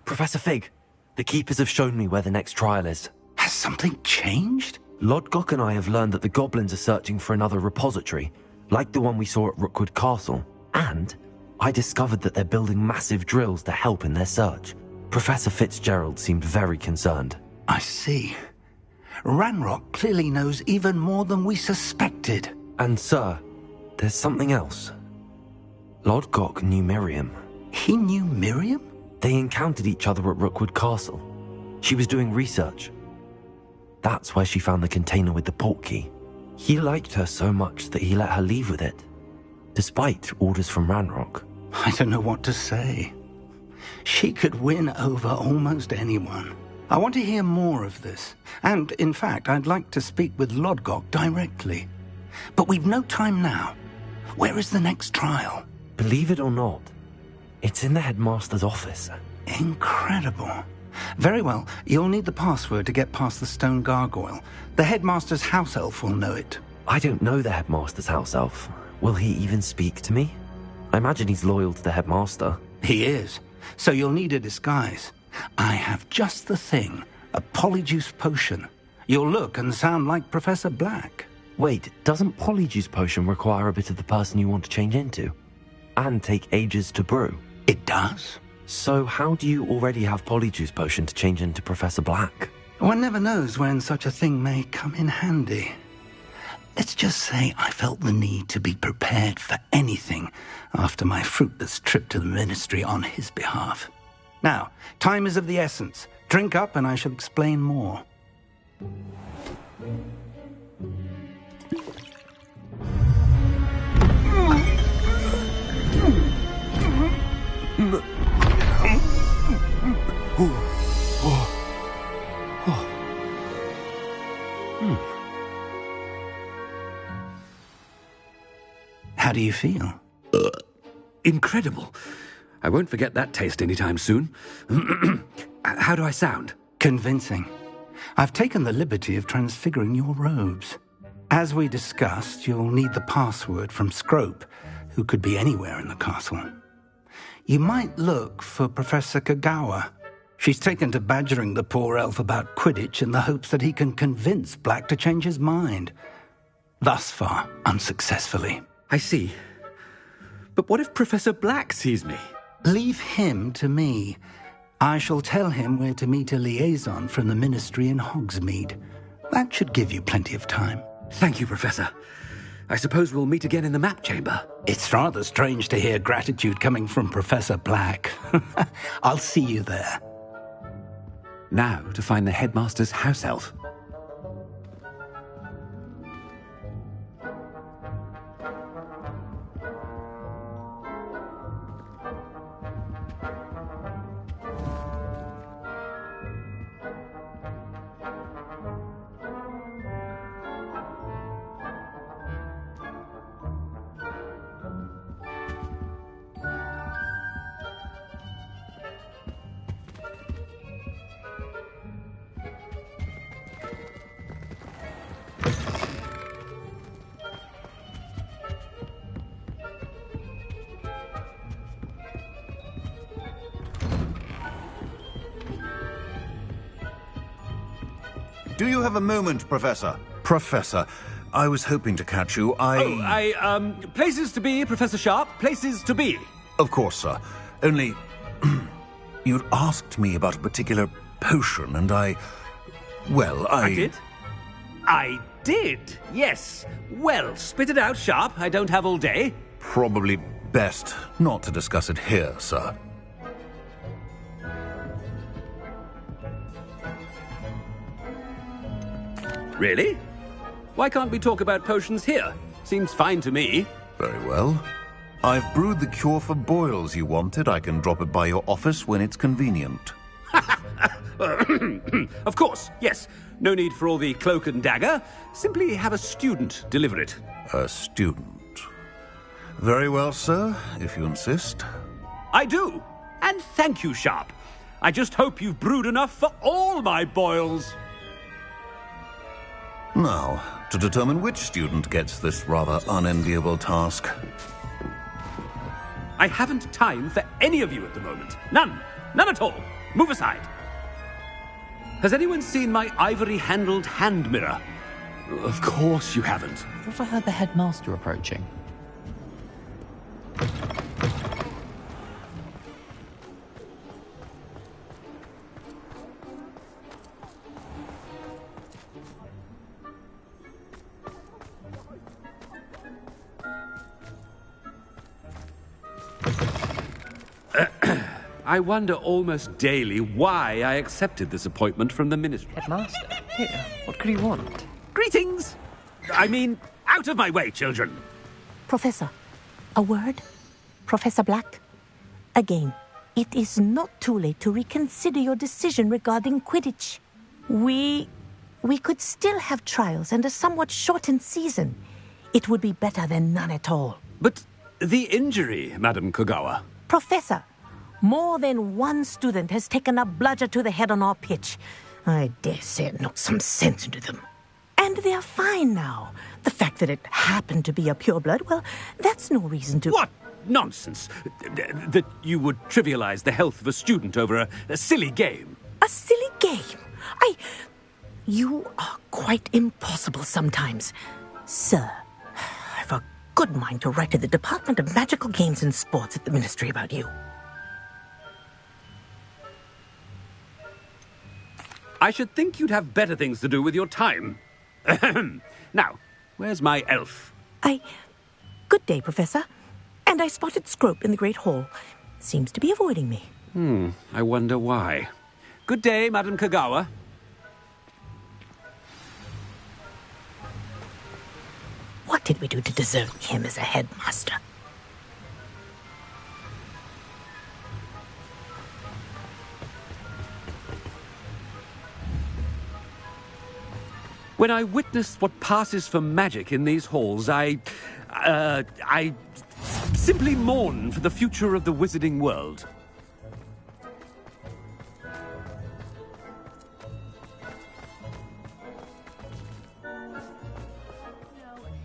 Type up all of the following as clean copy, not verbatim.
Professor Fig, the Keepers have shown me where the next trial is. Has something changed? Lodgok and I have learned that the goblins are searching for another repository, like the one we saw at Rookwood Castle. And I discovered that they're building massive drills to help in their search. Professor Fitzgerald seemed very concerned. I see. Ranrock clearly knows even more than we suspected. And sir, there's something else. Lodgok knew Miriam. He knew Miriam? They encountered each other at Rookwood Castle. She was doing research. That's where she found the container with the portkey. He liked her so much that he let her leave with it, despite orders from Ranrock. I don't know what to say. She could win over almost anyone. I want to hear more of this. And, in fact, I'd like to speak with Lodgok directly. But we've no time now. Where is the next trial? Believe it or not, it's in the headmaster's office. Incredible. Very well, you'll need the password to get past the stone gargoyle. The headmaster's house elf will know it. I don't know the headmaster's house elf. Will he even speak to me? I imagine he's loyal to the headmaster. He is. So you'll need a disguise. I have just the thing. A polyjuice potion. You'll look and sound like Professor Black. Wait, doesn't polyjuice potion require a bit of the person you want to change into? And take ages to brew? It does. So how do you already have polyjuice potion to change into Professor Black? One never knows when such a thing may come in handy. Let's just say I felt the need to be prepared for anything after my fruitless trip to the Ministry on his behalf. Now, time is of the essence. Drink up and I shall explain more. How do you feel? Incredible. I won't forget that taste anytime soon. How do I sound? Convincing. I've taken the liberty of transfiguring your robes. As we discussed, you'll need the password from Scrope, who could be anywhere in the castle. You might look for Professor Kagawa. She's taken to badgering the poor elf about Quidditch in the hopes that he can convince Black to change his mind. Thus far, unsuccessfully. I see. But what if Professor Black sees me? Leave him to me. I shall tell him where to meet a liaison from the Ministry in Hogsmeade. That should give you plenty of time. Thank you, Professor. I suppose we'll meet again in the map chamber. It's rather strange to hear gratitude coming from Professor Black. I'll see you there. Now to find the headmaster's house elf. Do you have a moment, Professor? Professor, I was hoping to catch you. Places to be, Professor Sharp. Places to be. Of course, sir. Only, you'd asked me about a particular potion, and I did? I did, yes. Well, spit it out, Sharp. I don't have all day. Probably best not to discuss it here, sir. Really? Why can't we talk about potions here? Seems fine to me. Very well. I've brewed the cure for boils you wanted. I can drop it by your office when it's convenient. Of course, yes. No need for all the cloak and dagger. Simply have a student deliver it. A student. Very well, sir, if you insist. I do. And thank you, Sharp. I just hope you've brewed enough for all my boils. Now, to determine which student gets this rather unenviable task. I haven't time for any of you at the moment. None. None at all. Move aside. Has anyone seen my ivory-handled hand mirror? Of course you haven't. I thought I heard the headmaster approaching. I wonder almost daily why I accepted this appointment from the ministry. Headmaster? Here, what could he want? Greetings! I mean, out of my way, children! Professor, a word? Professor Black? Again, it is not too late to reconsider your decision regarding Quidditch. We could still have trials and a somewhat shortened season. It would be better than none at all. But the injury, Madam Kogawa. Professor, more than one student has taken a bludger to the head on our pitch. I dare say it knocked some sense into them. And they're fine now. The fact that it happened to be a pureblood, well, that's no reason to... What nonsense! That you would trivialize the health of a student over a silly game. A silly game? You are quite impossible sometimes. Sir, I've a good mind to write to the Department of Magical Games and Sports at the Ministry about you. I should think you'd have better things to do with your time. Now, where's my elf? Good day, Professor. And I spotted Scrope in the Great Hall. Seems to be avoiding me. I wonder why. Good day, Madam Kogawa. What did we do to deserve him as a headmaster? When I witness what passes for magic in these halls, I simply mourn for the future of the wizarding world. No,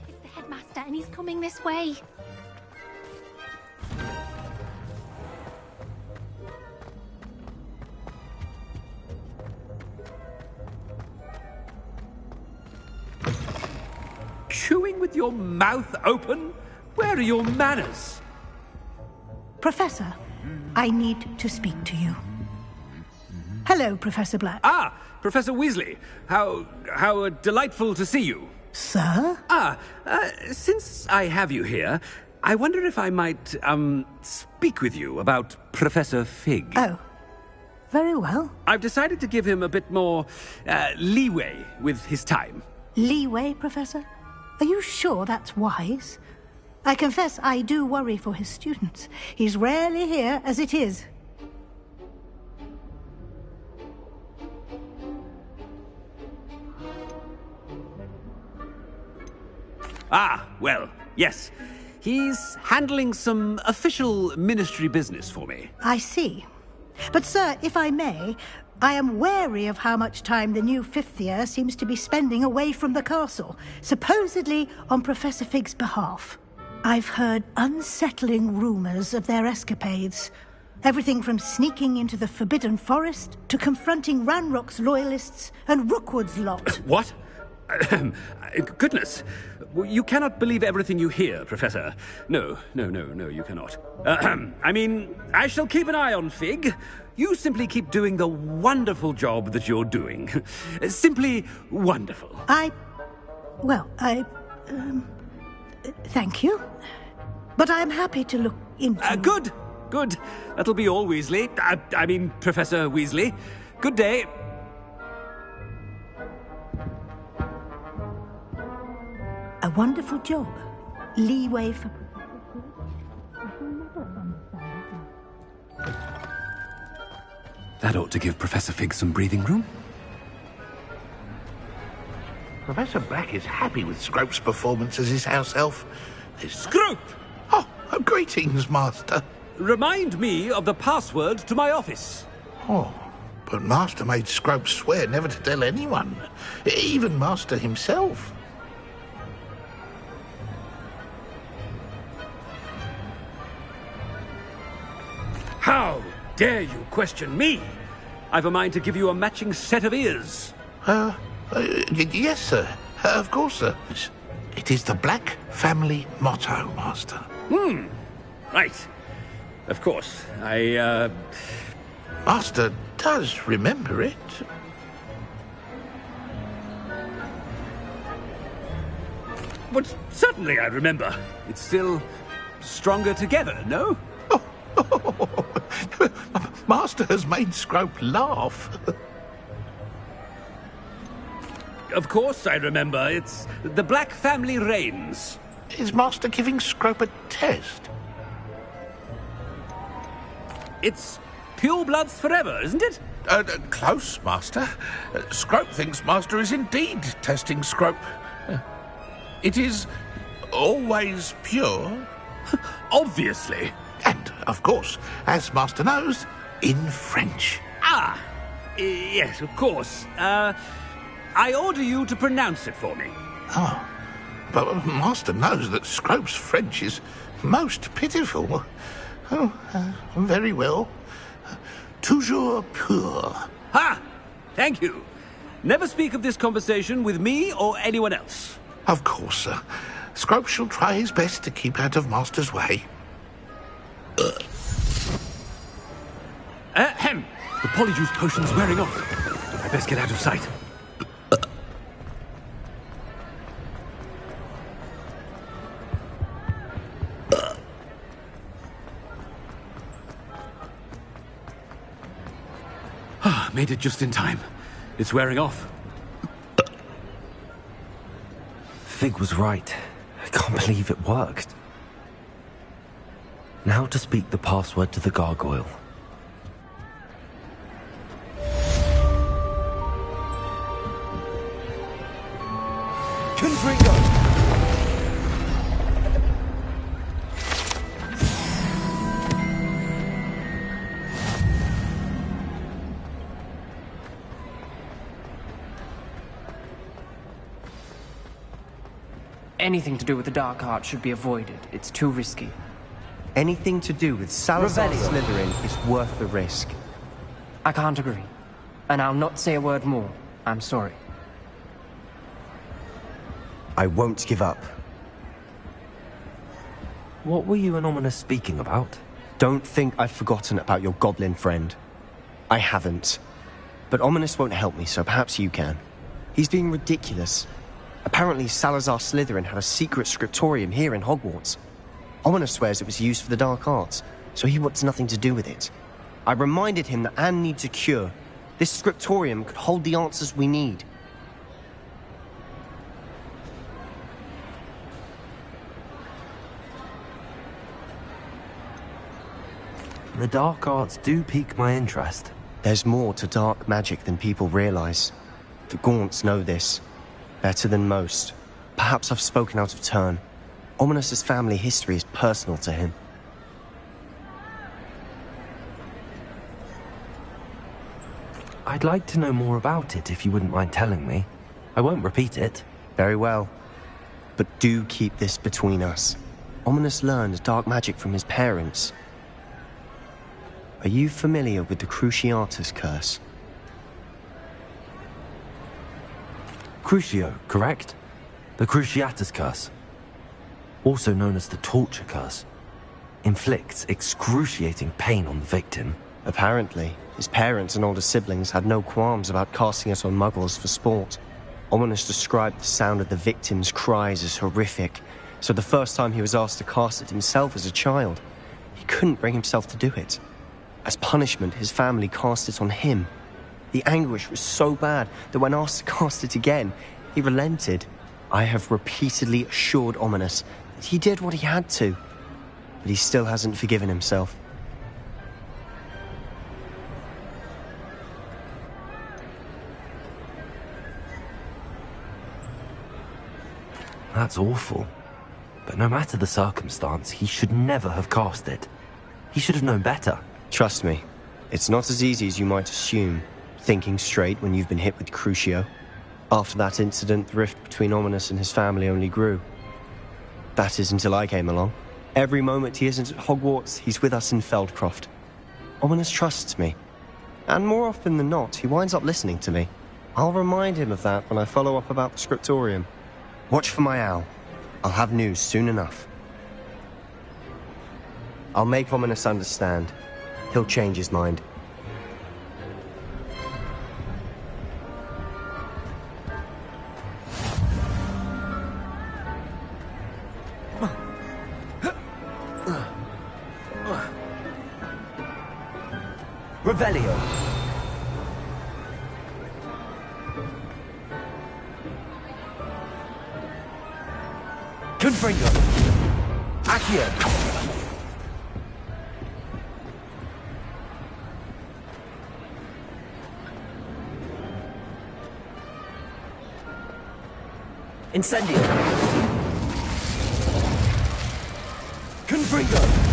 it's the headmaster and he's coming this way. Chewing with your mouth open? Where are your manners? Professor, I need to speak to you. Hello, Professor Black. Ah, Professor Weasley. How delightful to see you. Sir? Since I have you here, I wonder if I might, speak with you about Professor Fig. Oh, very well. I've decided to give him a bit more, leeway with his time. Leeway, Professor? Are you sure that's wise? I confess I do worry for his students. He's rarely here as it is. Ah, well, yes. He's handling some official ministry business for me. I see. But, sir, if I may, I am wary of how much time the new fifth year seems to be spending away from the castle, supposedly on Professor Fig's behalf. I've heard unsettling rumours of their escapades. Everything from sneaking into the Forbidden Forest to confronting Ranrock's loyalists and Rookwood's lot. What? Goodness. You cannot believe everything you hear, Professor. No, you cannot. I mean, I shall keep an eye on Fig. You simply keep doing the wonderful job that you're doing. Simply wonderful. Thank you. But I'm happy to look into... Good. That'll be all, Weasley. I mean, Professor Weasley. Good day. A wonderful job. Leeway for... That ought to give Professor Fig some breathing room. Professor Black is happy with Scrope's performance as his house elf. Scrope! Oh, greetings, Master. Remind me of the password to my office. Oh, but Master made Scrope swear never to tell anyone, even Master himself. How dare you question me? I've a mind to give you a matching set of ears. Yes, sir. Of course, sir. It is the Black family motto, Master. Right. Of course. Master does remember it. But certainly I remember. It's still stronger together, no? Master has made Scrope laugh. Of course I remember. It's the Black family reigns. Is Master giving Scrope a test? It's pure bloods forever, isn't it? Close, Master. Scrope thinks Master is indeed testing Scrope. It is always pure. Obviously. And, of course, as Master knows, in French. Yes, of course. I order you to pronounce it for me. Oh, but Master knows that Scrope's French is most pitiful. Oh, very well. Toujours pur. Ha! Thank you. Never speak of this conversation with me or anyone else. Of course, sir. Scrope shall try his best to keep out of Master's way. Ahem. The polyjuice potion's wearing off. I best get out of sight. Made it just in time. It's wearing off. Fig was right. I can't believe it worked. Now to speak the password to the gargoyle. Confringo! Anything to do with the dark art should be avoided. It's too risky. Anything to do with Salazar Slytherin is worth the risk. I can't agree. And I'll not say a word more. I'm sorry. I won't give up. What were you and Ominis speaking about? Don't think I've forgotten about your goblin friend. I haven't. But Ominis won't help me, so perhaps you can. He's being ridiculous. Apparently Salazar Slytherin had a secret scriptorium here in Hogwarts. Ominis swears it was used for the dark arts, so he wants nothing to do with it. I reminded him that Anne needs a cure. This scriptorium could hold the answers we need. The dark arts do pique my interest. There's more to dark magic than people realize. The Gaunts know this. Better than most. Perhaps I've spoken out of turn. Ominis's family history is personal to him. I'd like to know more about it if you wouldn't mind telling me. I won't repeat it. Very well. But do keep this between us. Ominis learned dark magic from his parents. Are you familiar with the Cruciatus Curse? Crucio, correct? The Cruciatus Curse. Also known as the Torture Curse. Inflicts excruciating pain on the victim. Apparently, his parents and older siblings had no qualms about casting it on muggles for sport. Ominis described the sound of the victim's cries as horrific, so the first time he was asked to cast it himself as a child, he couldn't bring himself to do it. As punishment, his family cast it on him. The anguish was so bad that when asked to cast it again, he relented. I have repeatedly assured Ominis that he did what he had to, but he still hasn't forgiven himself. That's awful. But no matter the circumstance, he should never have cast it. He should have known better. Trust me, it's not as easy as you might assume, thinking straight when you've been hit with Crucio. After that incident, the rift between Ominis and his family only grew. That is until I came along. Every moment he isn't at Hogwarts, he's with us in Feldcroft. Ominis trusts me. And more often than not, he winds up listening to me. I'll remind him of that when I follow up about the scriptorium. Watch for my owl. I'll have news soon enough. I'll make Ominis understand. He'll change his mind. Revelio. Confringo. Accio. Incendio. Confringo.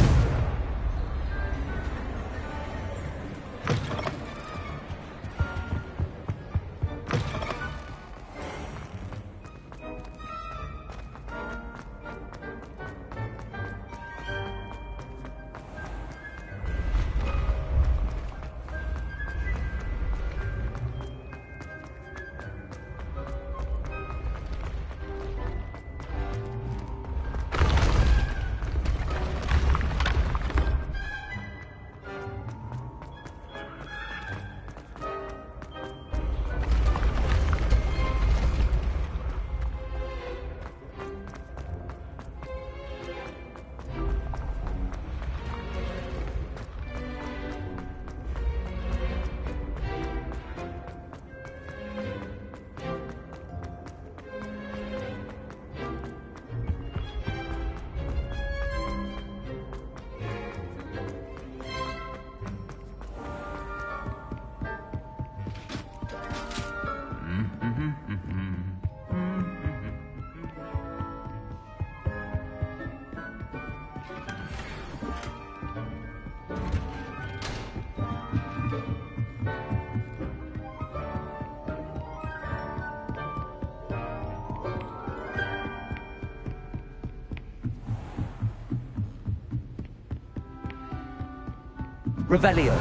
Revelio.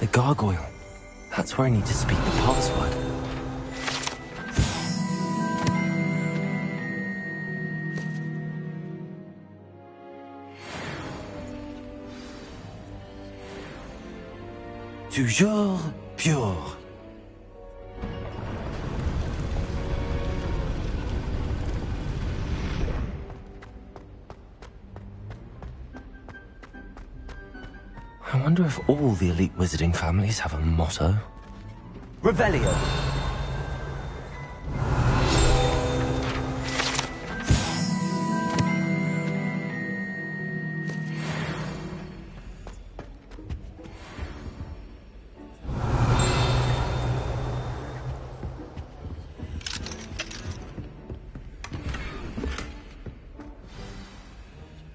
The gargoyle. That's where I need to speak the password. Toujours pure. I wonder if all the elite wizarding families have a motto. Revelio.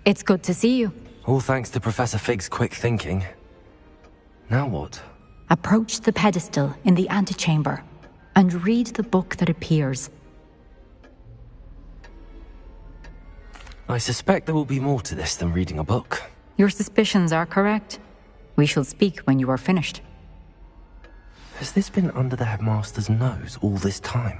It's good to see you. All thanks to Professor Fig's quick thinking. Now what? Approach the pedestal in the antechamber and read the book that appears. I suspect there will be more to this than reading a book. Your suspicions are correct. We shall speak when you are finished. Has this been under the headmaster's nose all this time?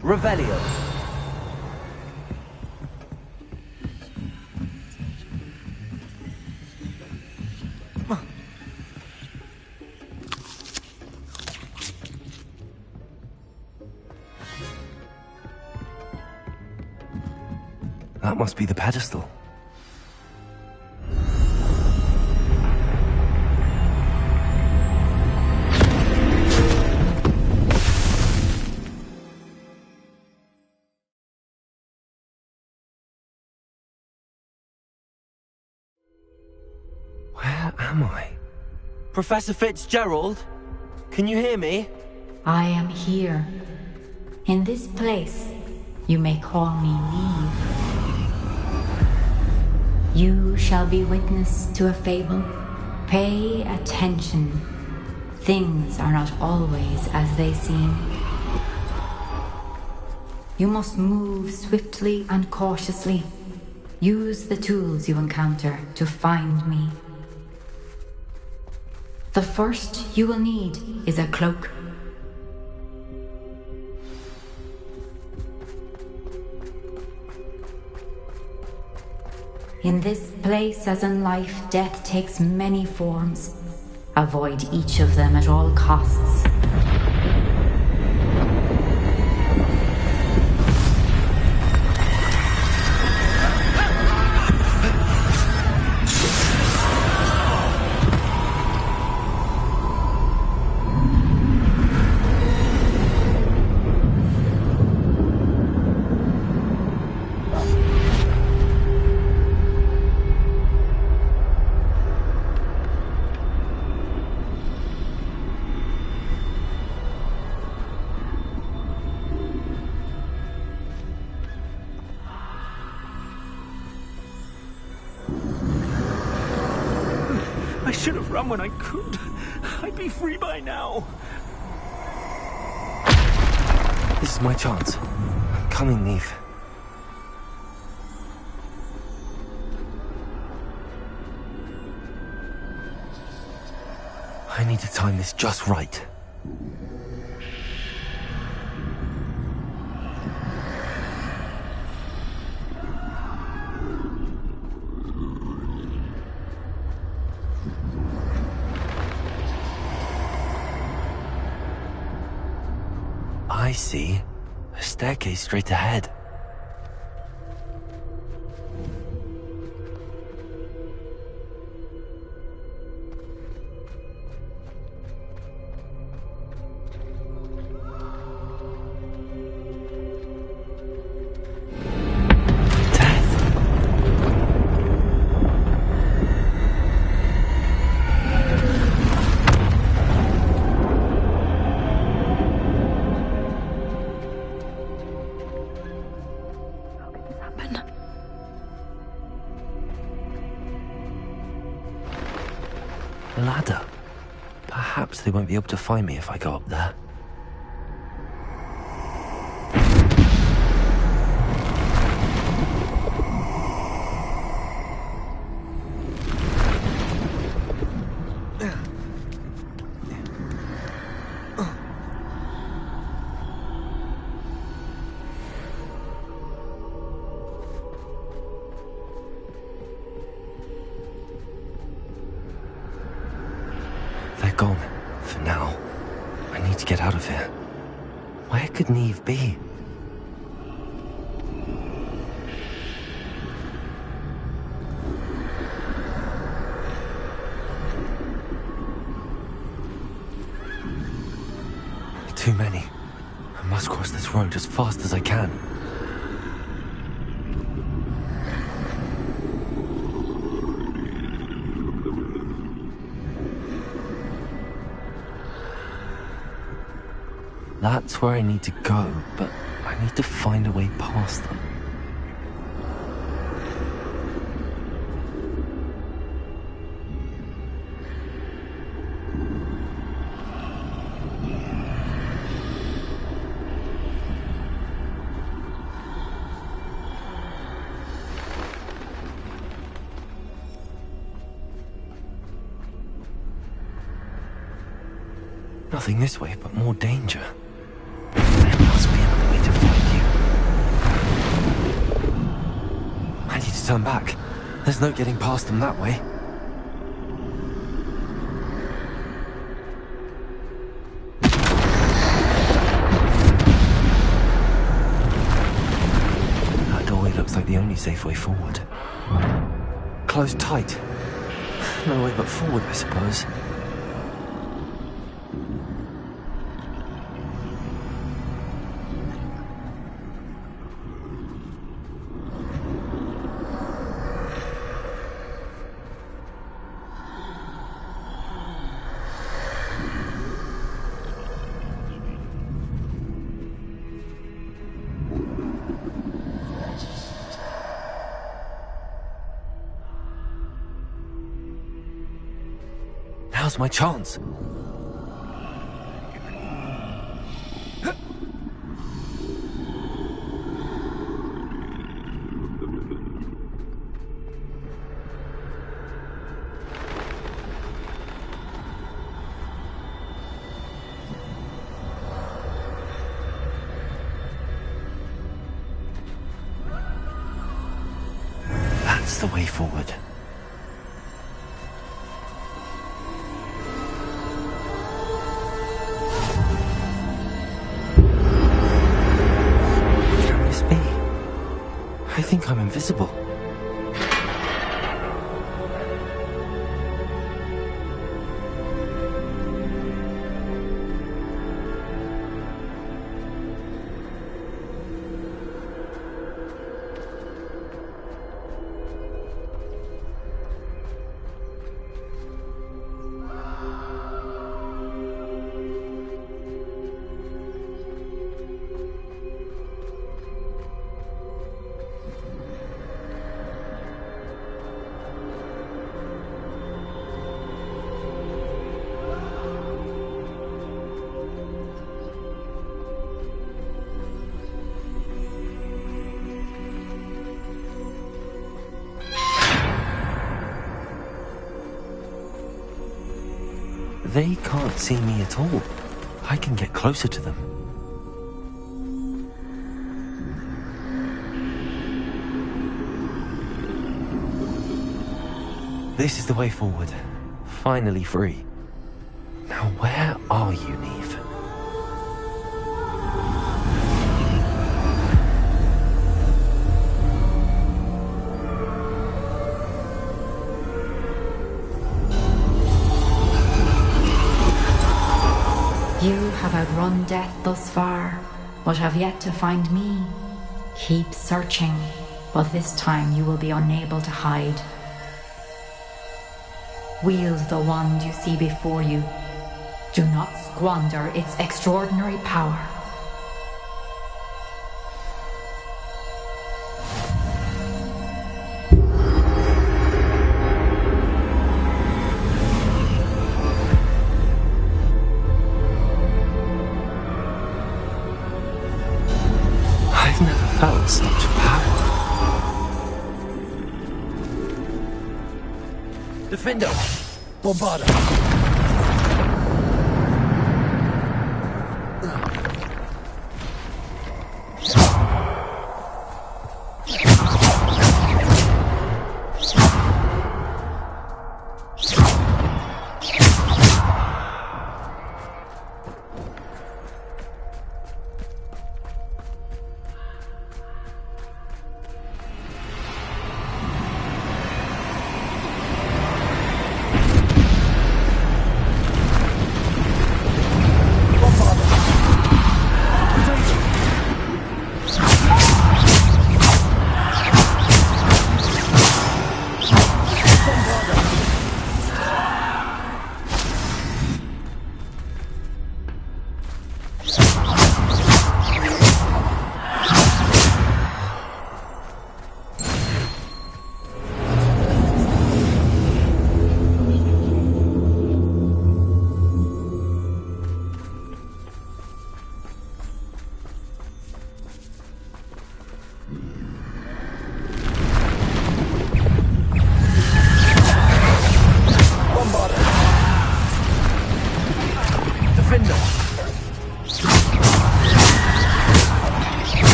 Revelio. That must be the pedestal. Where am I? Professor Fitzgerald? Can you hear me? I am here. In this place, you may call me Neve. You shall be witness to a fable. Pay attention. Things are not always as they seem. You must move swiftly and cautiously. Use the tools you encounter to find me. The first you will need is a cloak. In this place, as in life, death takes many forms. Avoid each of them at all costs. I should have run when I could. I'd be free by now. This is my chance. I'm coming, Neve. I need to time this just right. I see. A staircase straight ahead. Ladder. Perhaps they won't be able to find me if I go up there. They're gone, for now. I need to get out of here. Where could Neve be? Too many. I must cross this road as fast as I can. That's where I need to go, but I need to find a way past them. Nothing this way, but more danger. There must be another way to find you. I need to turn back. There's no getting past them that way. That doorway looks like the only safe way forward. Closed tight. No way but forward, I suppose. Now's my chance. That's the way forward. I think I'm invisible. They can't see me at all. I can get closer to them. This is the way forward. Finally free. Now where are you, Neve? You have outrun death thus far, but have yet to find me. Keep searching, but this time you will be unable to hide. Wield the wand you see before you. Do not squander its extraordinary power. I've never felt such power. Defender! Bombarda!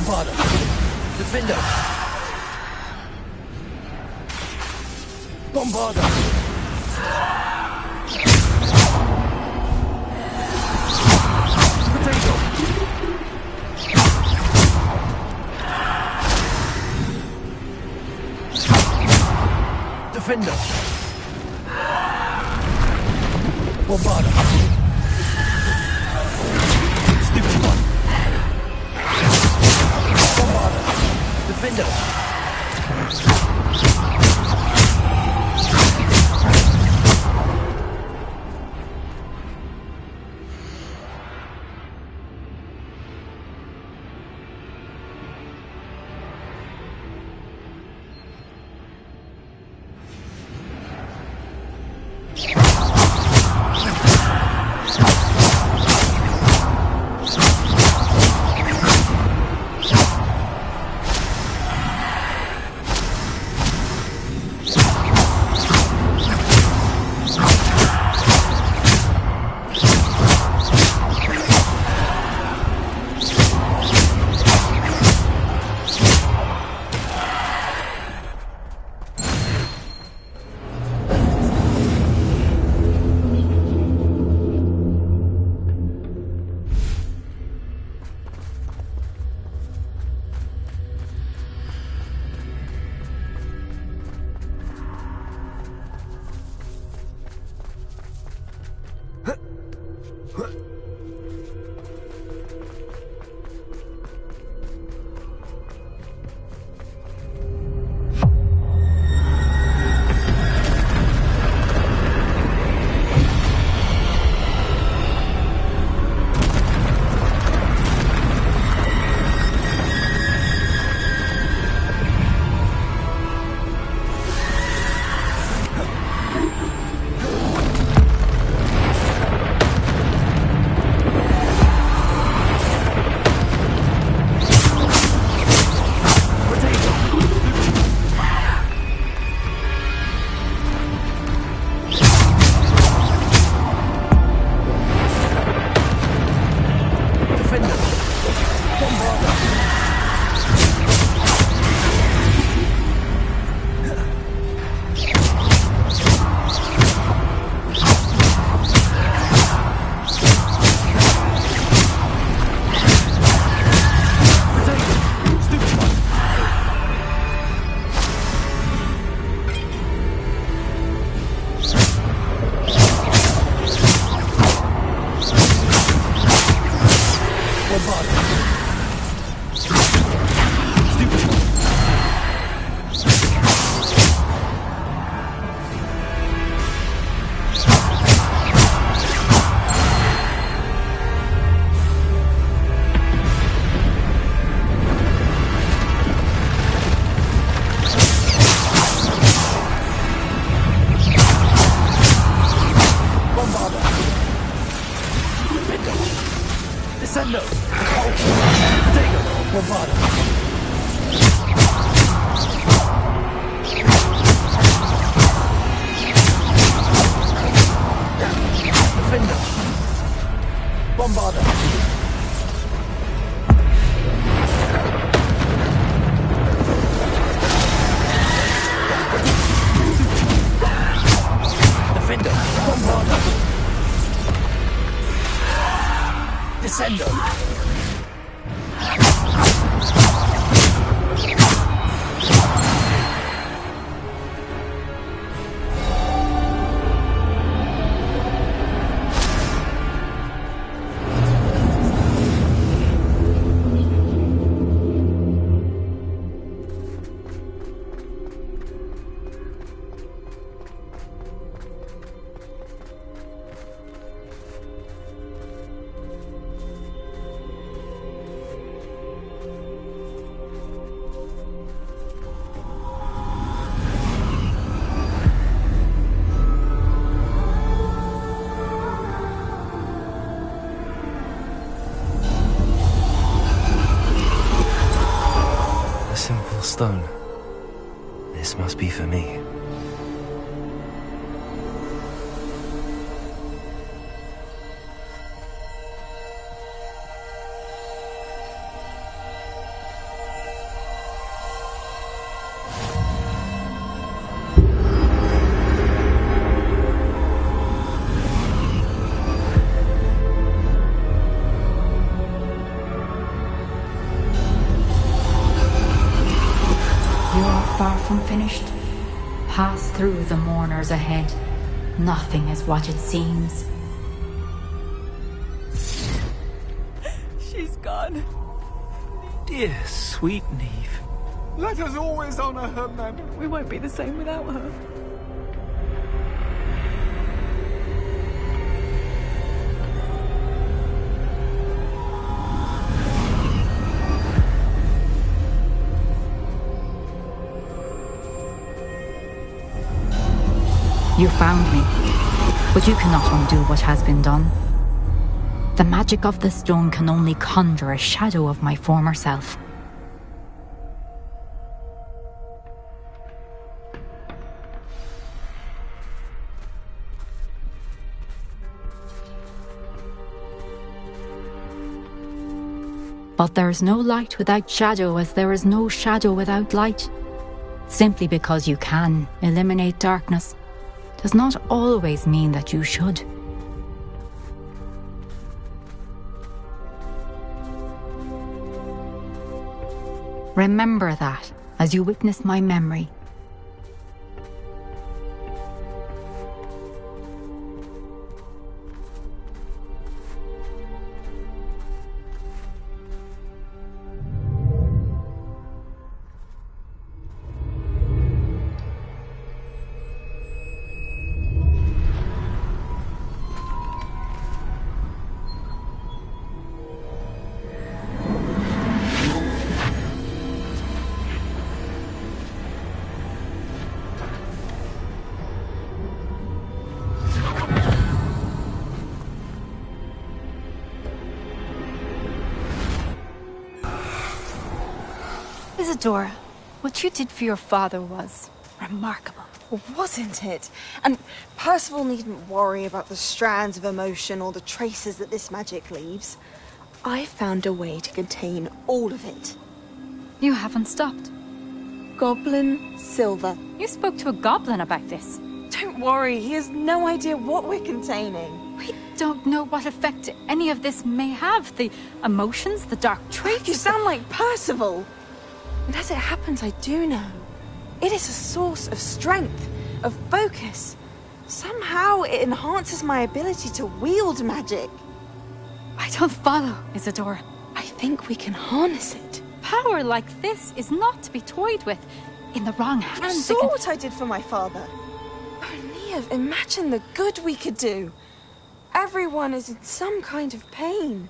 Bombarda! Defender! Bombarda! Potato! Defender! Bombarda! Stupid one! Bombarda! Defender! Descendo! Potato! Bombarda! Defender! Bombarda! Defender! Bombarda! Descendo! Stone. This must be for me. unfinished? Pass through the mourners ahead. Nothing is what it seems. She's gone. Dear, sweet Neve. Let us always honor her memory. We won't be the same without her. You found me, but you cannot undo what has been done. The magic of the stone can only conjure a shadow of my former self. But there is no light without shadow, as there is no shadow without light. Simply because you can eliminate darkness does not always mean that you should. Remember that as you witness my memory. Isadora, what you did for your father was remarkable. Well, wasn't it? And Percival needn't worry about the strands of emotion or the traces that this magic leaves. I found a way to contain all of it. You haven't stopped. Goblin Silver. You spoke to a goblin about this. Don't worry, he has no idea what we're containing. We don't know what effect any of this may have. The emotions, the dark traits. You sound like Percival. And as it happens, I do know. It is a source of strength, of focus. Somehow it enhances my ability to wield magic. I don't follow, Isadora. I think we can harness it. Power like this is not to be toyed with. In the wrong hands. You saw what I did for my father. Oh, Neve, imagine the good we could do. Everyone is in some kind of pain.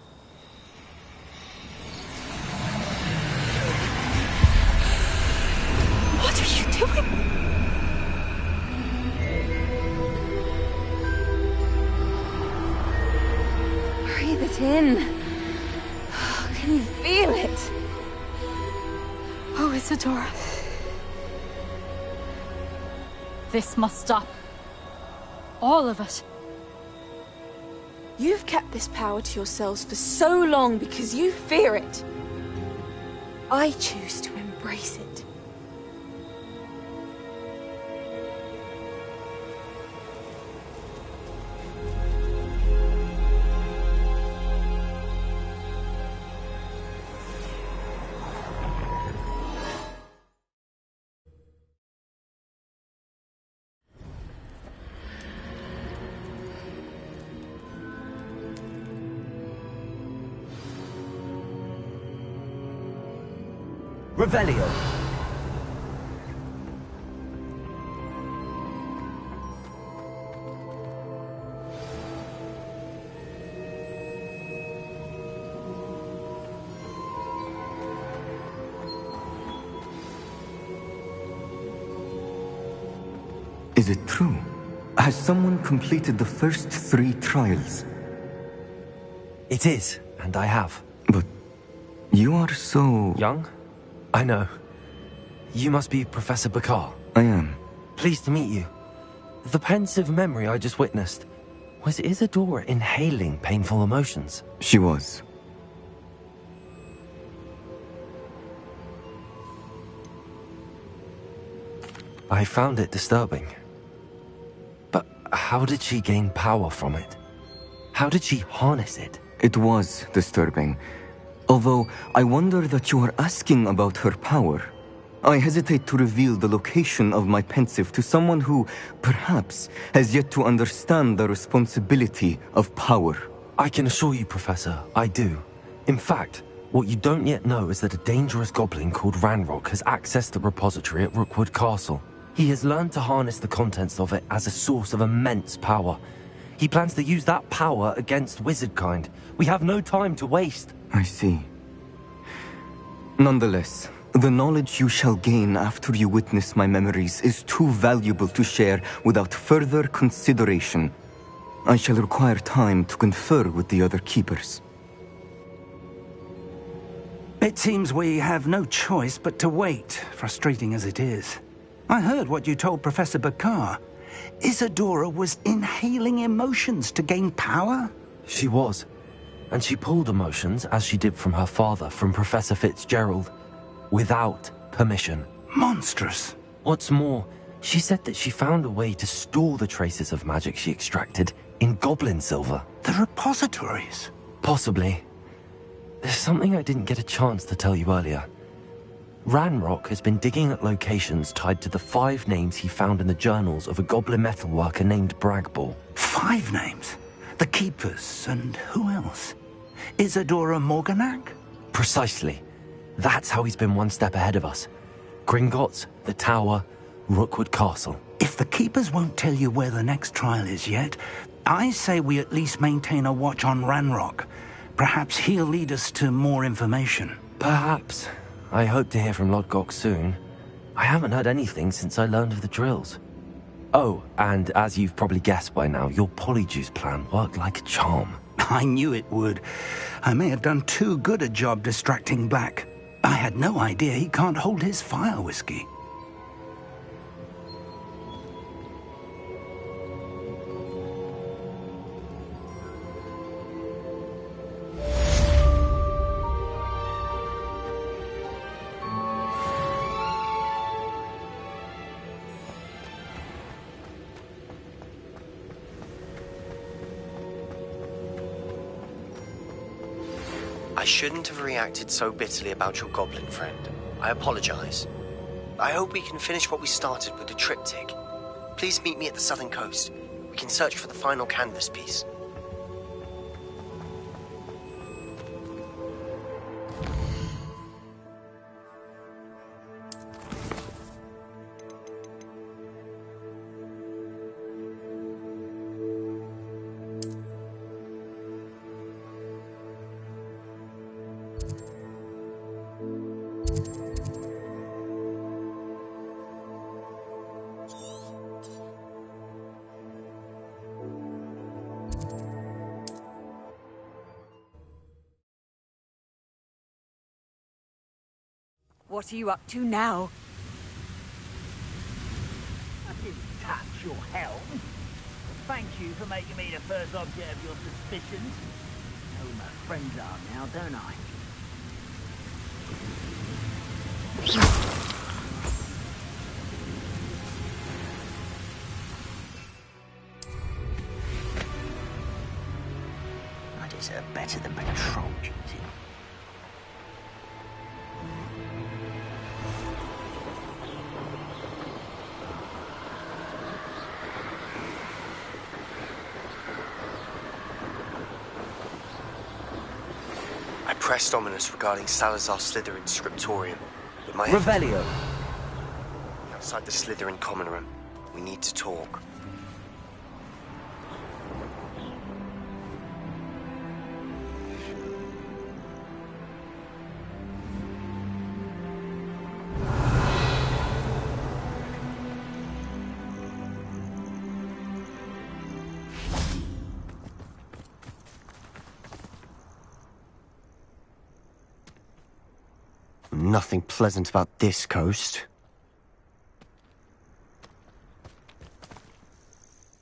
What are you doing? Breathe it in. Can you feel it? Oh, Isadora. This must stop. All of it. You've kept this power to yourselves for so long because you fear it. I choose to embrace it. Revelio. Is it true? Has someone completed the first 3 trials? It is, and I have. But you are so... young? I know. You must be Professor Bakar. I am. Pleased to meet you. The pensive memory I just witnessed, was Isadora inhaling painful emotions? She was. I found it disturbing. But how did she gain power from it? How did she harness it? It was disturbing. Although, I wonder that you are asking about her power. I hesitate to reveal the location of my pensive to someone who, perhaps, has yet to understand the responsibility of power. I can assure you, Professor, I do. In fact, what you don't yet know is that a dangerous goblin called Ranrock has accessed the repository at Rookwood Castle. He has learned to harness the contents of it as a source of immense power. He plans to use that power against wizardkind. We have no time to waste. I see. Nonetheless, the knowledge you shall gain after you witness my memories is too valuable to share without further consideration. I shall require time to confer with the other keepers. It seems we have no choice but to wait, frustrating as it is. I heard what you told Professor Bakar. Isadora was inhaling emotions to gain power? She was. And she pulled emotions, as she did from her father, from Professor Fitzgerald, without permission. Monstrous. What's more, she said that she found a way to store the traces of magic she extracted in goblin silver. The repositories? Possibly. There's something I didn't get a chance to tell you earlier. Ranrock has been digging at locations tied to the 5 names he found in the journals of a goblin metalworker named Bragball. 5 names? The Keepers, and who else? Isadora Morganac? Precisely. That's how he's been one step ahead of us. Gringotts, the Tower, Rookwood Castle. If the Keepers won't tell you where the next trial is yet, I say we at least maintain a watch on Ranrock. Perhaps he'll lead us to more information. Perhaps. I hope to hear from Lodgok soon. I haven't heard anything since I learned of the drills. Oh, and as you've probably guessed by now, your Polyjuice plan worked like a charm. I knew it would. I may have done too good a job distracting Black. I had no idea he can't hold his fire whiskey. I shouldn't have reacted so bitterly about your goblin friend. I apologize. I hope we can finish what we started with the triptych. Please meet me at the southern coast. We can search for the final canvas piece. What are you up to now? I didn't touch your helm. Thank you for making me the first object of your suspicions. I know who my friends are now, don't I? I deserve better than being a troll duty. Pressed ominous regarding Salazar Slytherin's scriptorium, but my Revelio. Outside the Slytherin common room, we need to talk. Nothing pleasant about this coast.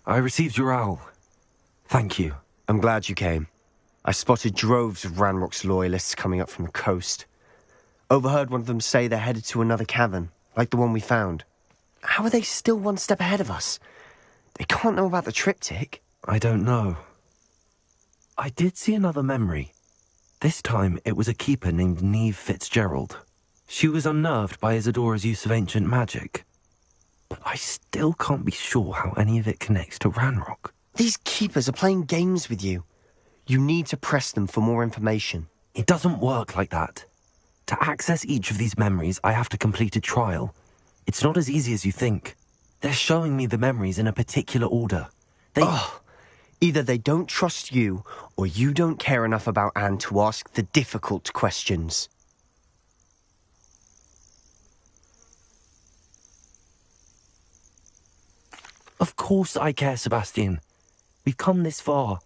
I received your owl. Thank you. I'm glad you came. I spotted droves of Ranrock's loyalists coming up from the coast. Overheard one of them say they're headed to another cavern, like the one we found. How are they still one step ahead of us? They can't know about the triptych. I don't know. I did see another memory. This time, it was a keeper named Neve Fitzgerald. She was unnerved by Isadora's use of ancient magic. But I still can't be sure how any of it connects to Ranrock. These keepers are playing games with you. You need to press them for more information. It doesn't work like that. To access each of these memories, I have to complete a trial. It's not as easy as you think. They're showing me the memories in a particular order. Either they don't trust you, or you don't care enough about Anne to ask the difficult questions. Of course I care, Sebastian. We've come this far.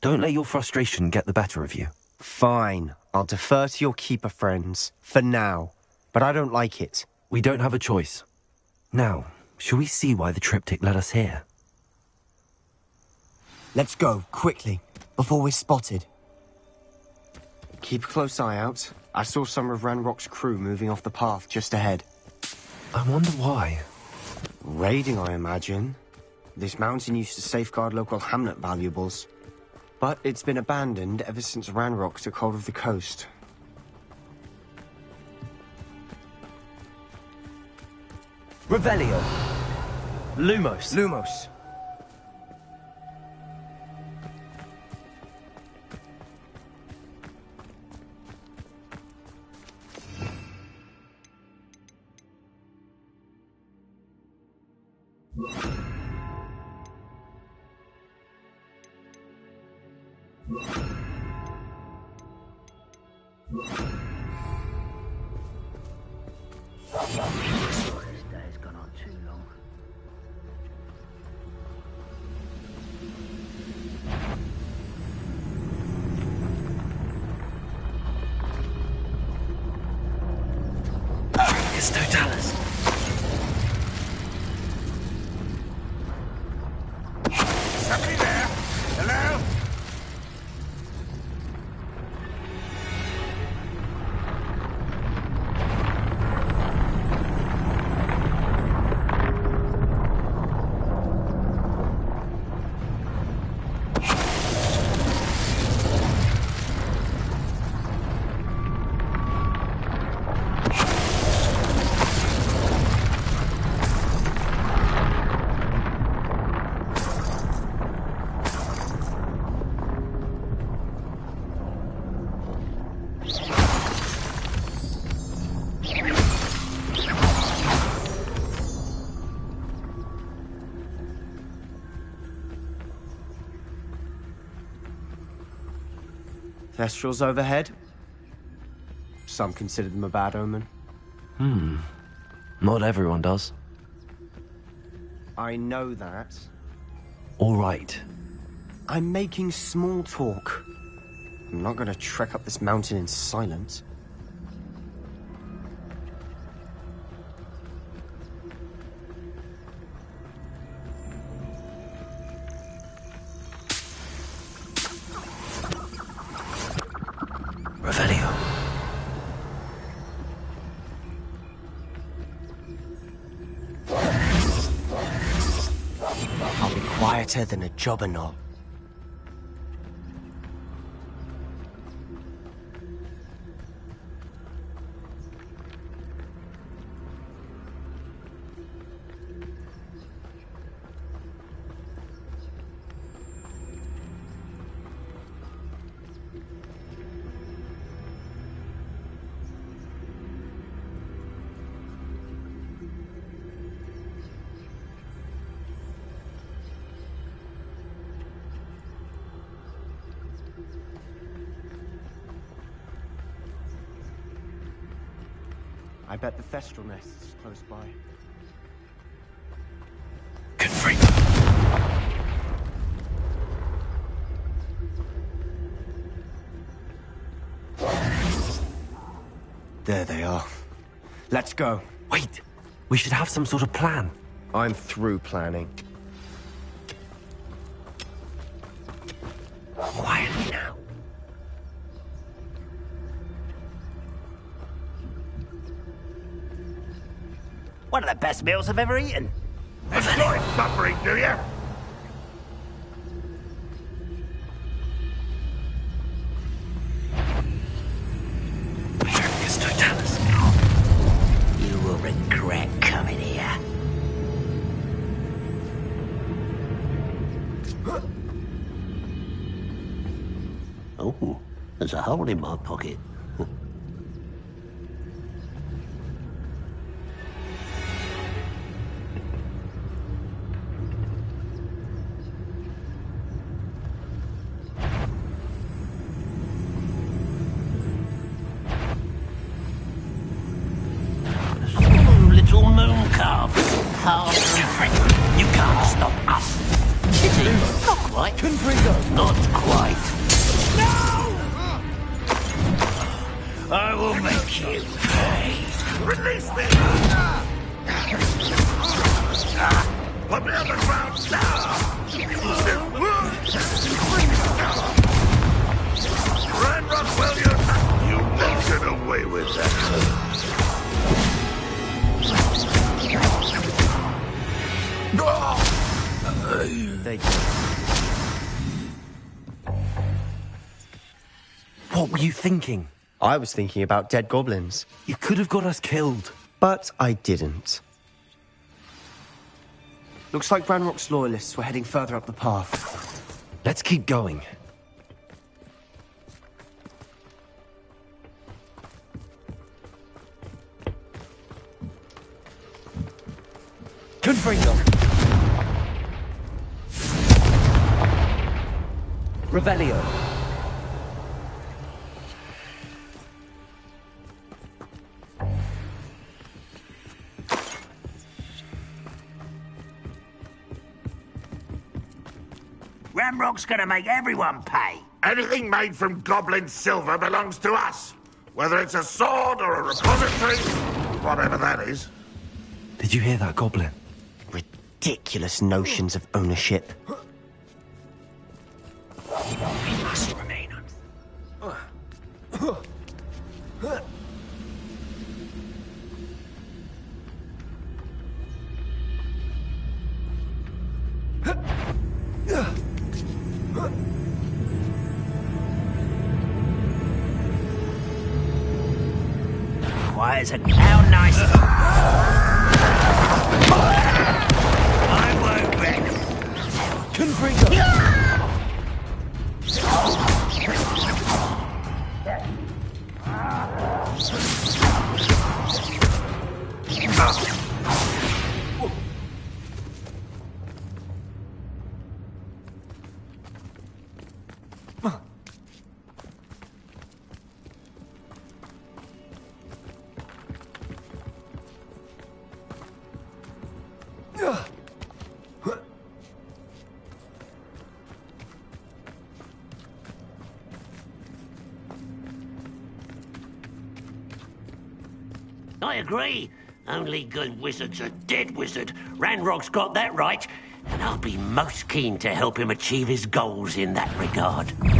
Don't let your frustration get the better of you. Fine. I'll defer to your keeper friends, for now. But I don't like it. We don't have a choice. Now, shall we see why the triptych led us here? Let's go, quickly, before we're spotted. Keep a close eye out. I saw some of Ranrock's crew moving off the path just ahead. I wonder why. Raiding, I imagine. This mountain used to safeguard local hamlet valuables. But it's been abandoned ever since Ranrock took hold of the coast. Revelio. Lumos. Lumos. This day's gone on too long. It's Totalis. Somebody there? Hello? Thestrals overhead. Some consider them a bad omen. Not everyone does. I know that. All right. I'm making small talk. I'm not going to trek up this mountain in silence. Revelio. I'll be quieter than a jobberknoll. I bet the Thestral nest is close by. Confront. There they are. Let's go. Wait, we should have some sort of plan. I'm through planning. Quietly now. One of the best meals I've ever eaten. Enjoy suffering, do you? It's Totalis. There's a hole in my pocket. Little moon calf. Fast and free. You can't stop us. Kitty, not quite. Confringo. Not quite. No! I will make you pay. Release me! Put me on the ground now! Ranrock Williams, you won't get away with that. Thank you. What were you thinking? I was thinking about dead goblins. You could have got us killed. But I didn't. Looks like Ranrock's loyalists were heading further up the path. Let's keep going. Confringo! Revelio. Ranrock's gonna make everyone pay. Anything made from goblin silver belongs to us. Whether it's a sword or a repository, whatever that is. Did you hear that, Goblin? Ridiculous notions of ownership. We must remain quiet as a cow, nice. I won't wreck. Confringo! I agree. Only good wizard's a dead wizard. Ranrock's got that right, and I'll be most keen to help him achieve his goals in that regard. You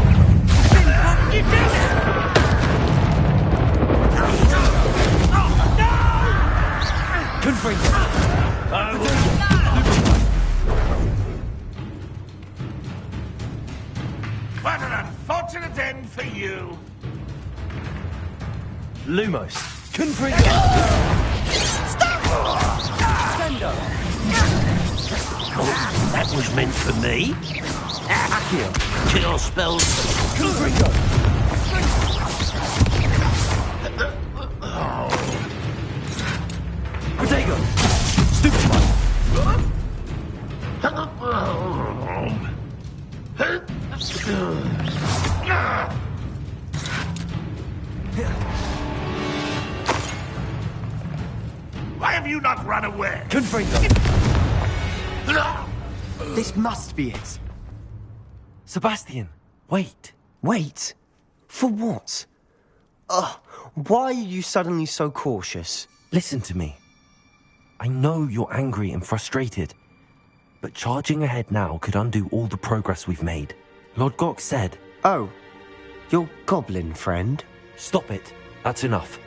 did it! Confringo! I will... What an unfortunate end for you. Lumos. Confringo! Stop! Sendo! Oh, that was meant for me. Accio. Kill spells. Confringo! Protego! Stupid one! Why have you not run away? Confringo! This must be it. Sebastian, wait. Wait? For what? Ugh, why are you suddenly so cautious? Listen to me. I know you're angry and frustrated, but charging ahead now could undo all the progress we've made. Lord Gok said... Oh, your goblin friend? Stop it. That's enough.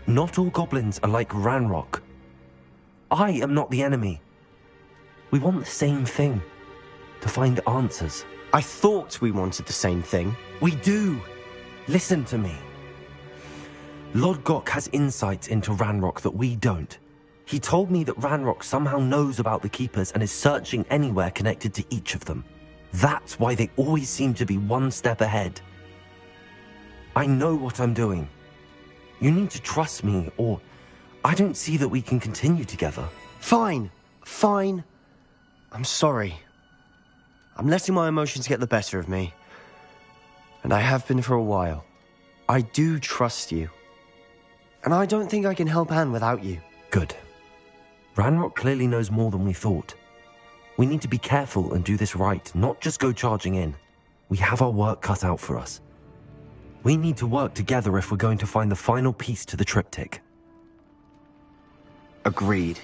Not all goblins are like Ranrock. I am not the enemy. We want the same thing. To find answers. I thought we wanted the same thing. We do. Listen to me. Lord Gok has insights into Ranrock that we don't. He told me that Ranrock somehow knows about the Keepers and is searching anywhere connected to each of them. That's why they always seem to be one step ahead. I know what I'm doing. You need to trust me, or I don't see that we can continue together. Fine. Fine. I'm sorry. I'm letting my emotions get the better of me. And I have been for a while. I do trust you. And I don't think I can help Anne without you. Good. Ranrock clearly knows more than we thought. We need to be careful and do this right, not just go charging in. We have our work cut out for us. We need to work together if we're going to find the final piece to the triptych. Agreed.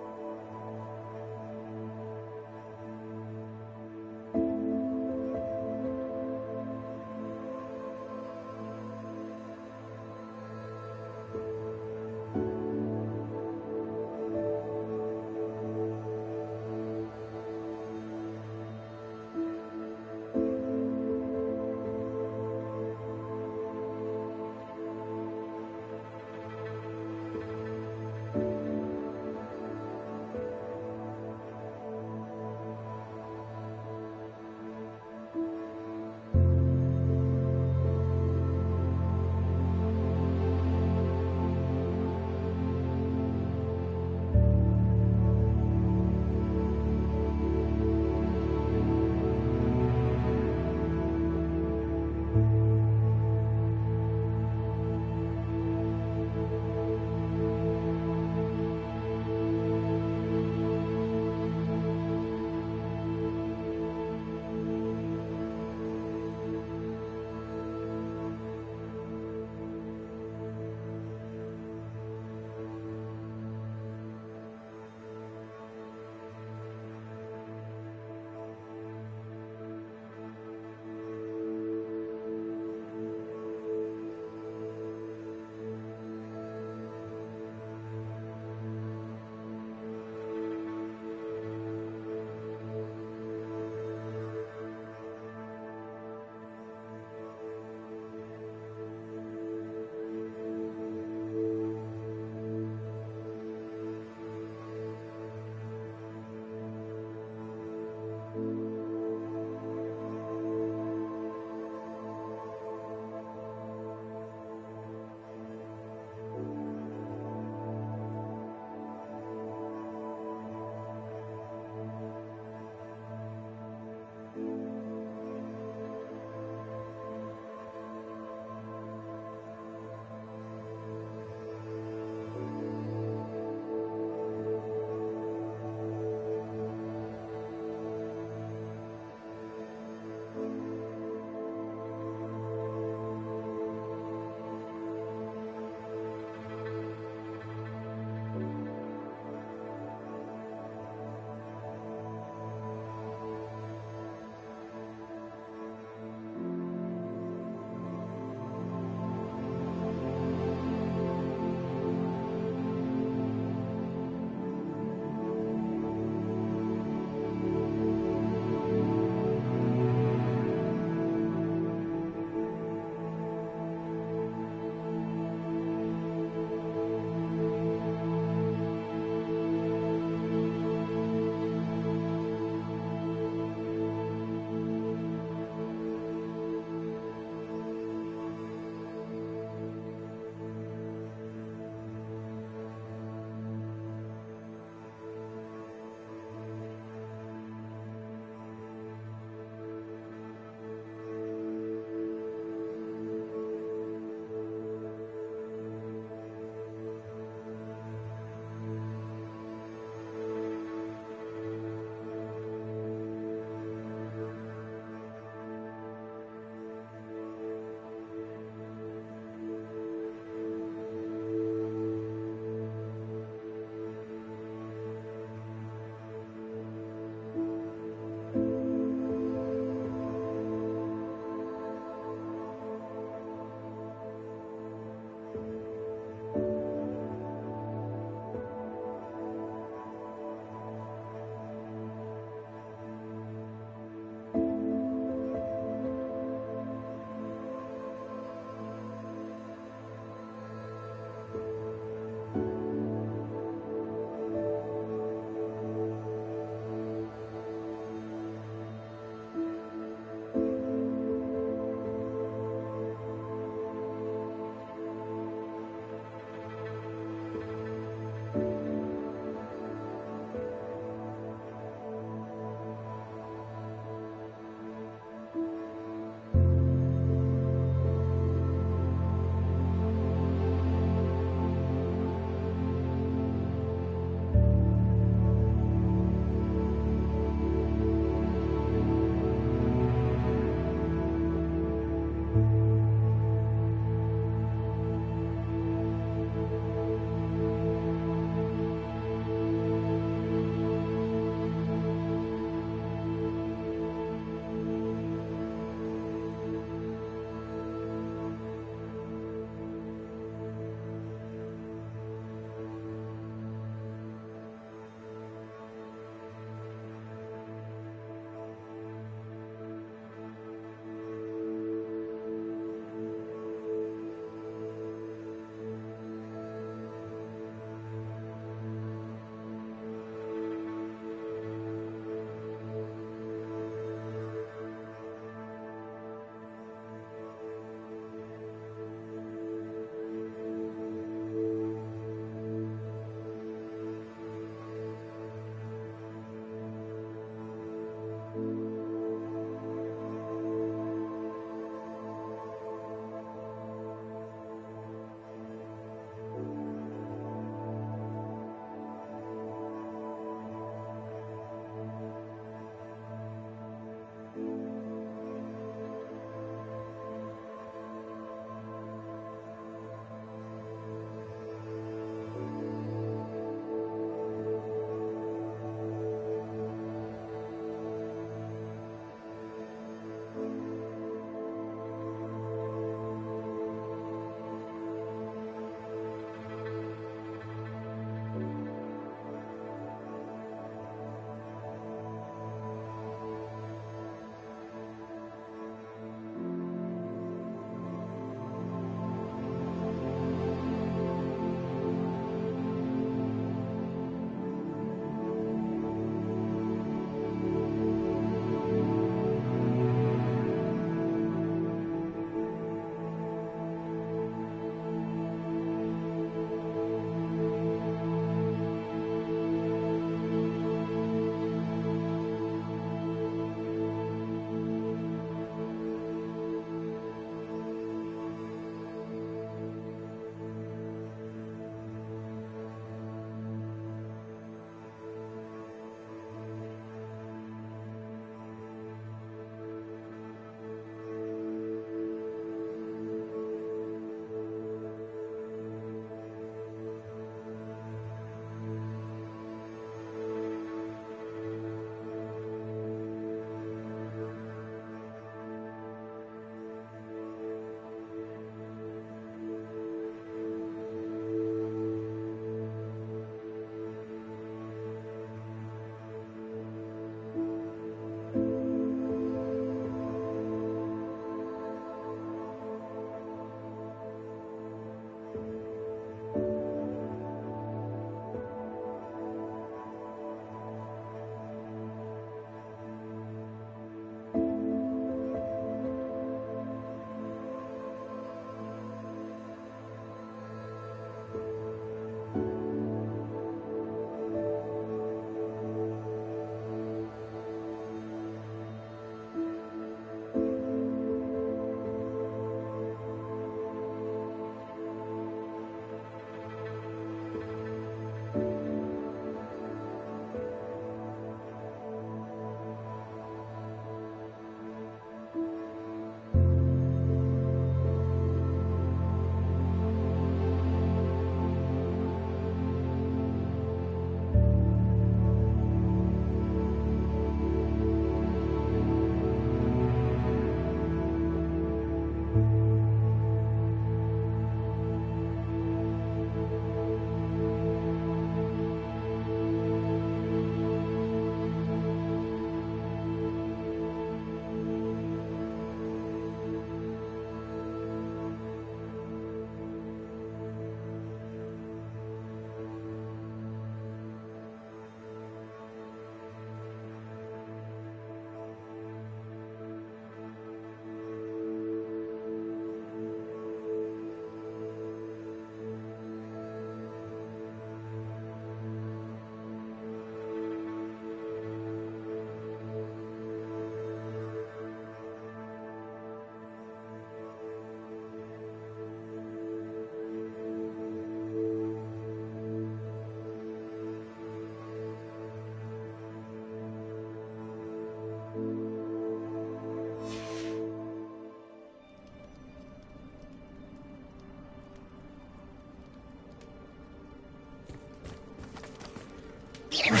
Patrolling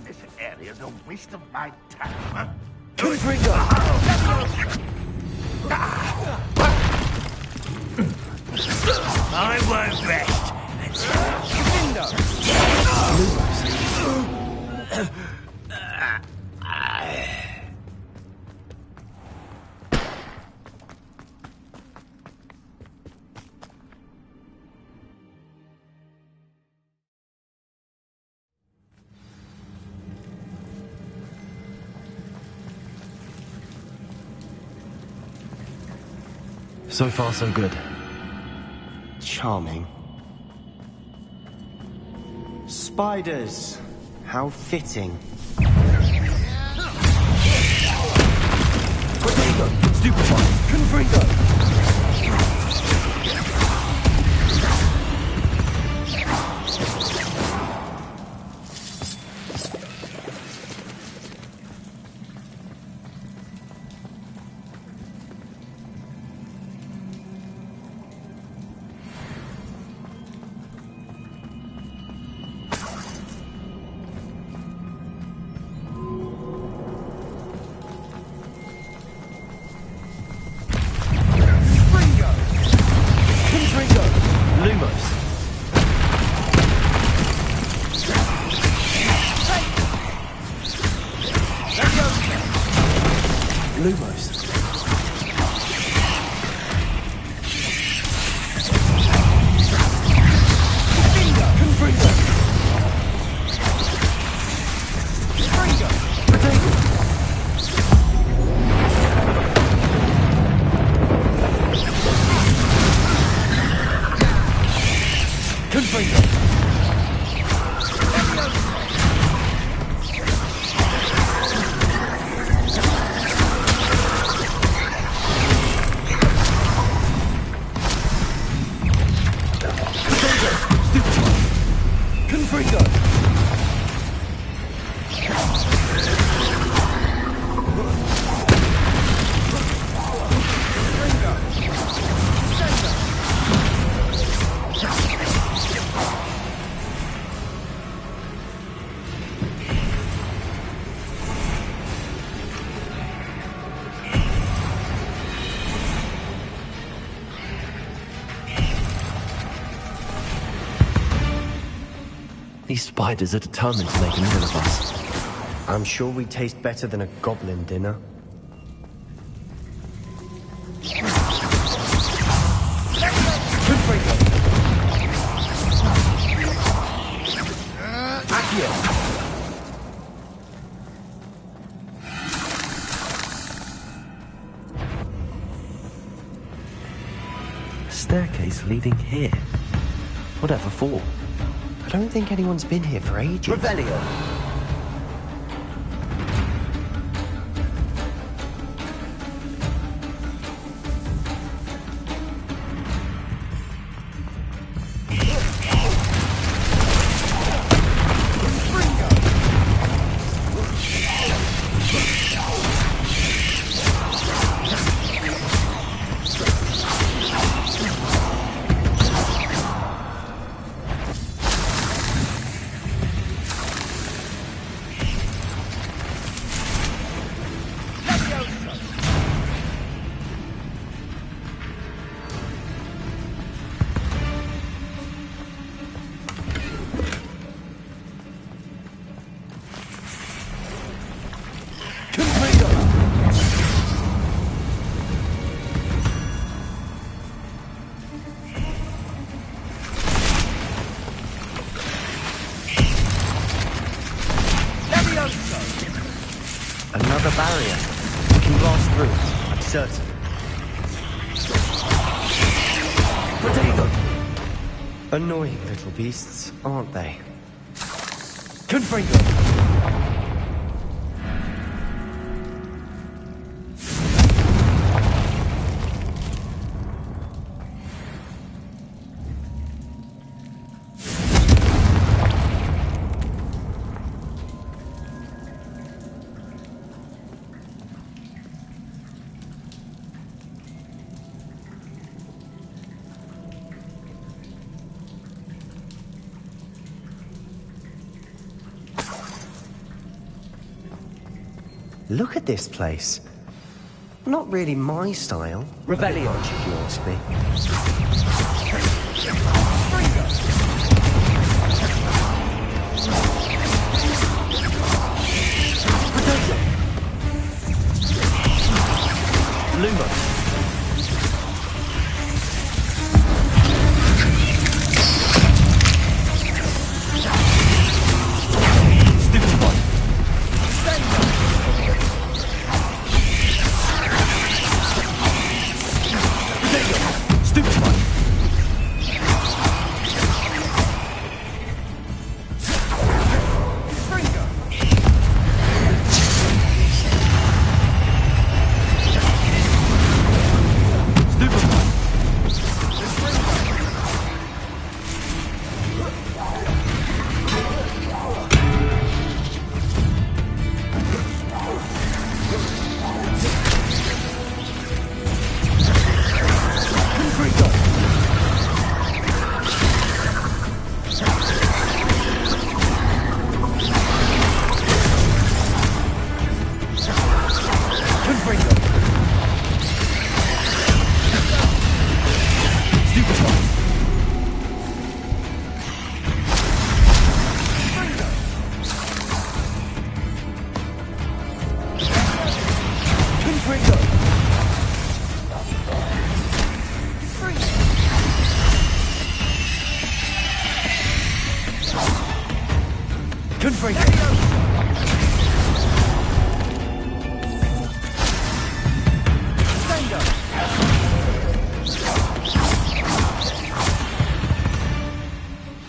this area's a waste of my time. I won't rest So far, so good. Charming. Spiders! How fitting. Stupefy! Confringo! These spiders are determined to make a meal of us. I'm sure we taste better than a goblin dinner. Staircase leading here. Whatever for? I don't think anyone's been here for ages. Revelio. Another barrier. We can blast through, I'm certain. Potato! Annoying little beasts, aren't they? Confringo! Look at this place. Not really my style. Revelio. If you ask me. Lumos.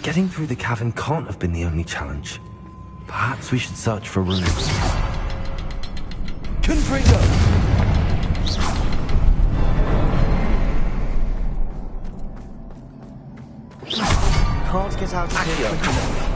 Getting through the cavern can't have been the only challenge. Perhaps we should search for rooms. Confringo! Can't get out of here quick enough.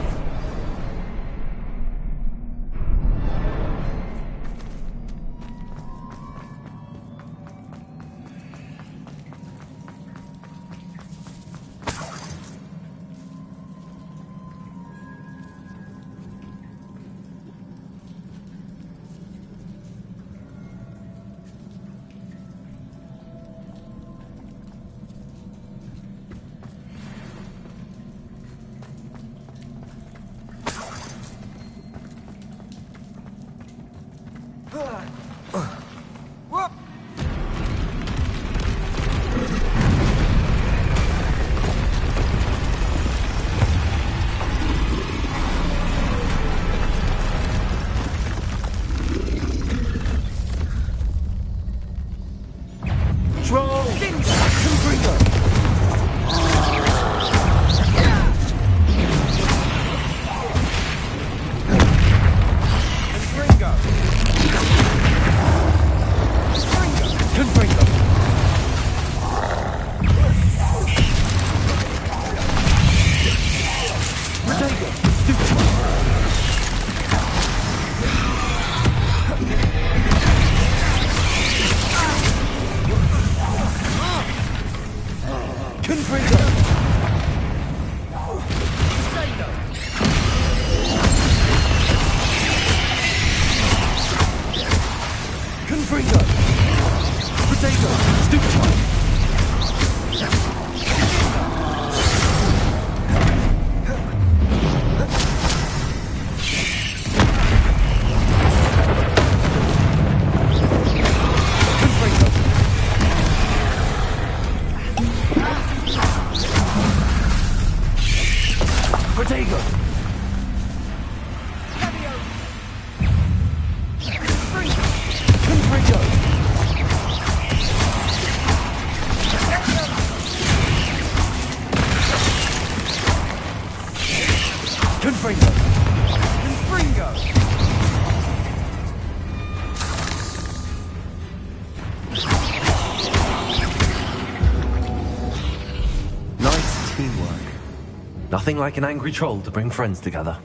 Nothing like an angry troll to bring friends together.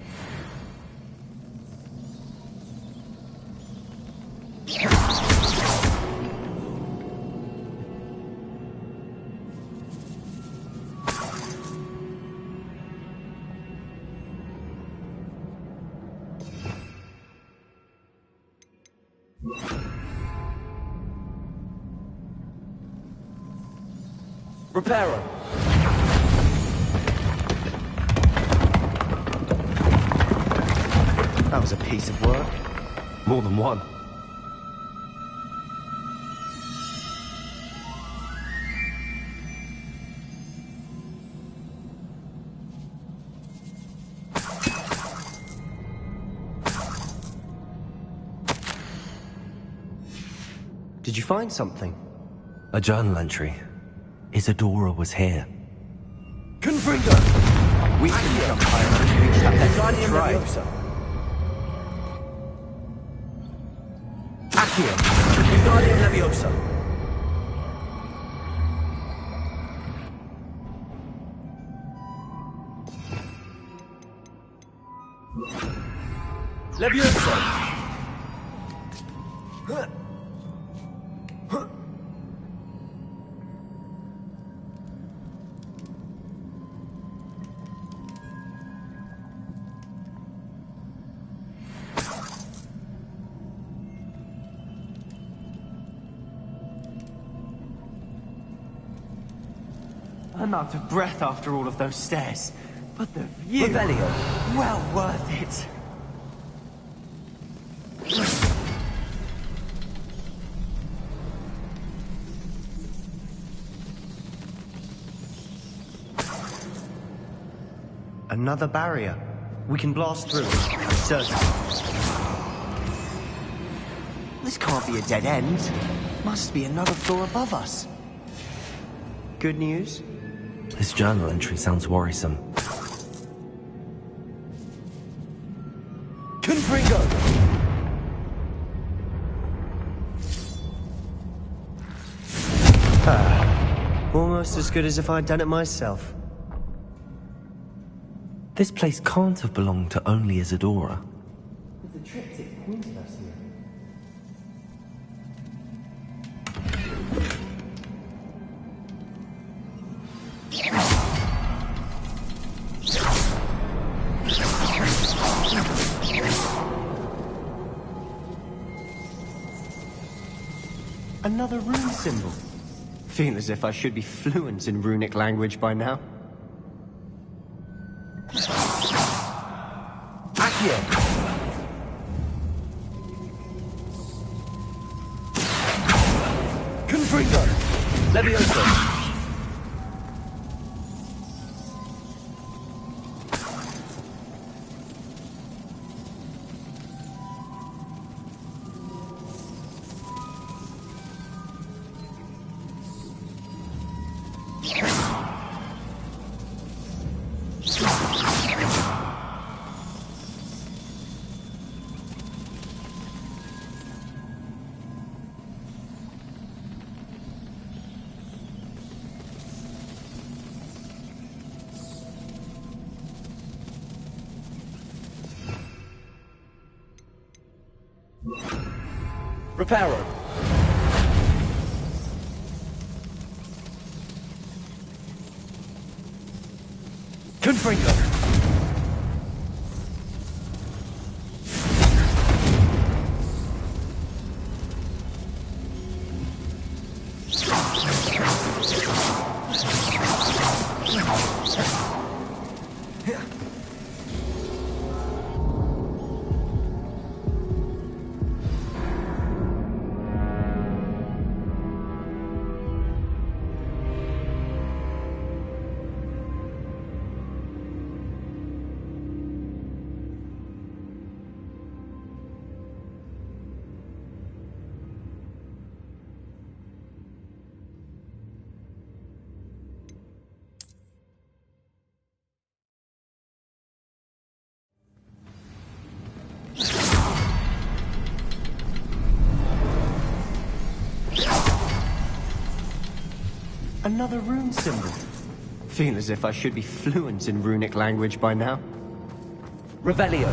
Reparo. That was a piece of work. More than one. Did you find something? A journal entry. Isadora was here. Confringo! We can jump higher and reach that dead right. Accio! Wingardium Leviosa! Leviosa! I'm out of breath after all of those stairs. But the view... Revelio. Well worth it. Another barrier. We can blast through it, certain. This can't be a dead end. Must be another floor above us. Good news? This journal entry sounds worrisome. Confringo! Almost as good as if I'd done it myself. This place can't have belonged to only Isadora. The triptych pointed us here. Another rune symbol. Feel as if I should be fluent in runic language by now. Accio! Confringo! Leviosa! Reparo. Confringo. Another rune symbol. Feel as if I should be fluent in runic language by now. Revelio.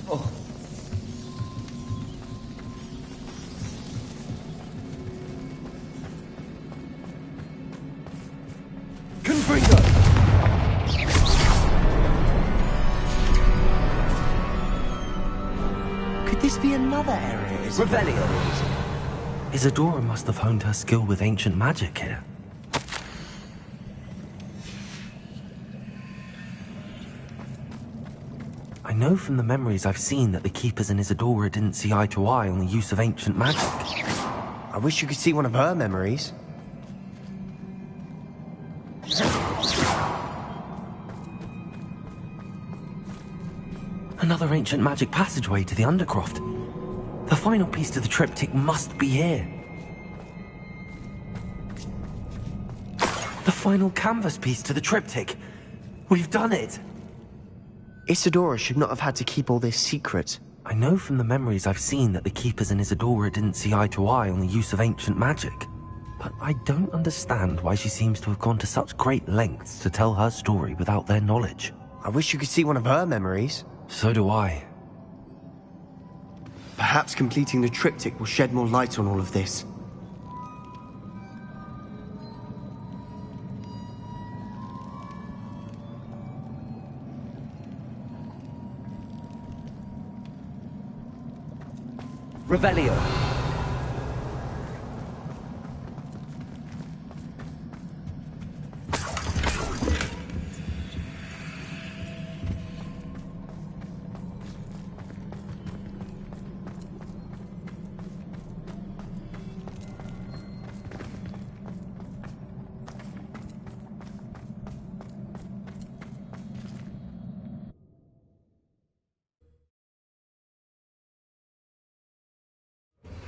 Oh. Could this be another area? Revelio. Isadora must have honed her skill with ancient magic here. I know from the memories I've seen that the Keepers and Isadora didn't see eye to eye on the use of ancient magic. I wish you could see one of her memories. Another ancient magic passageway to the Undercroft. The final piece to the triptych must be here. The final canvas piece to the triptych. We've done it! Isadora should not have had to keep all this secret. I know from the memories I've seen that the Keepers and Isadora didn't see eye to eye on the use of ancient magic. But I don't understand why she seems to have gone to such great lengths to tell her story without their knowledge. I wish you could see one of her memories. So do I. Perhaps completing the triptych will shed more light on all of this. Revelio.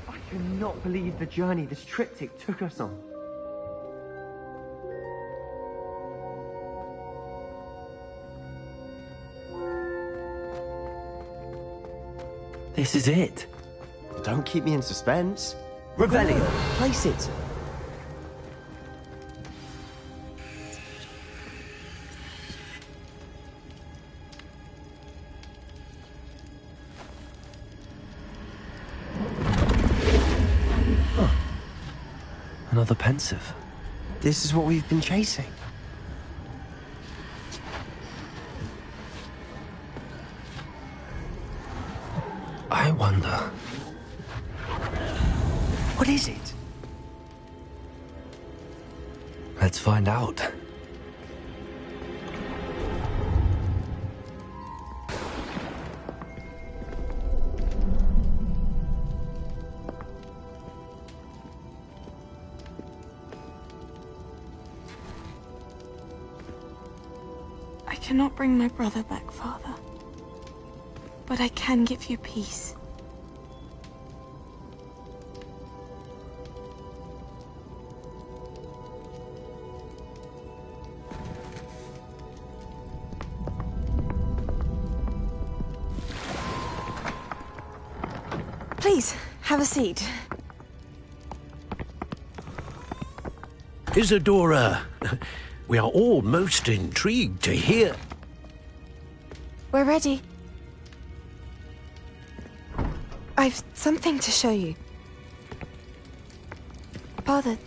I cannot believe the journey this triptych took us on. This is it. Don't keep me in suspense. Revelio. Place it. Another pensive. This is what we've been chasing. I wonder. What is it? Let's find out. I cannot bring my brother back, Father. But I can give you peace. Please, have a seat. Isadora, we are all most intrigued to hear. We're ready. I've something to show you. Father,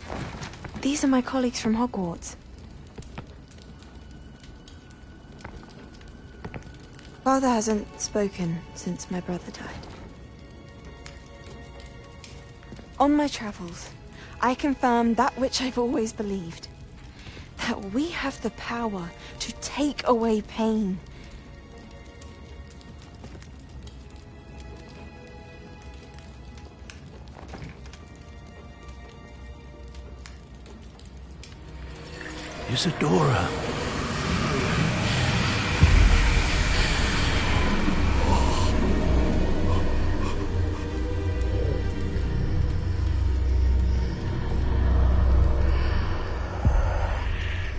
these are my colleagues from Hogwarts. Father hasn't spoken since my brother died. On my travels, I confirmed that which I've always believed. That we have the power to take away pain. Isadora.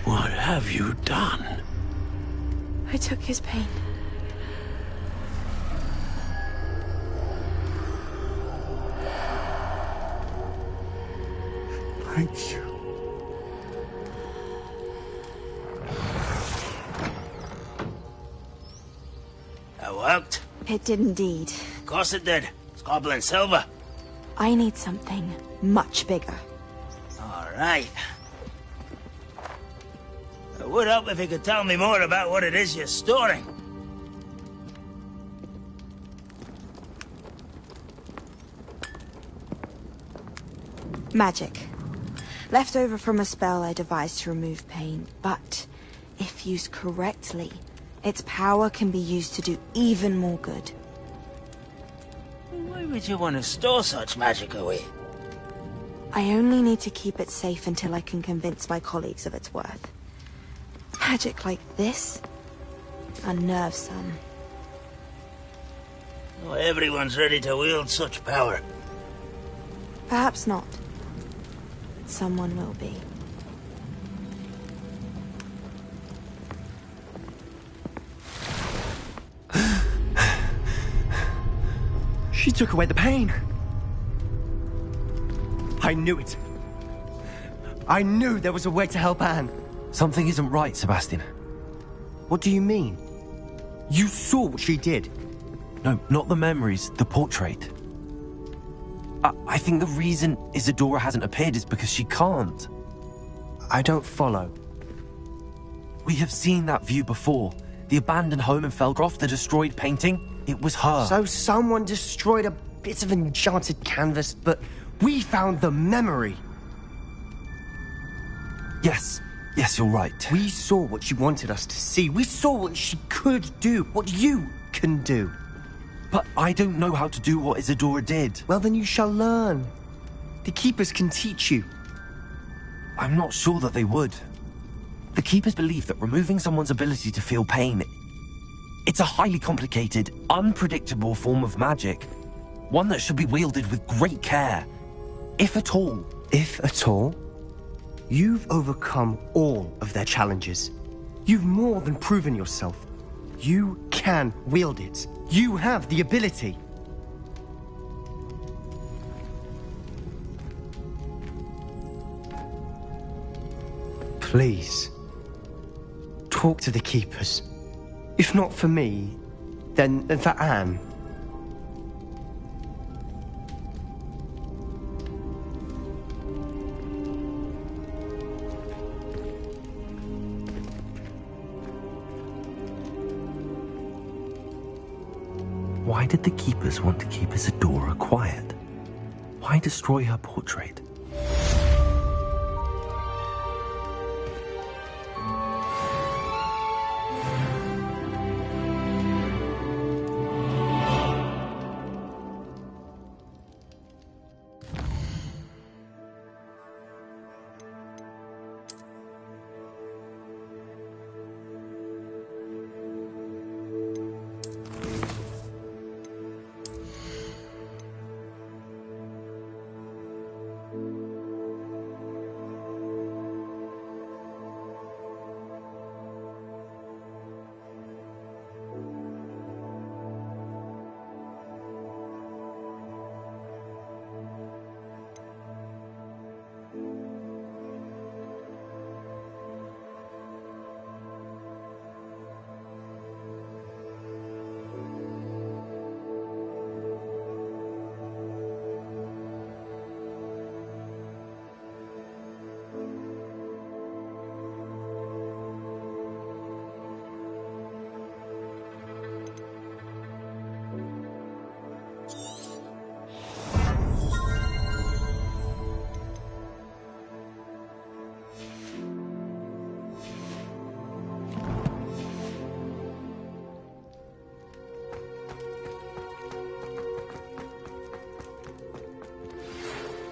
What have you done? I took his pain. Thank you. That worked? It did indeed. Of course it did. It's goblin silver. I need something much bigger. All right. It would help if you could tell me more about what it is you're storing. Magic. Left over from a spell I devised to remove pain, but if used correctly, its power can be used to do even more good. Why would you want to store such magic away? I only need to keep it safe until I can convince my colleagues of its worth. Magic like this? Unnerves some. Not everyone's ready to wield such power. Perhaps not. But someone will be. She took away the pain. I knew it. I knew there was a way to help Anne. Something isn't right, Sebastian. What do you mean? You saw what she did. No, not the memories, the portrait. I think the reason Isidora hasn't appeared is because she can't. I don't follow. We have seen that view before. The abandoned home in Felgroth, the destroyed painting. It was her. So someone destroyed a bit of enchanted canvas, but we found the memory. Yes, you're right. We saw what she wanted us to see. We saw what she could do, what you can do. But I don't know how to do what Isidora did. Well, then you shall learn. The Keepers can teach you. I'm not sure that they would. The Keepers believe that removing someone's ability to feel pain, it's a highly complicated, unpredictable form of magic. One that should be wielded with great care. If at all. If at all? You've overcome all of their challenges. You've more than proven yourself. You can wield it. You have the ability. Please, talk to the Keepers. If not for me, then for Anne. Why did the Keepers want to keep Isidora quiet? Why destroy her portrait?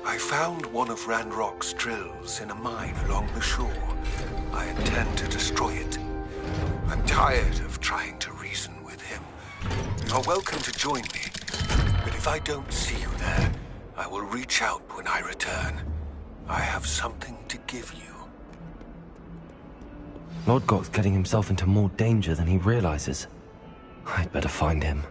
I found one of Ranrock's drills in a mine along the shore. I intend to destroy it. I'm tired of trying to reason with him. You're welcome to join me, but if I don't see you there, I will reach out when I return. I have something to give you. Lodgok's getting himself into more danger than he realizes. I'd better find him.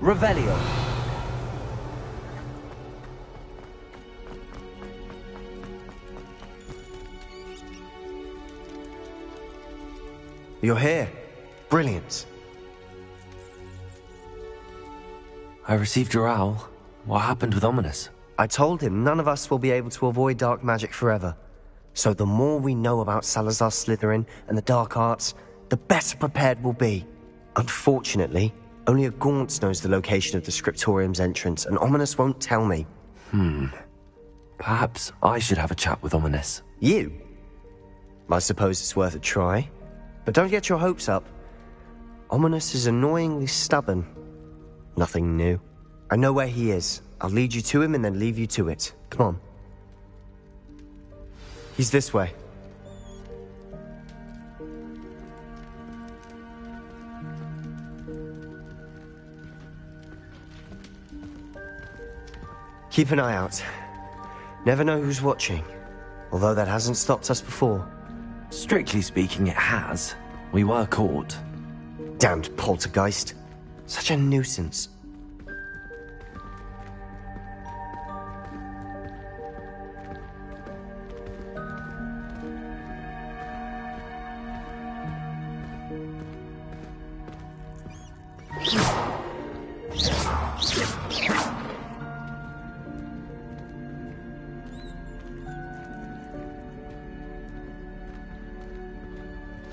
Revelio. You're here. Brilliant. I received your owl. What happened with Ominous? I told him none of us will be able to avoid dark magic forever. So the more we know about Salazar Slytherin and the dark arts, the better prepared we'll be. Unfortunately, only a Gaunt knows the location of the Scriptorium's entrance, and Ominous won't tell me. Perhaps I should have a chat with Ominous. You? I suppose it's worth a try. But don't get your hopes up. Ominous is annoyingly stubborn. Nothing new. I know where he is. I'll lead you to him and then leave you to it. Come on. He's this way. Keep an eye out. Never know who's watching. Although that hasn't stopped us before. Strictly speaking, it has. We were caught. Damned poltergeist. Such a nuisance.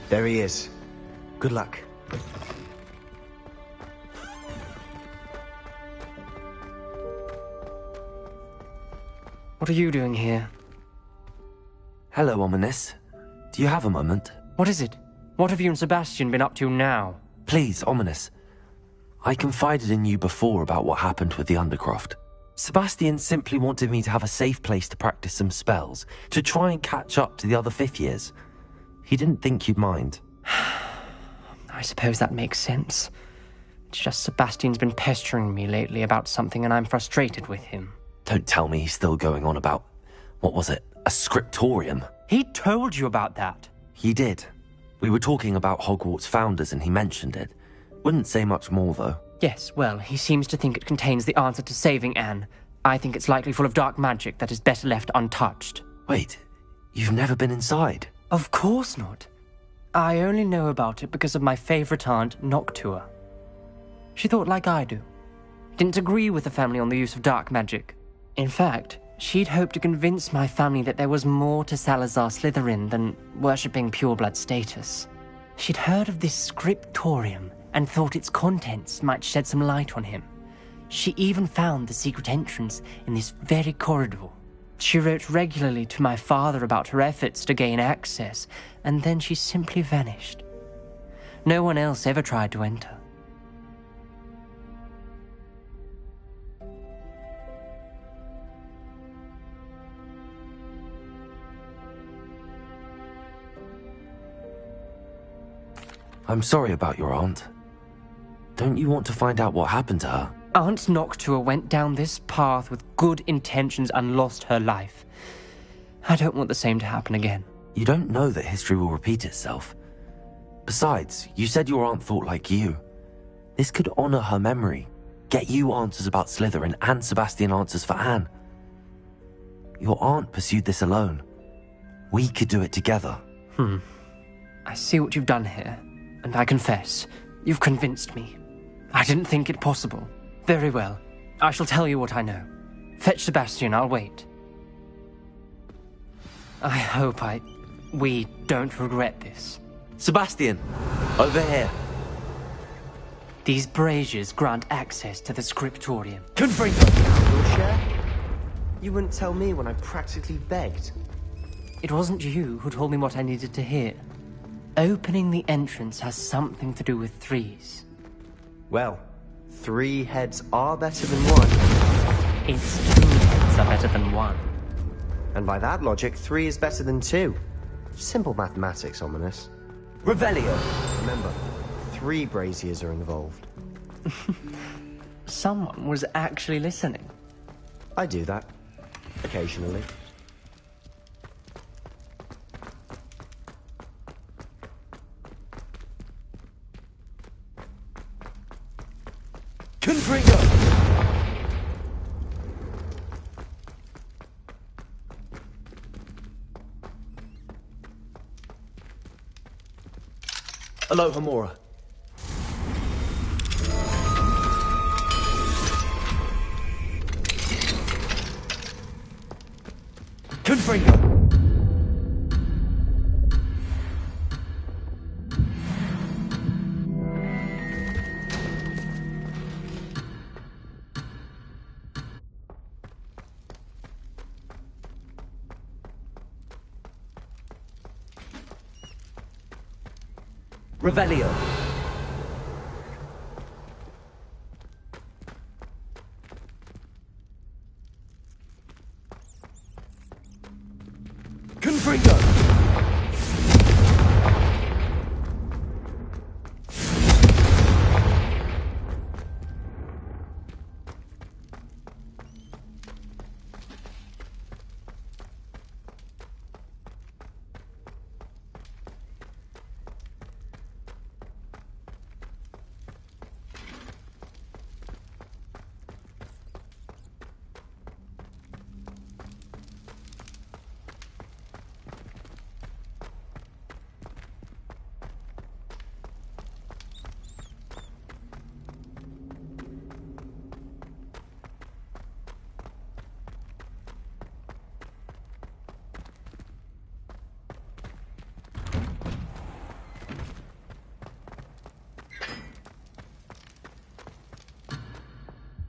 There he is. Good luck. What are you doing here? Hello, Ominous. Do you have a moment? What is it? What have you and Sebastian been up to now? Please, Ominous. I confided in you before about what happened with the Undercroft. Sebastian simply wanted me to have a safe place to practice some spells, to try and catch up to the other fifth years. He didn't think you'd mind. I suppose that makes sense. It's just Sebastian's been pestering me lately about something and I'm frustrated with him. Don't tell me he's still going on about, what was it, a scriptorium? He told you about that? He did. We were talking about Hogwarts founders and he mentioned it. Wouldn't say much more, though. Yes, well, he seems to think it contains the answer to saving Anne. I think it's likely full of dark magic that is better left untouched. Wait, you've never been inside? Of course not. I only know about it because of my favourite aunt, Noctua. She thought like I do. Didn't agree with the family on the use of dark magic. In fact, she'd hoped to convince my family that there was more to Salazar Slytherin than worshipping pureblood status. She'd heard of this scriptorium and thought its contents might shed some light on him. She even found the secret entrance in this very corridor. She wrote regularly to my father about her efforts to gain access, and then she simply vanished. No one else ever tried to enter. I'm sorry about your aunt. Don't you want to find out what happened to her? Aunt Noctua went down this path with good intentions and lost her life. I don't want the same to happen again. You don't know that history will repeat itself. Besides, you said your aunt thought like you. This could honor her memory, get you answers about Slytherin and Sebastian answers for Anne. Your aunt pursued this alone. We could do it together. I see what you've done here, and I confess, you've convinced me. I didn't think it possible. Very well. I shall tell you what I know. Fetch Sebastian, I'll wait. I hope we don't regret this. Sebastian, over here. These braziers grant access to the scriptorium. Confringo! Your share? You wouldn't tell me when I practically begged. It wasn't you who told me what I needed to hear. Opening the entrance has something to do with threes. Well, 3 heads are better than 1. It's 2 heads are better than 1. And by that logic, 3 is better than 2. Simple mathematics, Ominous. Revelio! Remember, 3 braziers are involved. Someone was actually listening. I do that. Occasionally. Confringo! Alohomora. Confringo! Revelio. Confringo.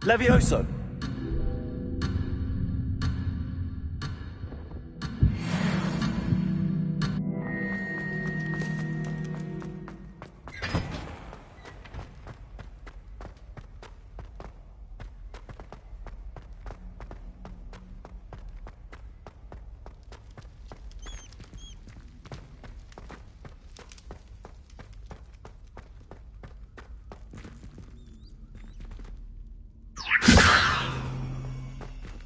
Levioso.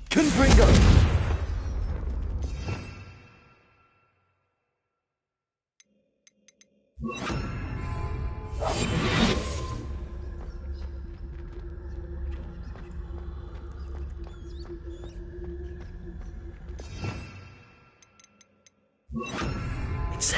Confringo! It's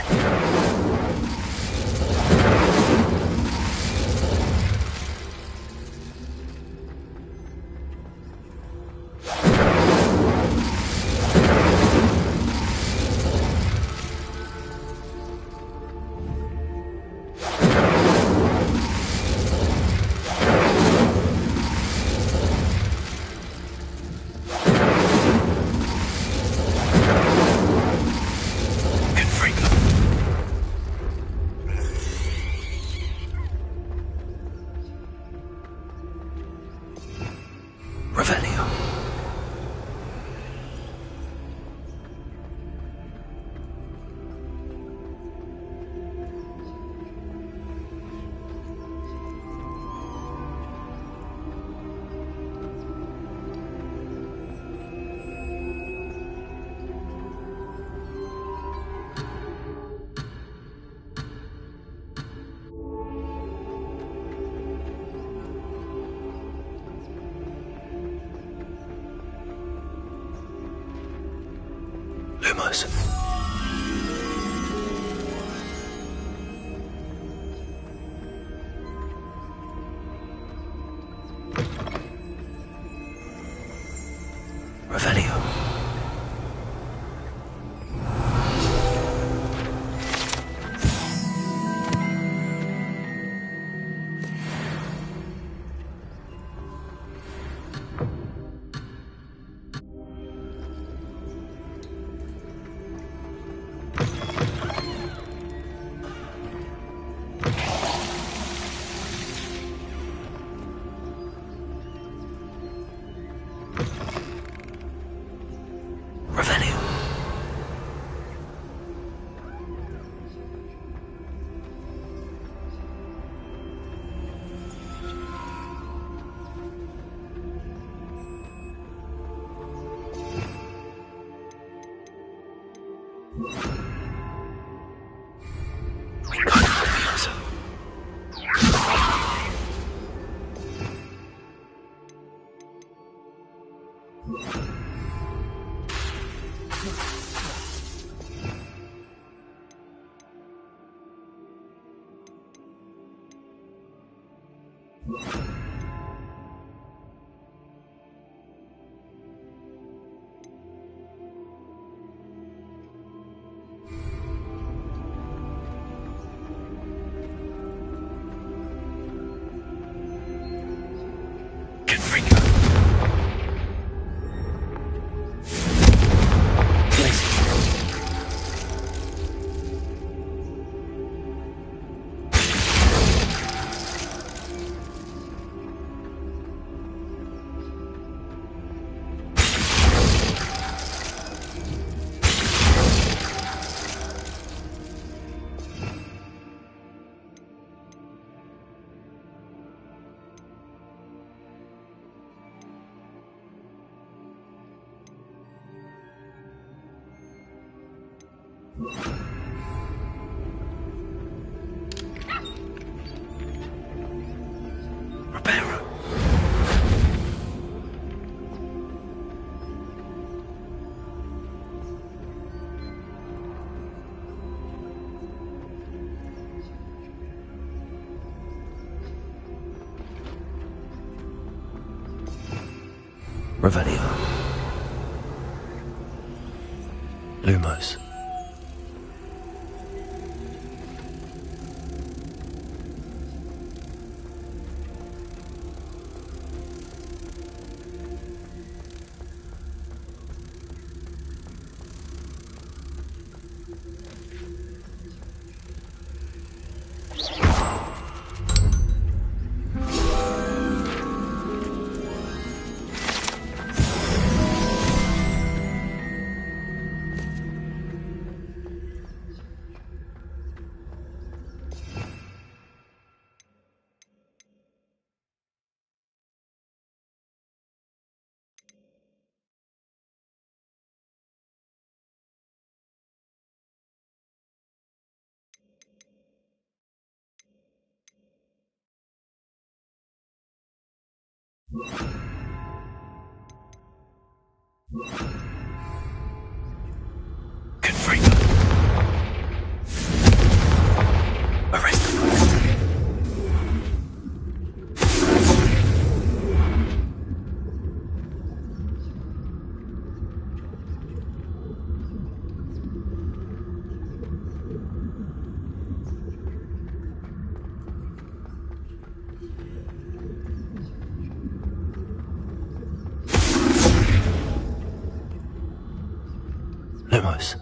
Lumos. Revelio. Lumos. Confringo. Arrest the monster. Lumos.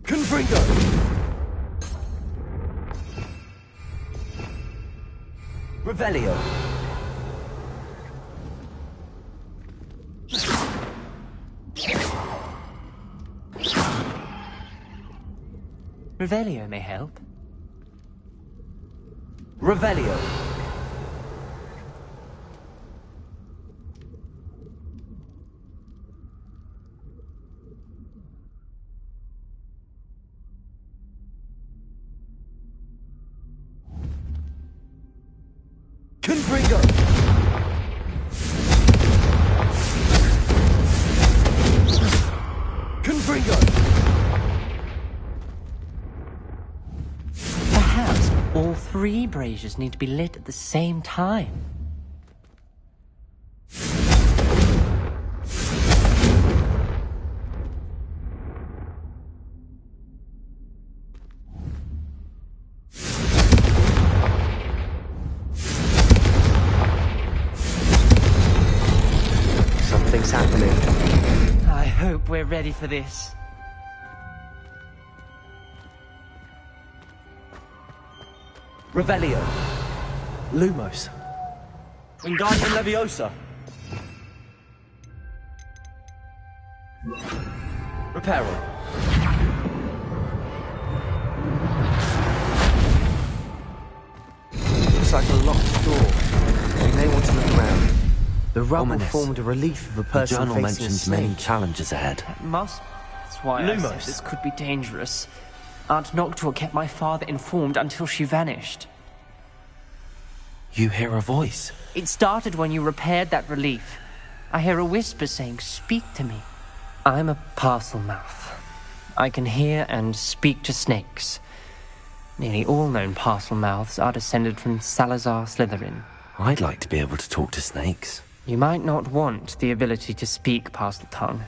Confringo. Revelio. Revelio may help. Revelio. Confringo. Confringo. Perhaps all three braziers need to be lit at the same time. Something's happening. I hope we're ready for this. Revelio. Lumos. Wingardium Leviosa. Reparo. Looks like a locked door. We may want to look around. The rubble Ominous. formed a relief of a The person journal facing a mentions snake. many challenges ahead. That's why I Lumos. said this could be dangerous. Aunt Noctua kept my father informed until she vanished. You hear a voice. It started when you repaired that relief. I hear a whisper saying, "Speak to me." I'm a Parselmouth. I can hear and speak to snakes. Nearly all known Parselmouths are descended from Salazar Slytherin. I'd like to be able to talk to snakes. You might not want the ability to speak Parseltongue.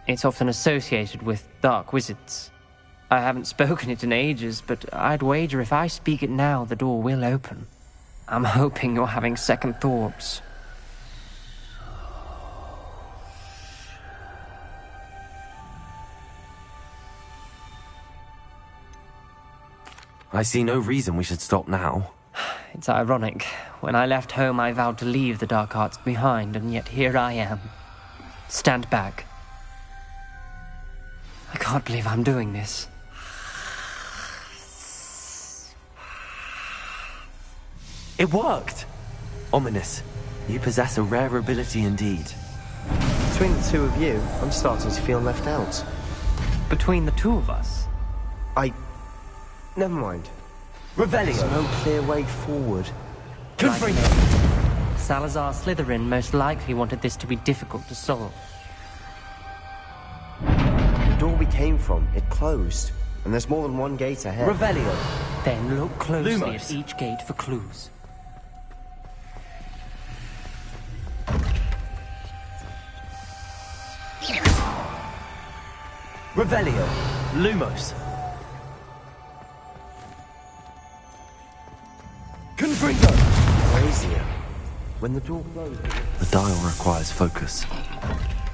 It's often associated with dark wizards. I haven't spoken it in ages, but I'd wager if I speak it now, the door will open. I'm hoping you're having second thoughts. I see no reason we should stop now. It's ironic. When I left home, I vowed to leave the dark arts behind, and yet here I am. Stand back. I can't believe I'm doing this. It worked! Ominous. You possess a rare ability indeed. Between the two of you, I'm starting to feel left out. Between the two of us? Never mind. Revelio! There's no clear way forward. Salazar Slytherin most likely wanted this to be difficult to solve. The door we came from, it closed. And there's more than one gate ahead. Revelio! Then look closely Lumos. at each gate for clues. Revelio! Lumos! Confringo! Brazier. When the door closed... The dial requires focus.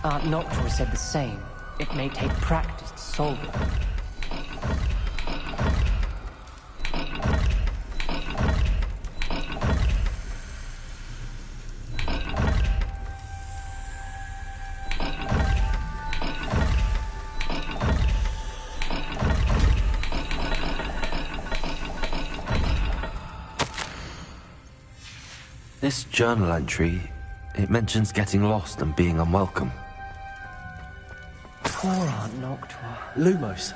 Aunt Noctua said the same. It may take practice to solve it. This journal entry, it mentions getting lost and being unwelcome. Poor Aunt Noctua. Lumos.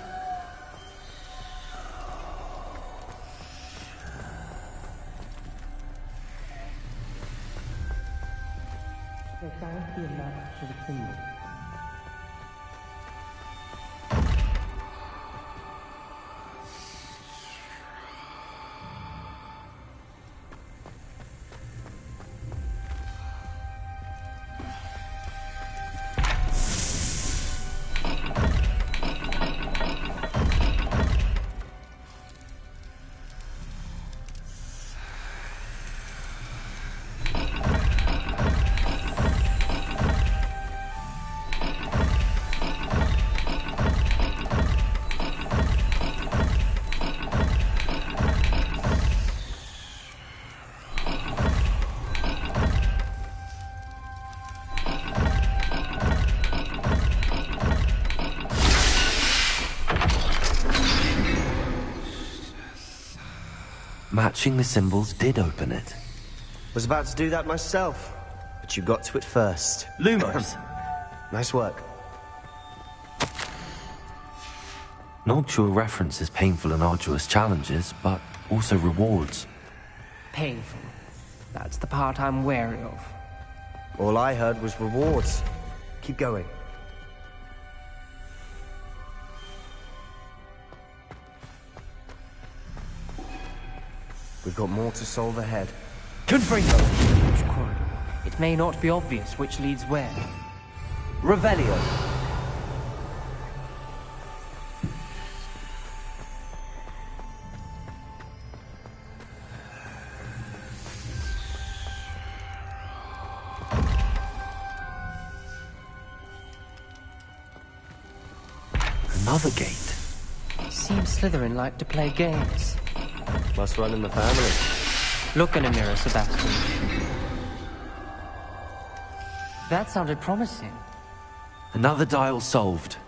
Matching the symbols did open it. Was about to do that myself, but you got to it first. Lumos! Nice work. Noctua references painful and arduous challenges, but also rewards. Painful. That's the part I'm wary of. All I heard was rewards. Keep going. We've got more to solve ahead. Confringo! Which corridor? It may not be obvious which leads where. Revelio! Another gate. Seems Slytherin like to play games. Must run in the family. Look in a mirror, Sebastian. That sounded promising. Another dial solved.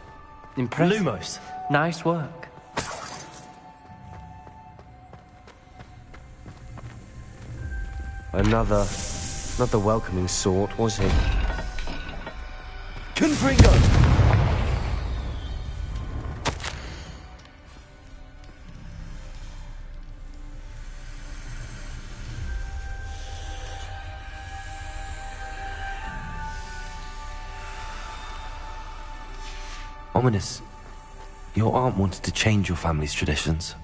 Impressive. Lumos. Nice work. Another welcoming sort, was he? Confringo! Ominous, your aunt wanted to change your family's traditions.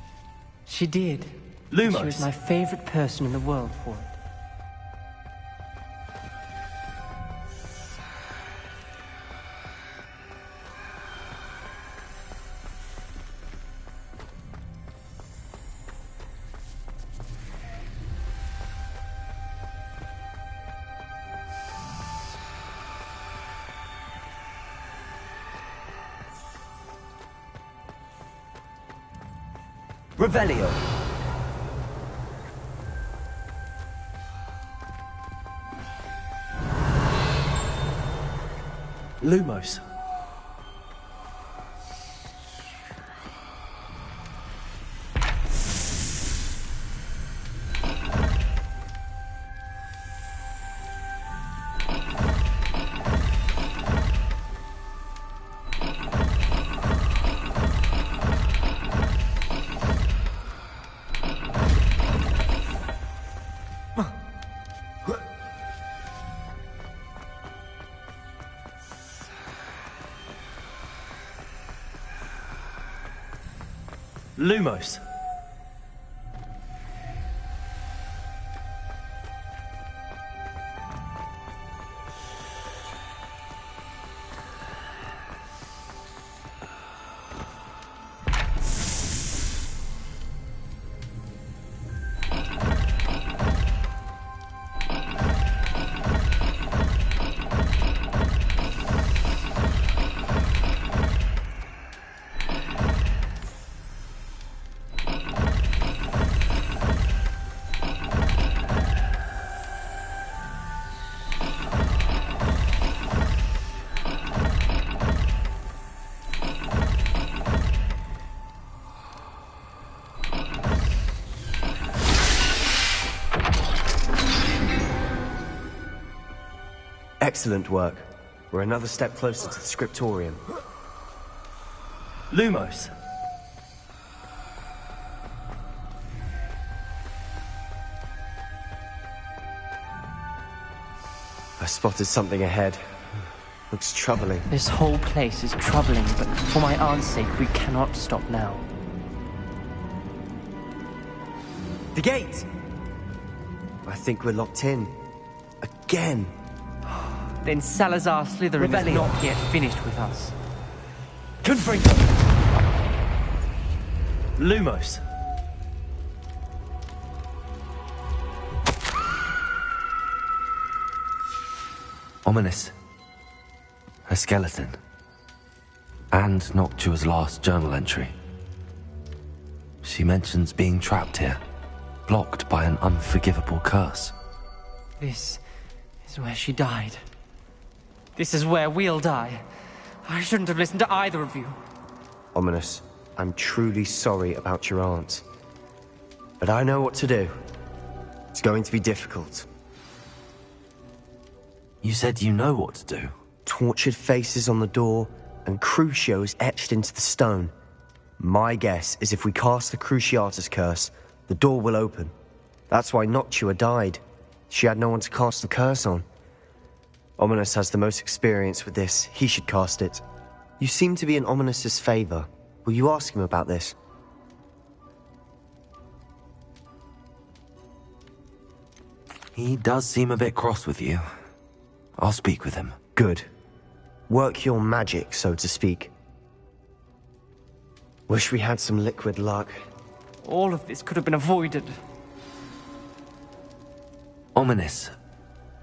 She did. Lumos. She was my favorite person in the world for it. Revelio. Lumos. Lumos. Excellent work. We're another step closer to the scriptorium. Lumos. I spotted something ahead. Looks troubling. This whole place is troubling, but for my aunt's sake, we cannot stop now. The gate! I think we're locked in. Again. Then Salazar Slytherin is not yet finished with us. Confringo. Lumos. Ominous. A skeleton. And Noctua's last journal entry. She mentions being trapped here, blocked by an unforgivable curse. This is where she died. This is where we'll die. I shouldn't have listened to either of you. Ominous, I'm truly sorry about your aunt. But I know what to do. It's going to be difficult. You said you know what to do. Tortured faces on the door, and Crucios etched into the stone. My guess is if we cast the Cruciatus curse, the door will open. That's why Noctua died. She had no one to cast the curse on. Ominous has the most experience with this. He should cast it. You seem to be in Ominous's favor. Will you ask him about this? He does seem a bit cross with you. I'll speak with him. Good. Work your magic, so to speak. Wish we had some liquid luck. All of this could have been avoided. Ominous.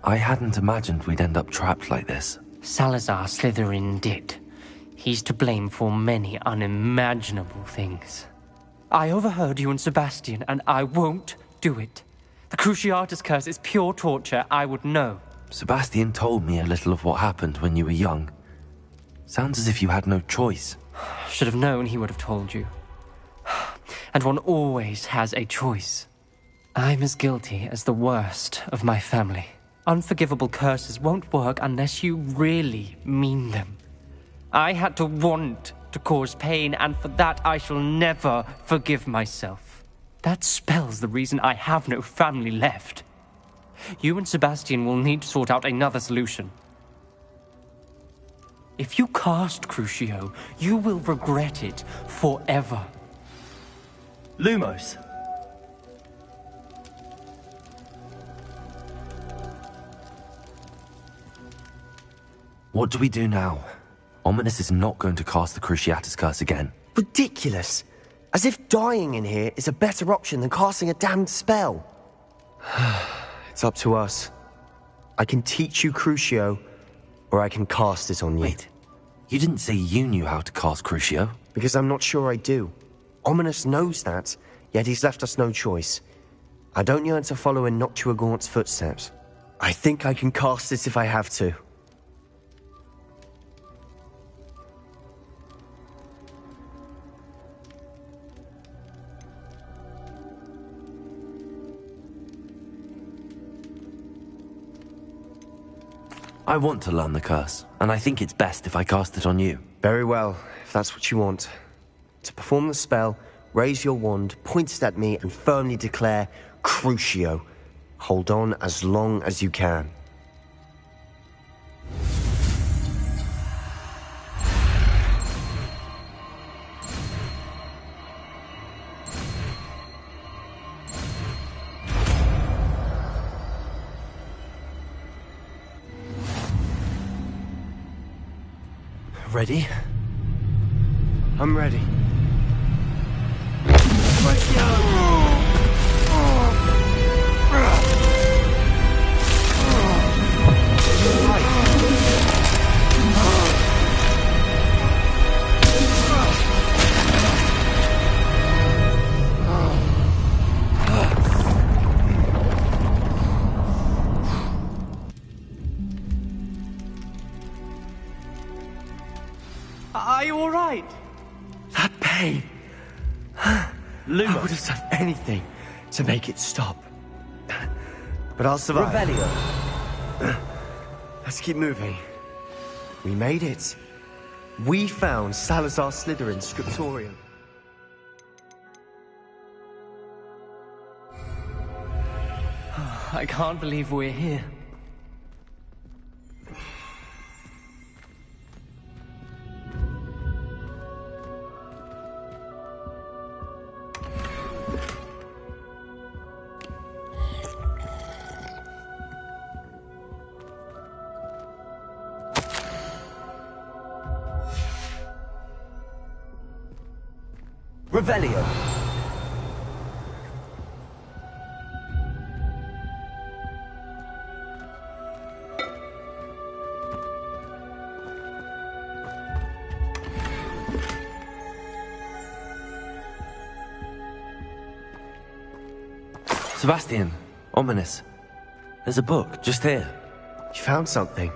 I hadn't imagined we'd end up trapped like this. Salazar Slytherin did. He's to blame for many unimaginable things. I overheard you and Sebastian, and I won't do it. The Cruciatus curse is pure torture. I would know. Sebastian told me a little of what happened when you were young. Sounds as if you had no choice. Should have known he would have told you. And one always has a choice. I'm as guilty as the worst of my family. Unforgivable curses won't work unless you really mean them. I had to want to cause pain, and for that I shall never forgive myself. That spells the reason I have no family left. You and Sebastian will need to sort out another solution. If you cast Crucio, you will regret it forever. Lumos. What do we do now? Ominis is not going to cast the Cruciatus Curse again. Ridiculous. As if dying in here is a better option than casting a damned spell. It's up to us. I can teach you Crucio, or I can cast it on you. Wait, you didn't say you knew how to cast Crucio? Because I'm not sure I do. Ominis knows that, yet he's left us no choice. I don't yearn to follow in Noctua Gaunt's footsteps. I think I can cast it if I have to. I want to learn the curse, and I think it's best if I cast it on you. Very well, if that's what you want. To perform the spell, raise your wand, point it at me, and firmly declare, Crucio. Hold on as long as you can. Ready? I'm ready. Are you all right? That pain. Lumos. I would have done anything to make it stop. But I'll survive. Revelio. Let's keep moving. We made it. We found Salazar Slytherin's scriptorium. I can't believe we're here. Revelio. Sebastian, Ominis. There's a book, just here. You found something.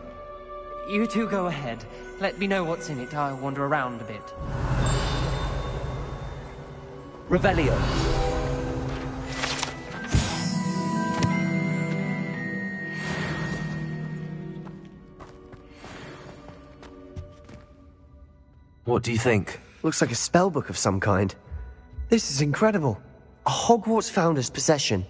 You two go ahead. Let me know what's in it. I'll wander around a bit. Revelio. What do you think? Looks like a spellbook of some kind. This is incredible. A Hogwarts founder's possession.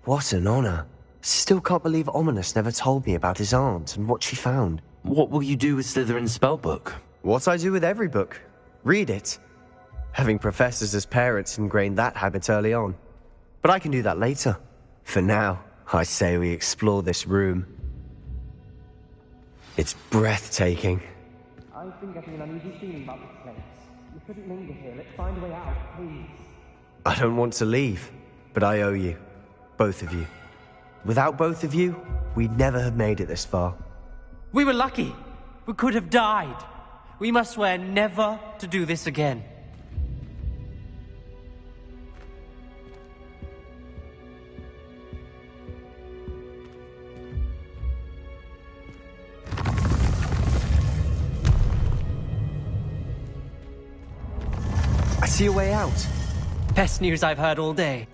What an honor. Still can't believe Ominis never told me about his aunt and what she found. What will you do with Slytherin's spellbook? What I do with every book. Read it. Having professors as parents ingrained that habit early on. But I can do that later. For now, I say we explore this room. It's breathtaking. I've been getting an uneasy feeling about this place. We couldn't linger here. Let's find a way out, please. I don't want to leave, but I owe you. Both of you. Without both of you, we'd never have made it this far. We were lucky. We could have died. We must swear never to do this again. I see a way out. Best news I've heard all day.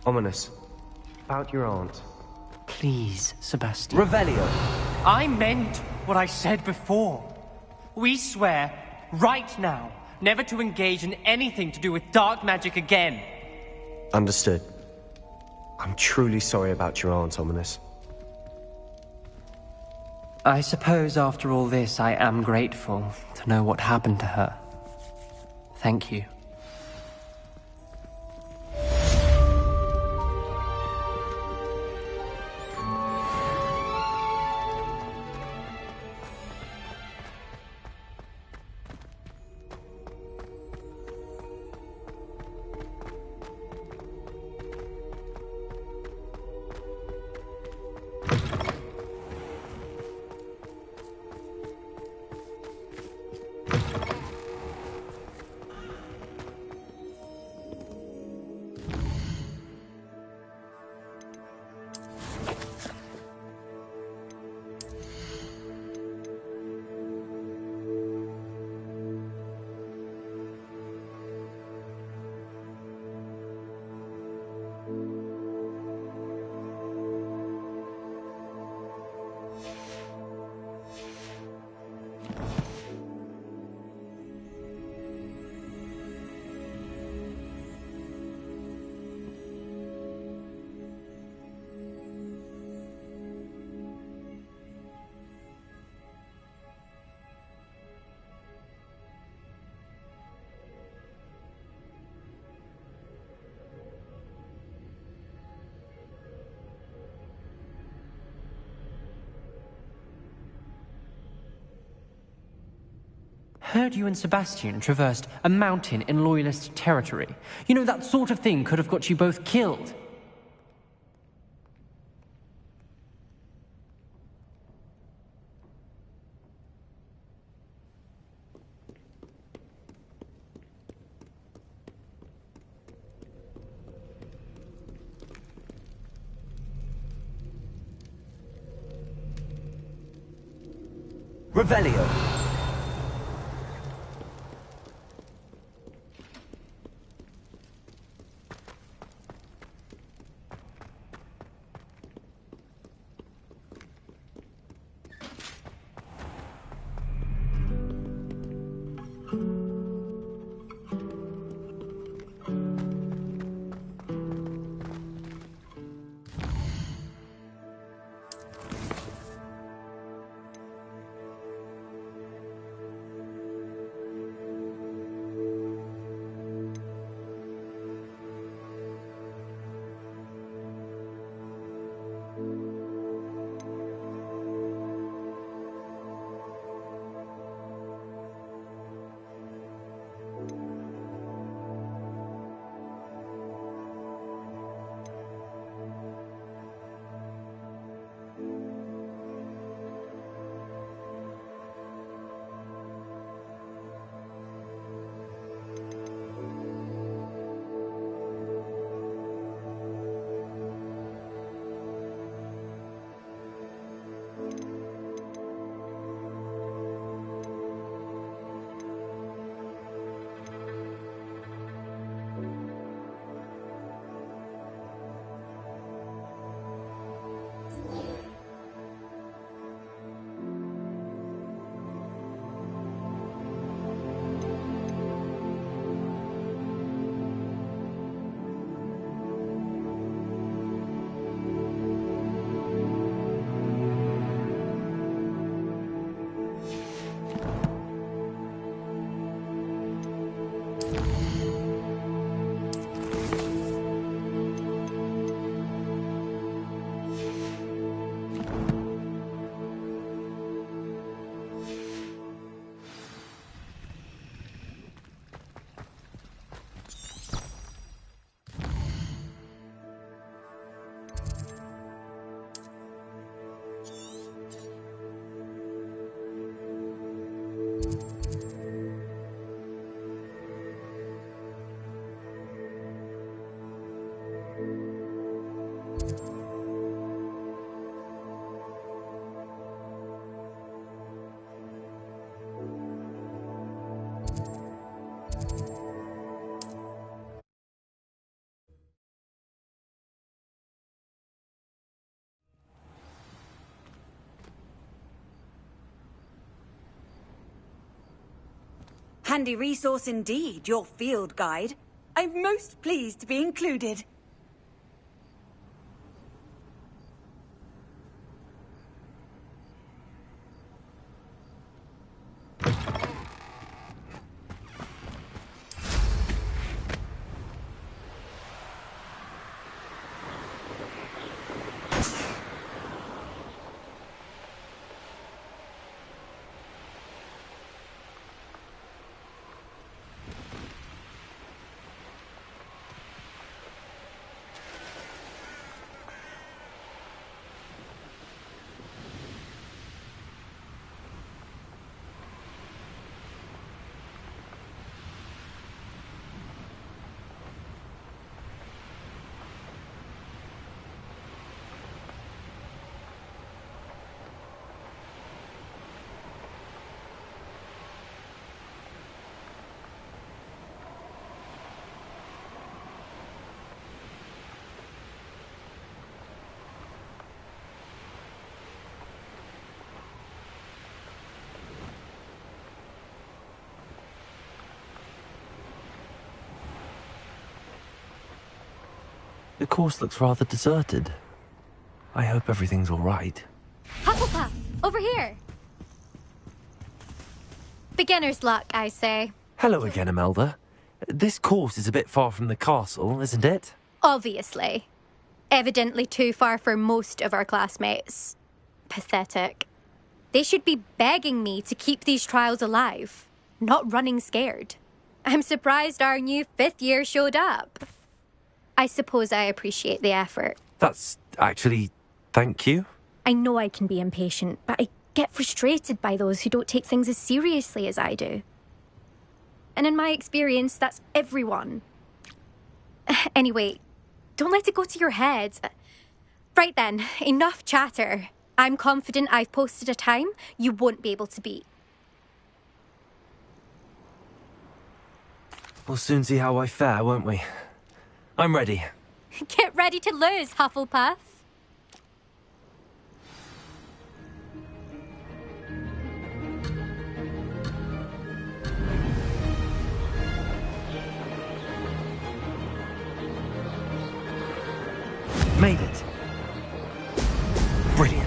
Ominis. About your aunt. Please, Sebastian. Revelio. I meant what I said before. We swear, right now, never to engage in anything to do with dark magic again. Understood. I'm truly sorry about your aunt, Ominis. I suppose after all this, I am grateful to know what happened to her. Thank you. Heard you and Sebastian traversed a mountain in Loyalist territory. You know, that sort of thing could have got you both killed. Revelio. Handy resource indeed, your field guide. I'm most pleased to be included. The course looks rather deserted. I hope everything's all right. Hufflepuff, over here. Beginner's luck, I say. Hello again, Imelda. This course is a bit far from the castle, isn't it? Obviously. Evidently too far for most of our classmates. Pathetic. They should be begging me to keep these trials alive, not running scared. I'm surprised our new 5th year showed up. I suppose I appreciate the effort. That's actually... thank you. I know I can be impatient, but I get frustrated by those who don't take things as seriously as I do. And in my experience, that's everyone. Anyway, don't let it go to your head. Right then, enough chatter. I'm confident I've posted a time you won't be able to beat. We'll soon see how I fare, won't we? I'm ready. Get ready to lose, Hufflepuff. Made it. Brilliant.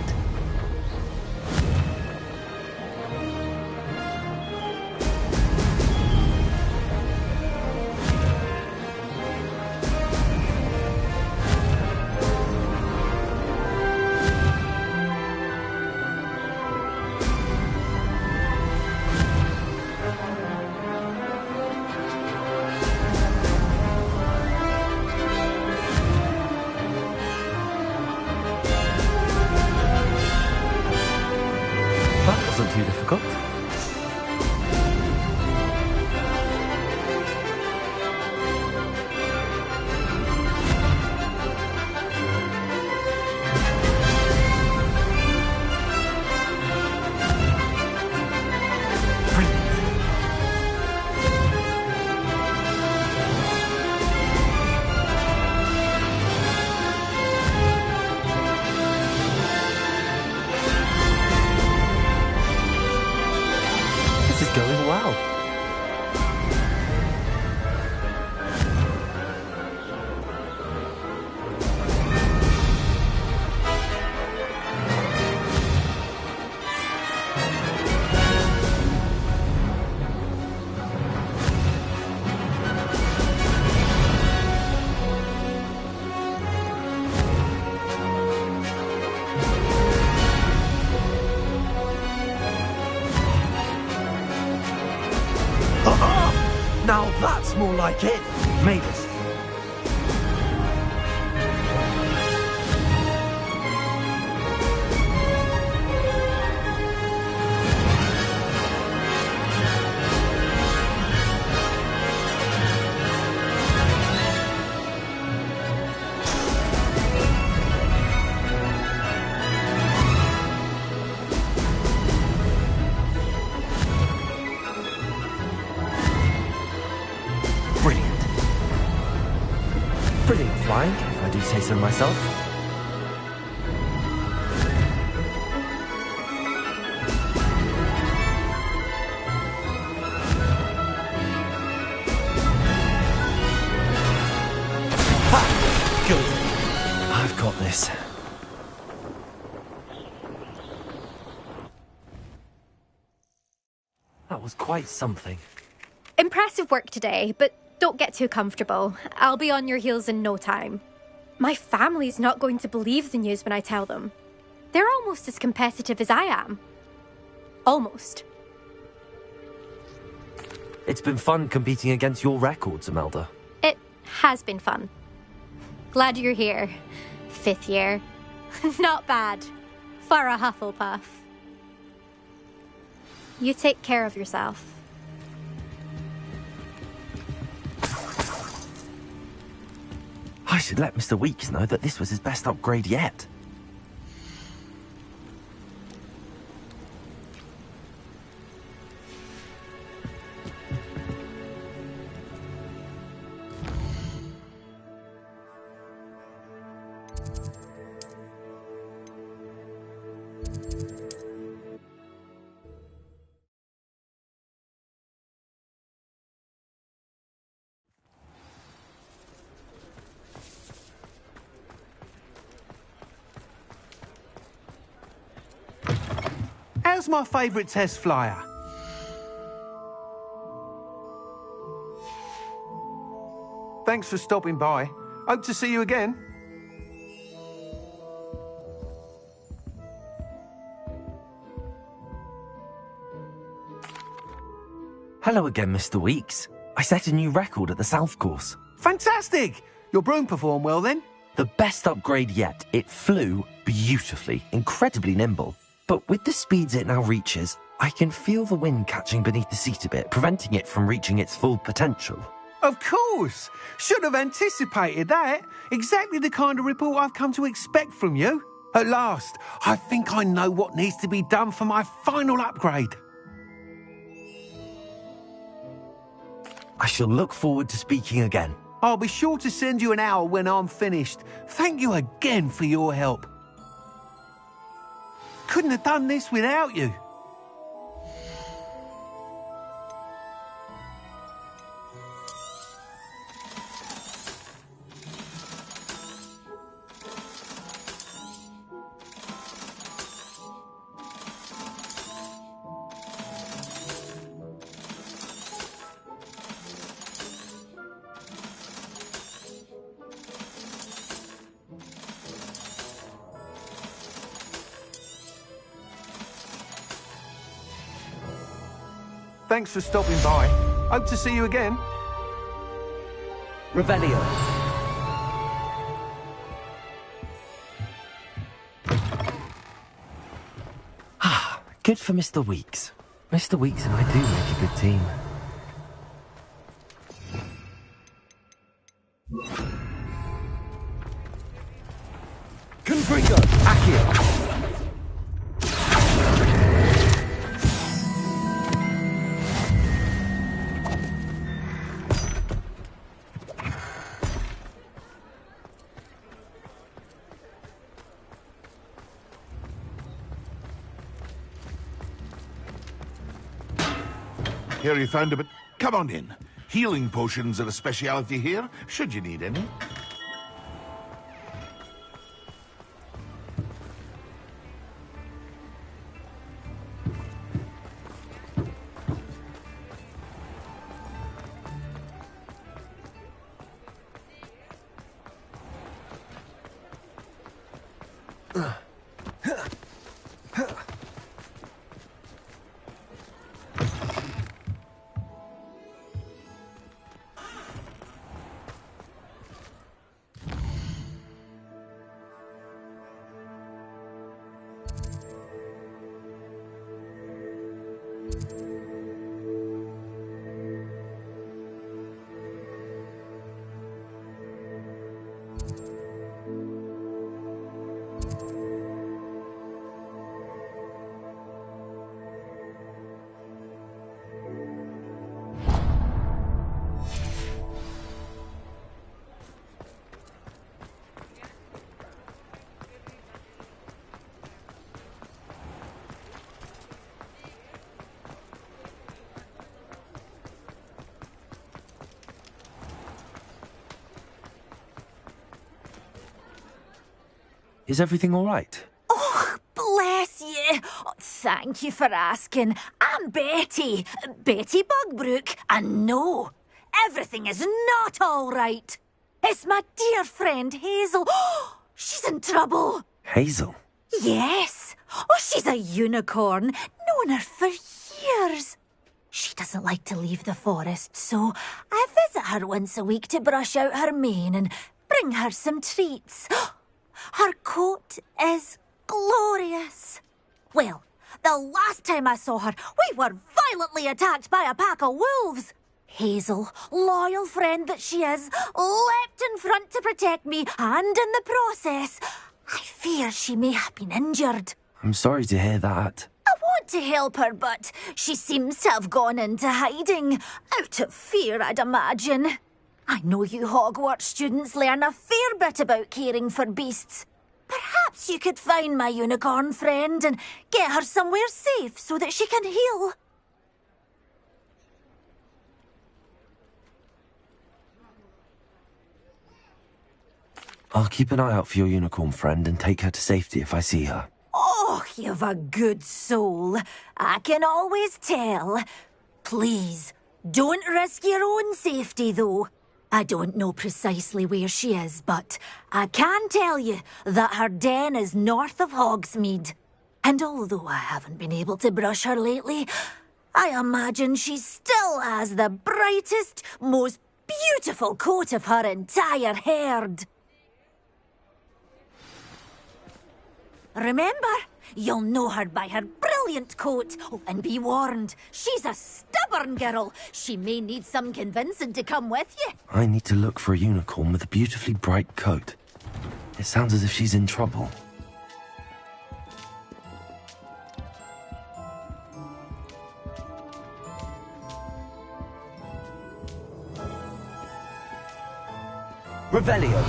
Wasn't too difficult. Going well. Now that's more like it. Made it. Brilliant flying, if I do say so myself. Ha! Good. I've got this. That was quite something. Impressive work today, but don't get too comfortable. I'll be on your heels in no time. My family's not going to believe the news when I tell them. They're almost as competitive as I am. Almost. It's been fun competing against your records, Imelda. It has been fun. Glad you're here. 5th year. Not bad. For a Hufflepuff. You take care of yourself. I should let Mr. Weeks know that this was his best upgrade yet. How's my favourite test flyer? Thanks for stopping by. Hope to see you again. Hello again, Mr. Weeks. I set a new record at the South Course. Fantastic! Your broom performed well then? The best upgrade yet. It flew beautifully, incredibly nimble. But with the speeds it now reaches, I can feel the wind catching beneath the seat a bit, preventing it from reaching its full potential. Of course! Should have anticipated that. Exactly the kind of report I've come to expect from you. At last, I think I know what needs to be done for my final upgrade. I shall look forward to speaking again. I'll be sure to send you an hour when I'm finished. Thank you again for your help. Couldn't have done this without you. Thanks for stopping by. Hope to see you again. Revelio. Good for Mr. Weeks. Mr. Weeks and I do make a good team. Confringo, Accio. Here you found a bit. Come on in. Healing potions are a speciality here, should you need any. Is everything all right? Oh, bless you. Thank you for asking. I'm Betty. Betty Bugbrook. And no, everything is not all right. It's my dear friend Hazel. She's in trouble. Hazel? Yes. Oh, she's a unicorn. Known her for years. She doesn't like to leave the forest, so I visit her once a week to brush out her mane and bring her some treats. Her coat is glorious. Well, the last time I saw her, we were violently attacked by a pack of wolves. Hazel, loyal friend that she is, leapt in front to protect me, and in the process, I fear she may have been injured. I'm sorry to hear that. I want to help her, but she seems to have gone into hiding. Out of fear, I'd imagine. I know you Hogwarts students learn a fair bit about caring for beasts. Perhaps you could find my unicorn friend and get her somewhere safe so that she can heal. I'll keep an eye out for your unicorn friend and take her to safety if I see her. Oh, Oh, you've a good soul. I can always tell. Please, don't risk your own safety, though. I don't know precisely where she is, but I can tell you that her den is north of Hogsmeade. And although I haven't been able to brush her lately, I imagine she still has the brightest, most beautiful coat of her entire herd. Remember, you'll know her by her brilliant coat. Oh, and be warned, she's a stubborn girl. She may need some convincing to come with you. I need to look for a unicorn with a beautifully bright coat. It sounds as if she's in trouble. Revelio.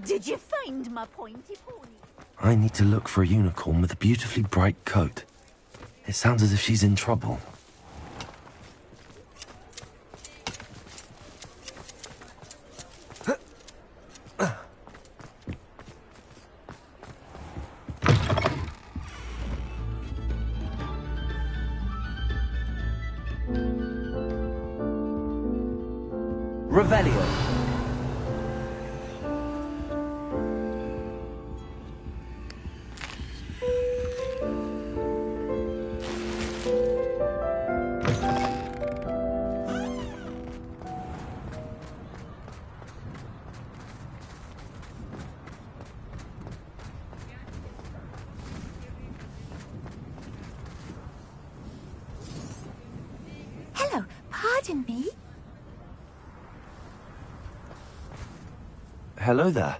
Did you find my pointy pony? I need to look for a unicorn with a beautifully bright coat. It sounds as if she's in trouble. Revelio. Hello, pardon me. Hello there.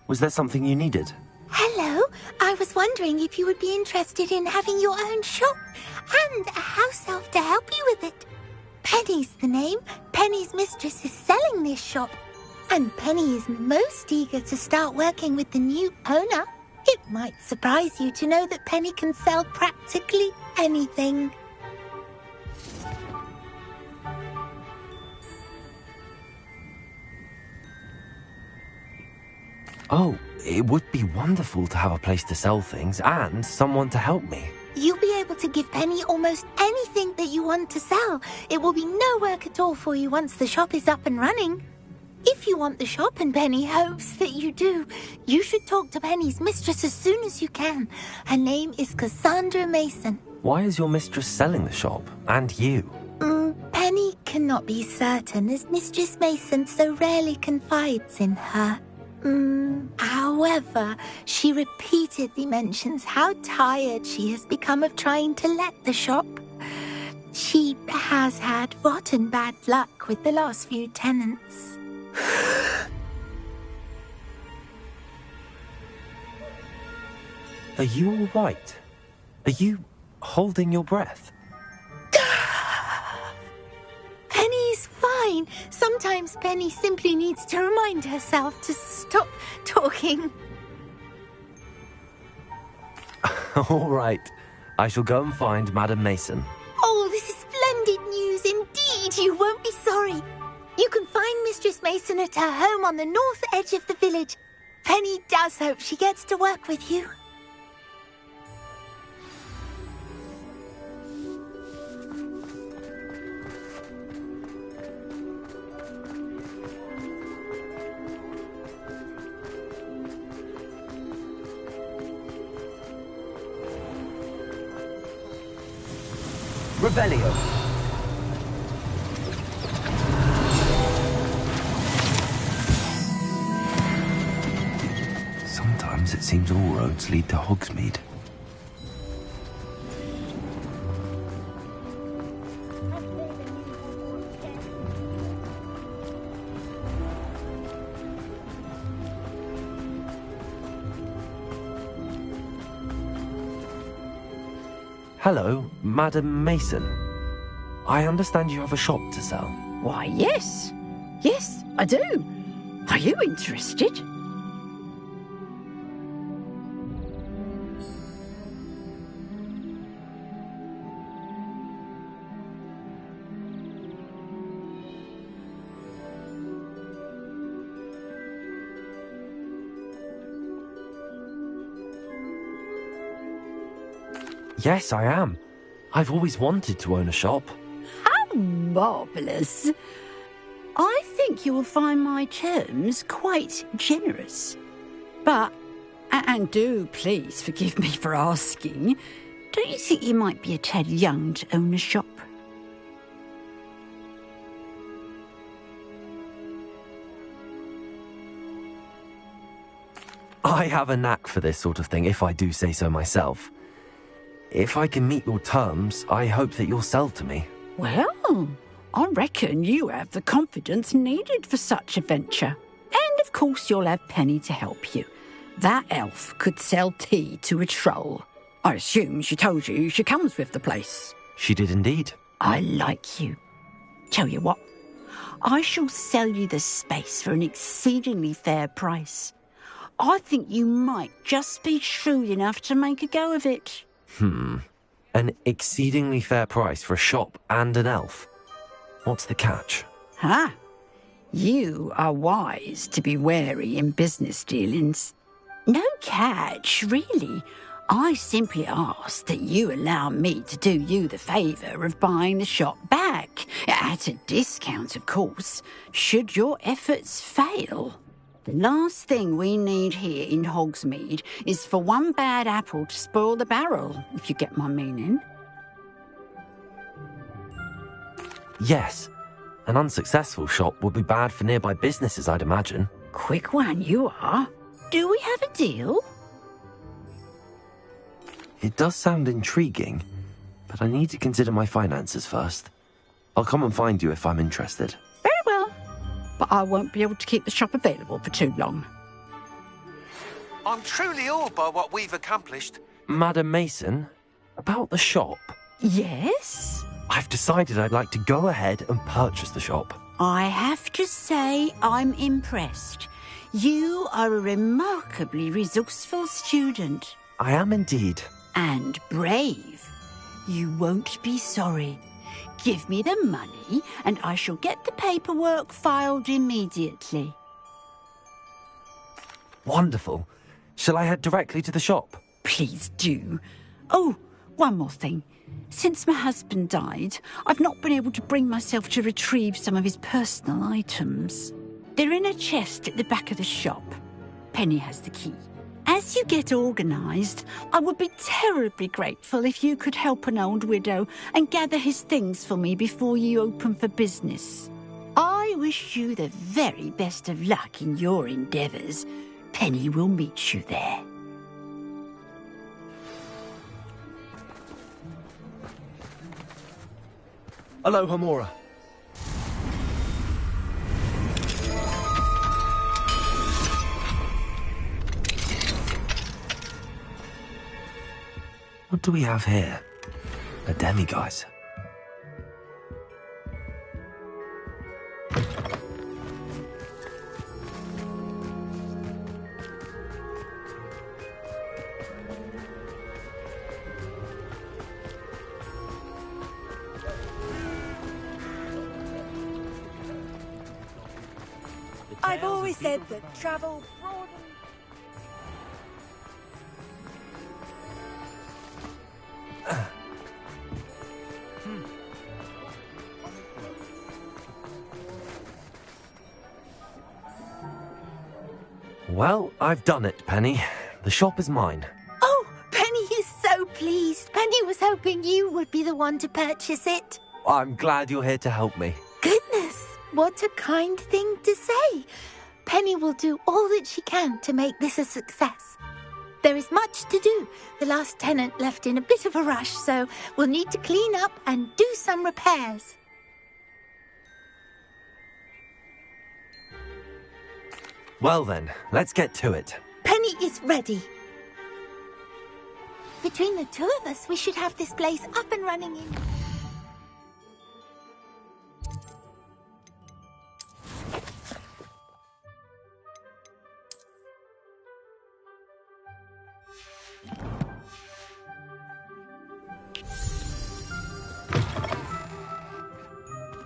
Was there something you needed? Hello, I was wondering if you would be interested in having your own shop and a house elf to help you with it. Penny's the name. Penny's mistress is selling this shop, and Penny is most eager to start working with the new owner. It might surprise you to know that Penny can sell practically anything. Oh, it would be wonderful to have a place to sell things and someone to help me. You'll be able to give Penny almost anything that you want to sell. It will be no work at all for you once the shop is up and running. If you want the shop, and Penny hopes that you do, you should talk to Penny's mistress as soon as you can. Her name is Cassandra Mason. Why is your mistress selling the shop? And you? Penny cannot be certain, as Mistress Mason so rarely confides in her. However, she repeatedly mentions how tired she has become of trying to let the shop. She has had rotten bad luck with the last few tenants. Are you all right? Are you holding your breath? Penny's fine. Sometimes Penny simply needs to remind herself to stop talking. All right. I shall go and find Madam Mason. Oh, this is splendid news indeed. You won't be sorry. You can find Mistress Mason at her home on the north edge of the village. Penny does hope she gets to work with you. Revelio. Sometimes it seems all roads lead to Hogsmeade. Hello, Madam Mason. I understand you have a shop to sell. Why, yes. Yes, I do. Are you interested? Yes, I am. I've always wanted to own a shop. How marvellous. I think you will find my terms quite generous. But, and do please forgive me for asking, don't you think you might be a tad young to own a shop? I have a knack for this sort of thing, if I do say so myself. If I can meet your terms, I hope that you'll sell to me. Well, I reckon you have the confidence needed for such a venture. And of course you'll have Penny to help you. That elf could sell tea to a troll. I assume she told you she comes with the place. She did indeed. I like you. Tell you what, I shall sell you the space for an exceedingly fair price. I think you might just be shrewd enough to make a go of it. An exceedingly fair price for a shop and an elf. What's the catch? Ah, you are wise to be wary in business dealings. No catch, really. I simply ask that you allow me to do you the favour of buying the shop back, at a discount, of course, should your efforts fail. The last thing we need here in Hogsmeade is for one bad apple to spoil the barrel, if you get my meaning. Yes. An unsuccessful shop would be bad for nearby businesses, I'd imagine. Quick one you are. Do we have a deal? It does sound intriguing, but I need to consider my finances first. I'll come and find you if I'm interested. Very well. But I won't be able to keep the shop available for too long. I'm truly awed by what we've accomplished. Madam Mason, about the shop. Yes? I've decided I'd like to go ahead and purchase the shop. I have to say I'm impressed. You are a remarkably resourceful student. I am indeed. And brave. You won't be sorry. Give me the money, and I shall get the paperwork filed immediately. Wonderful. Shall I head directly to the shop? Please do. Oh, one more thing. Since my husband died, I've not been able to bring myself to retrieve some of his personal items. They're in a chest at the back of the shop. Penny has the key. As you get organised, I would be terribly grateful if you could help an old widow and gather his things for me before you open for business. I wish you the very best of luck in your endeavours. Penny will meet you there. Aloha, Mora. What do we have here? A demiguise. I've always said that travel broadens. Well, I've done it, Penny. The shop is mine. Oh, Penny is so pleased. Penny was hoping you would be the one to purchase it. I'm glad you're here to help me. Goodness, what a kind thing to say. Penny will do all that she can to make this a success. There is much to do. The last tenant left in a bit of a rush, so we'll need to clean up and do some repairs. Well then, let's get to it. Penny is ready. Between the two of us, we should have this place up and running in...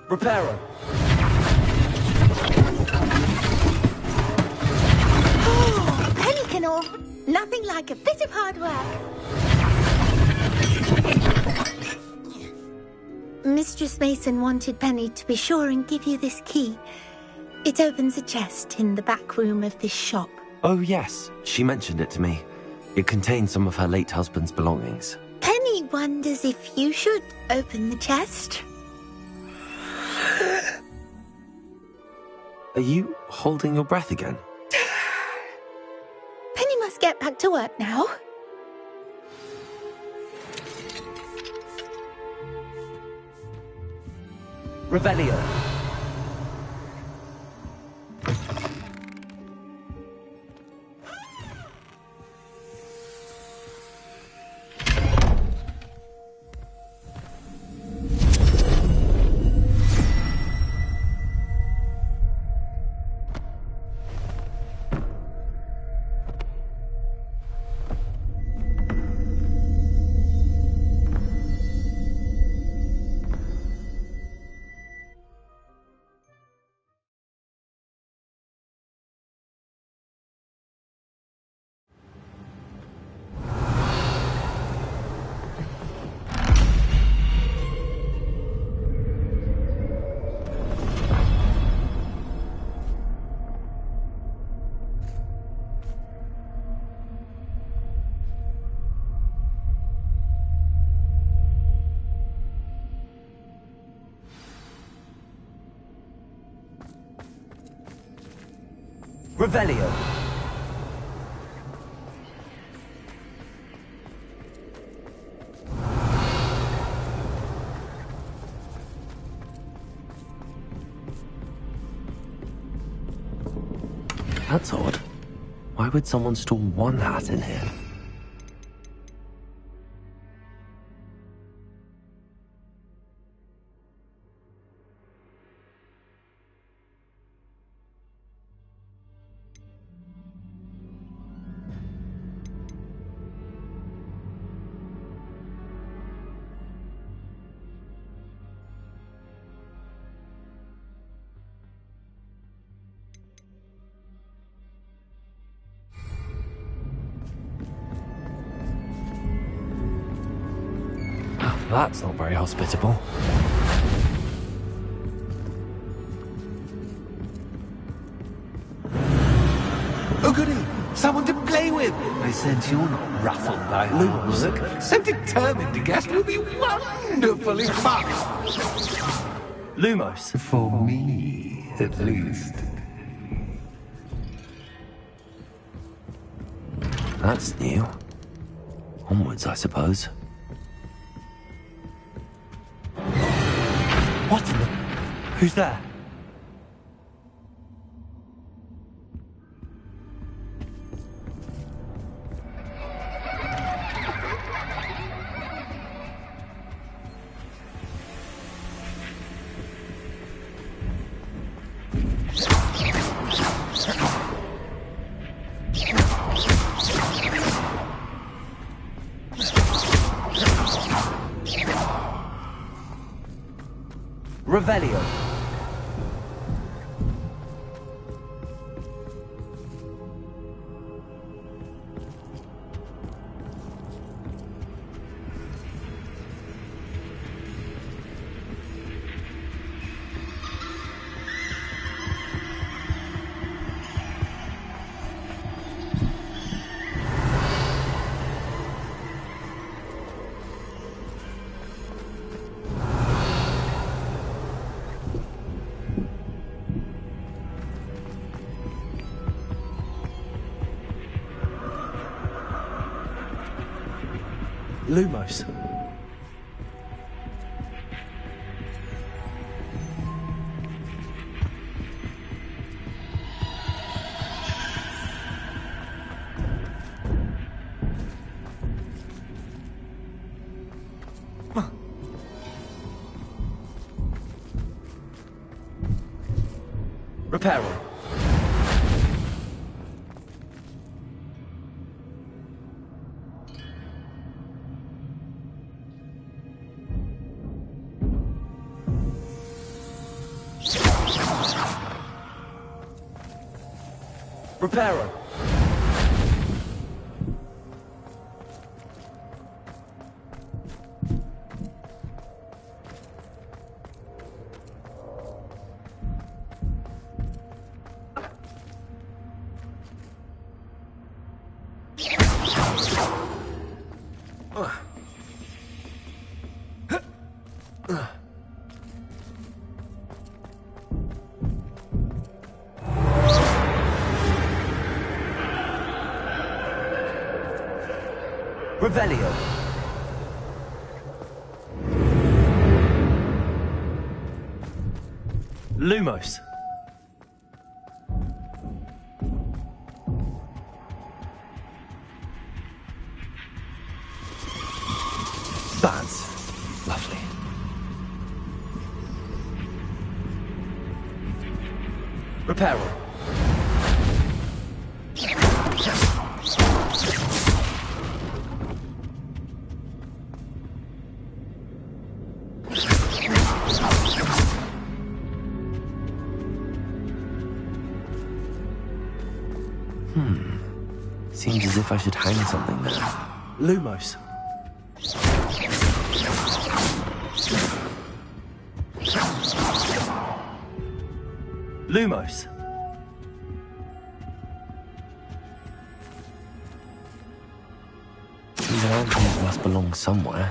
Reparo. Oh, Pelicanor! Nothing like a bit of hard work. Mistress Mason wanted Penny to be sure and give you this key. It opens a chest in the back room of this shop. Oh, yes. She mentioned it to me. It contains some of her late husband's belongings. Penny wonders if you should open the chest. Are you holding your breath again? Penny must get back to work now. Revelio. Revelio. That's odd. Why would someone store one hat in here? That's not very hospitable. Oh goody! Someone to play with! I sense you're not ruffled by hard work. So determined to guess will be wonderfully fun! Lumos. For me, at least. That's new. Onwards, I suppose. What in the... Who's there? Revelio. Lumos. Reparo. Reparo. Revelio. Lumos. That's lovely. Reparo. Seems as if I should hang something there. Lumos. Lumos. These anthems must belong somewhere.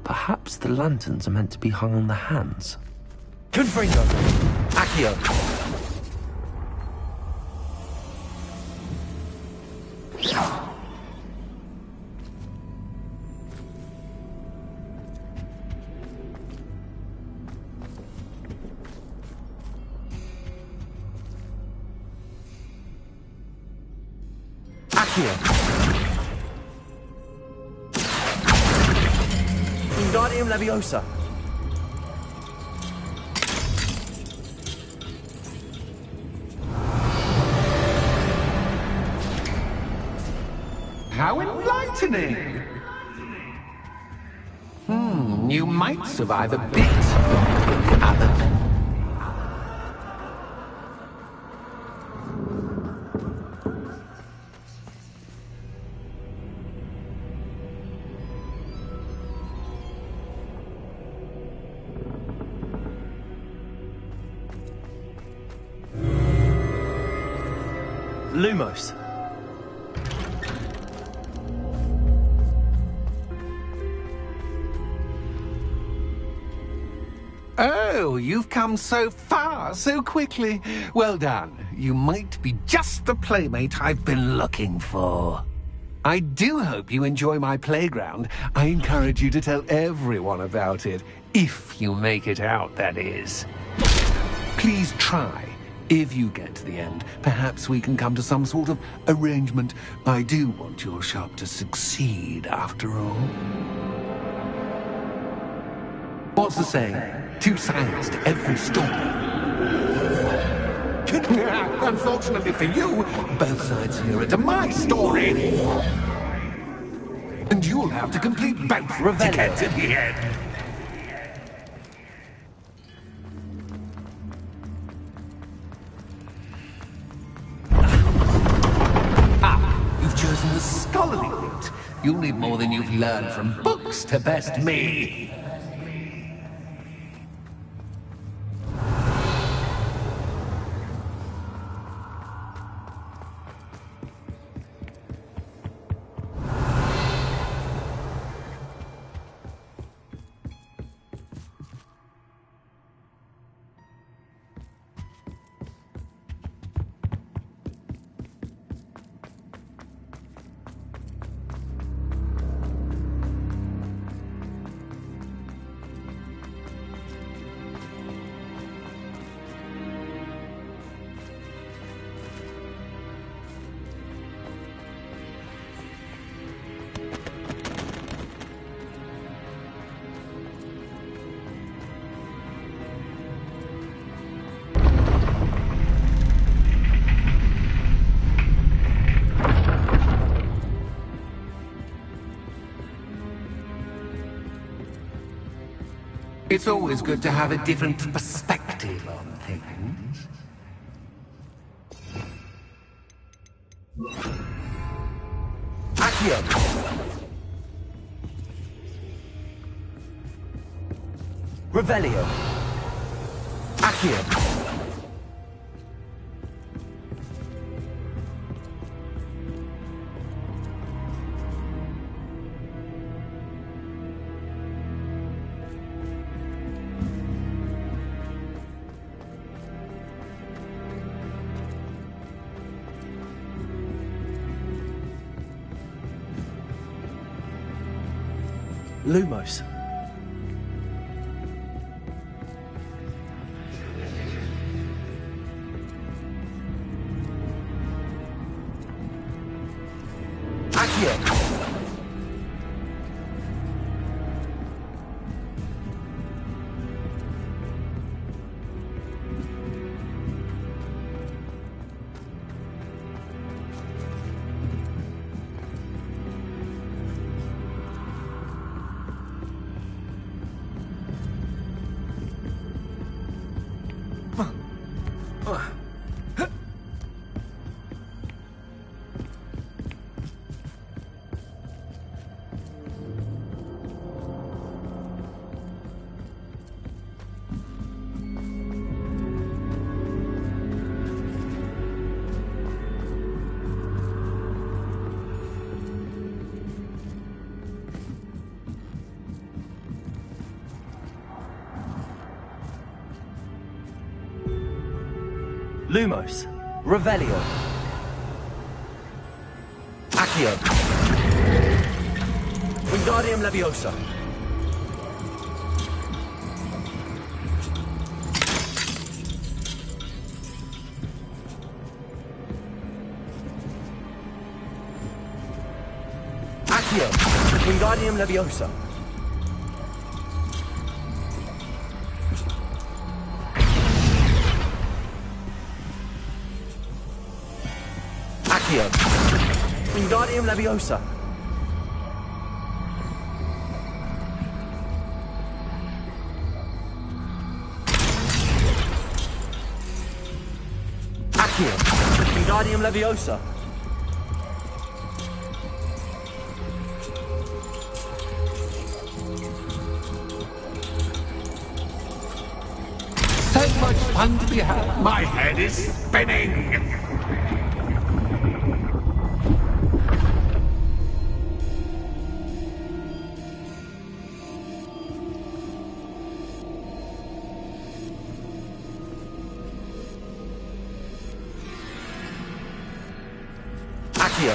Perhaps the lanterns are meant to be hung on the hands. Confringo. Accio. Accio. Wingardium Leviosa. How enlightening! You might survive a bit longer than the others. Lumos. Oh, you've come so far, so quickly. Well done. You might be just the playmate I've been looking for. I do hope you enjoy my playground. I encourage you to tell everyone about it. If you make it out, that is. Please try. If you get to the end, perhaps we can come to some sort of arrangement. I do want your shop to succeed, after all. What's the saying? Two sides to every story. Unfortunately for you, both sides here are to my story. And you'll have to complete both to get to the end. You've chosen the scholarly route. You'll need more than you've learned from books to best me. It's always good to have a different perspective on things. Accio! Revelio! Accio! Lumos. Accio. Lumos. Revelio. Accio. Wingardium Leviosa. Accio. Wingardium Leviosa. Accio. Wingardium Leviosa. Accio. Wingardium Leviosa. So much fun to be had. My head is spinning. Accio.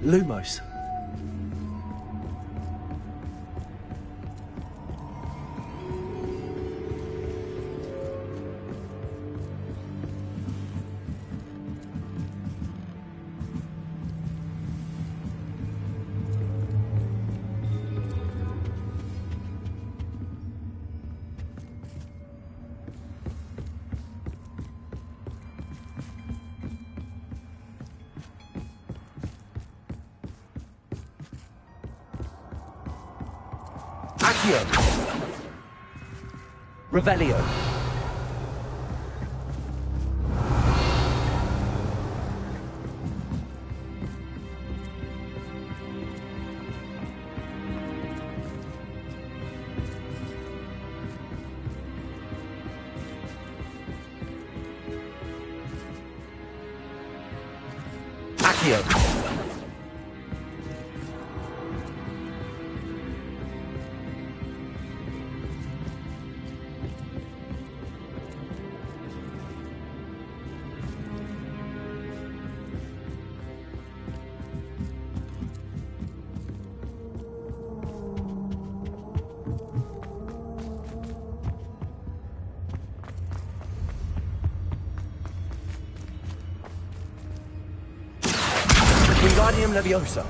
Lumos. Accio. Revelio. Accio. Wingardium Leviosa.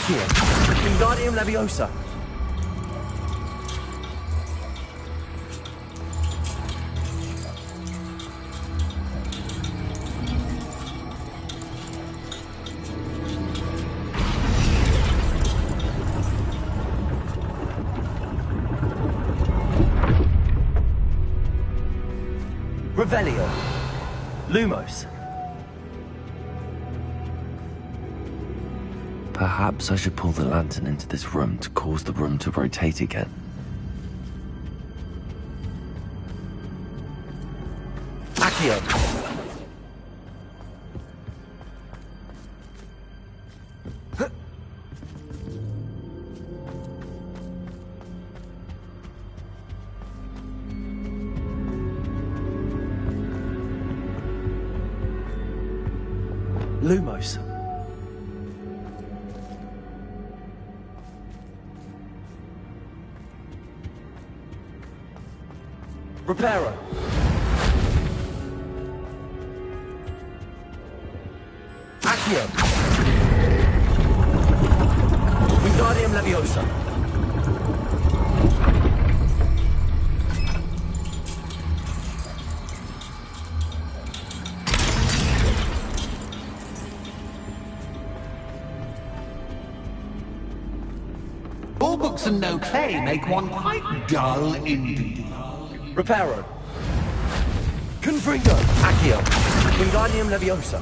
Accio. Wingardium Leviosa. Revelio. Lumos. Perhaps I should pull the lantern into this room to cause the room to rotate again. Accio. Lumos. Reparo. Accio. Wingardium Leviosa. All books and no play make one quite dull indeed. Reparo. Confringo. Accio. Wingardium Leviosa.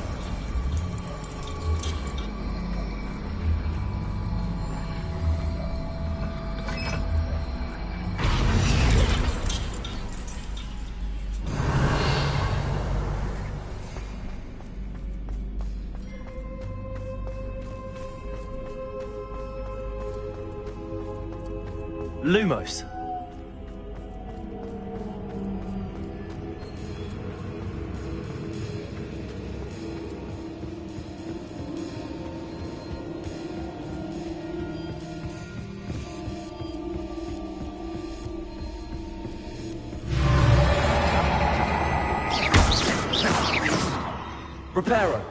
Lumos. Reparo.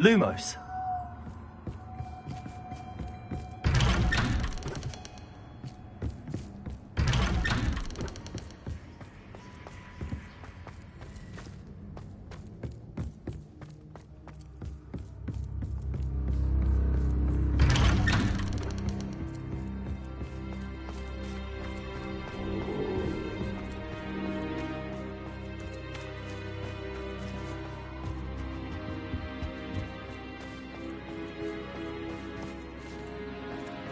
Lumos.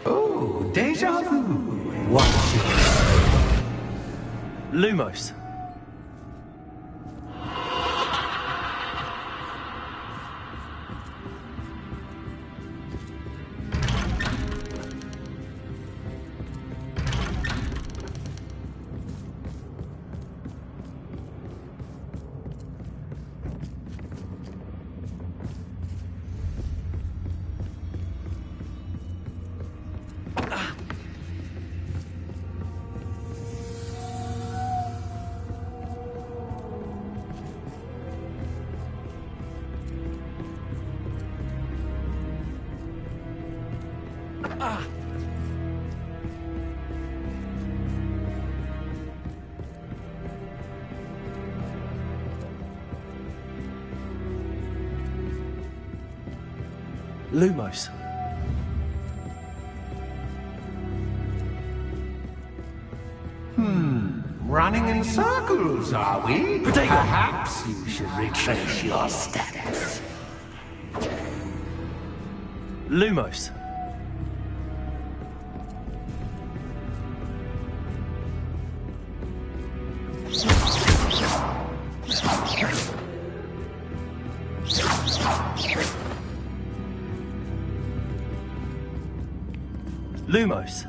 Oh, deja vu. Watch it. Lumos. Lumos. Running in circles, are we? Protego. Perhaps you should retrace your steps. Lumos. Lumos.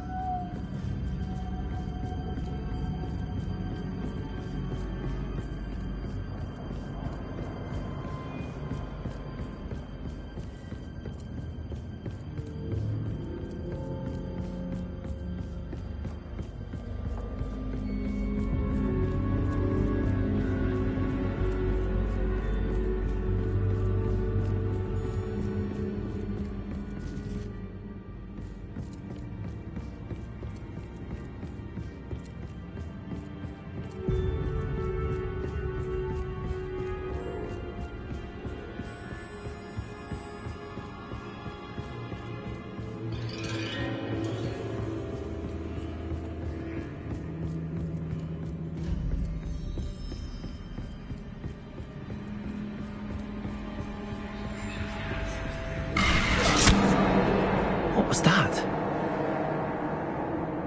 What was that?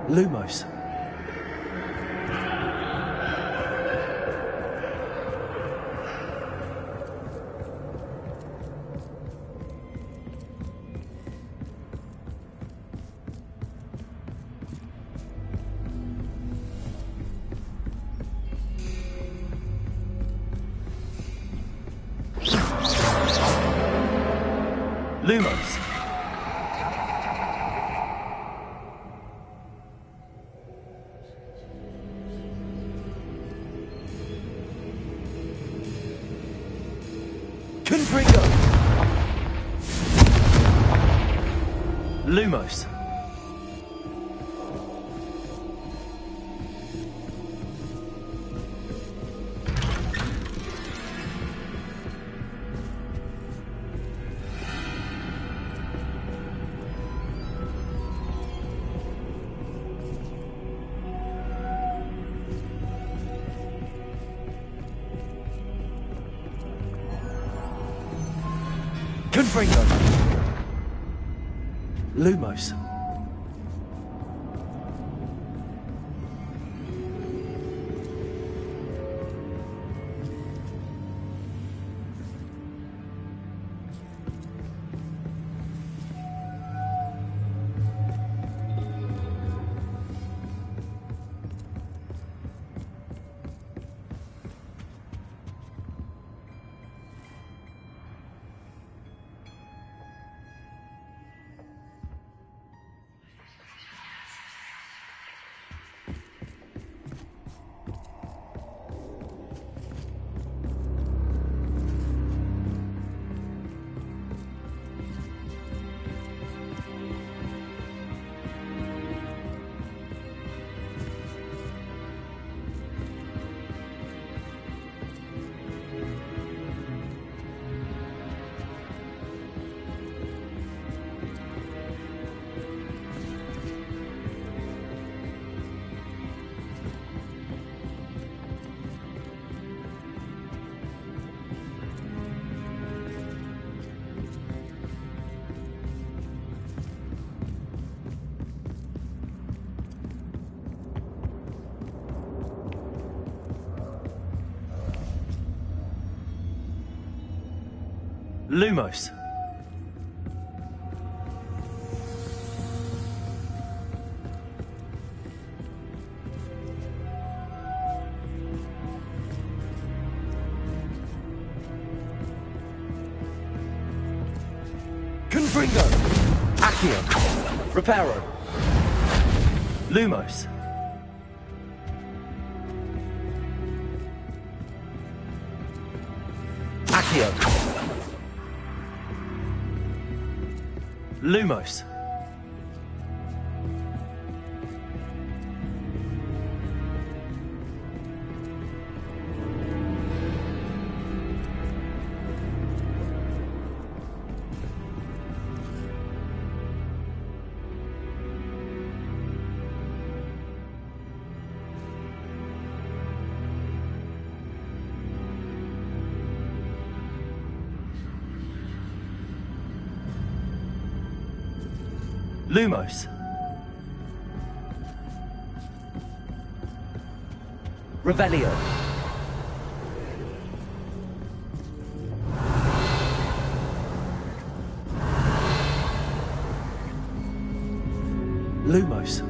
Lumos. Lumos. Confringo! Lumos. Confringo! Lumos. Lumos. Confringo. Accio. Reparo. Lumos. Accio. Lumos. Lumos. Revelio. Lumos.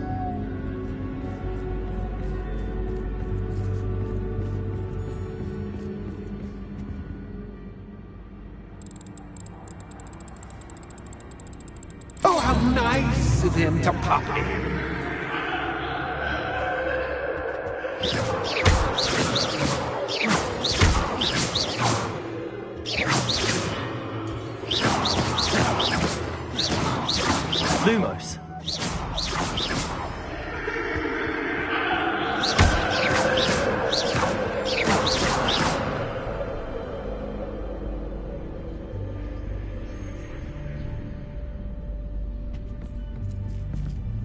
Oh, how nice of him to pop in. Lumos.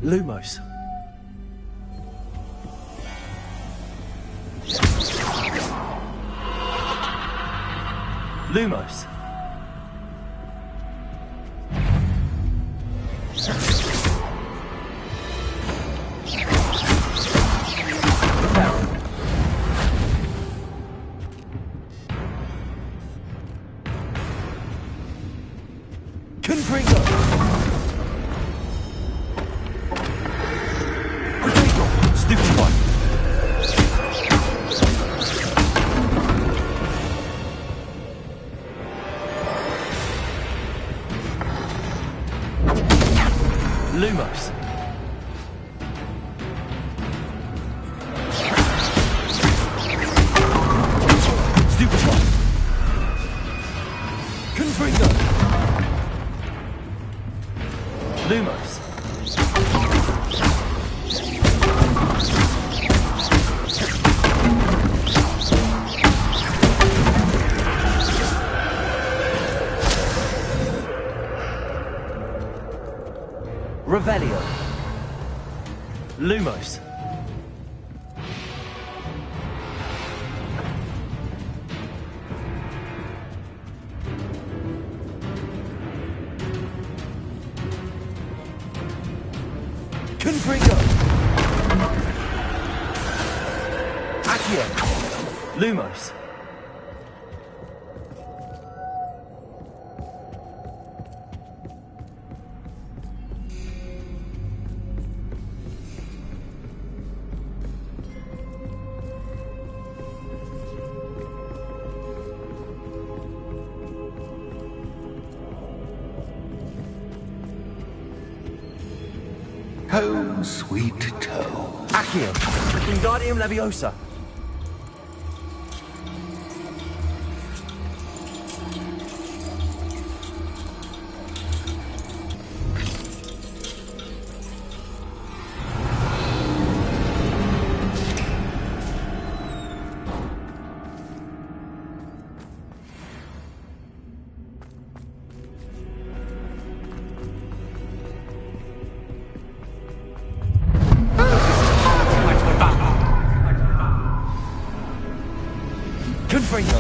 Lumos. Lumos. Confringo. Potato. Stupid one. Lumos. Stupid one. Confringo. Lumos. Revelio. Lumos. Confringo. Accio. Lumos. Home, sweet toe. Accio. Wingardium Leviosa. Confringo.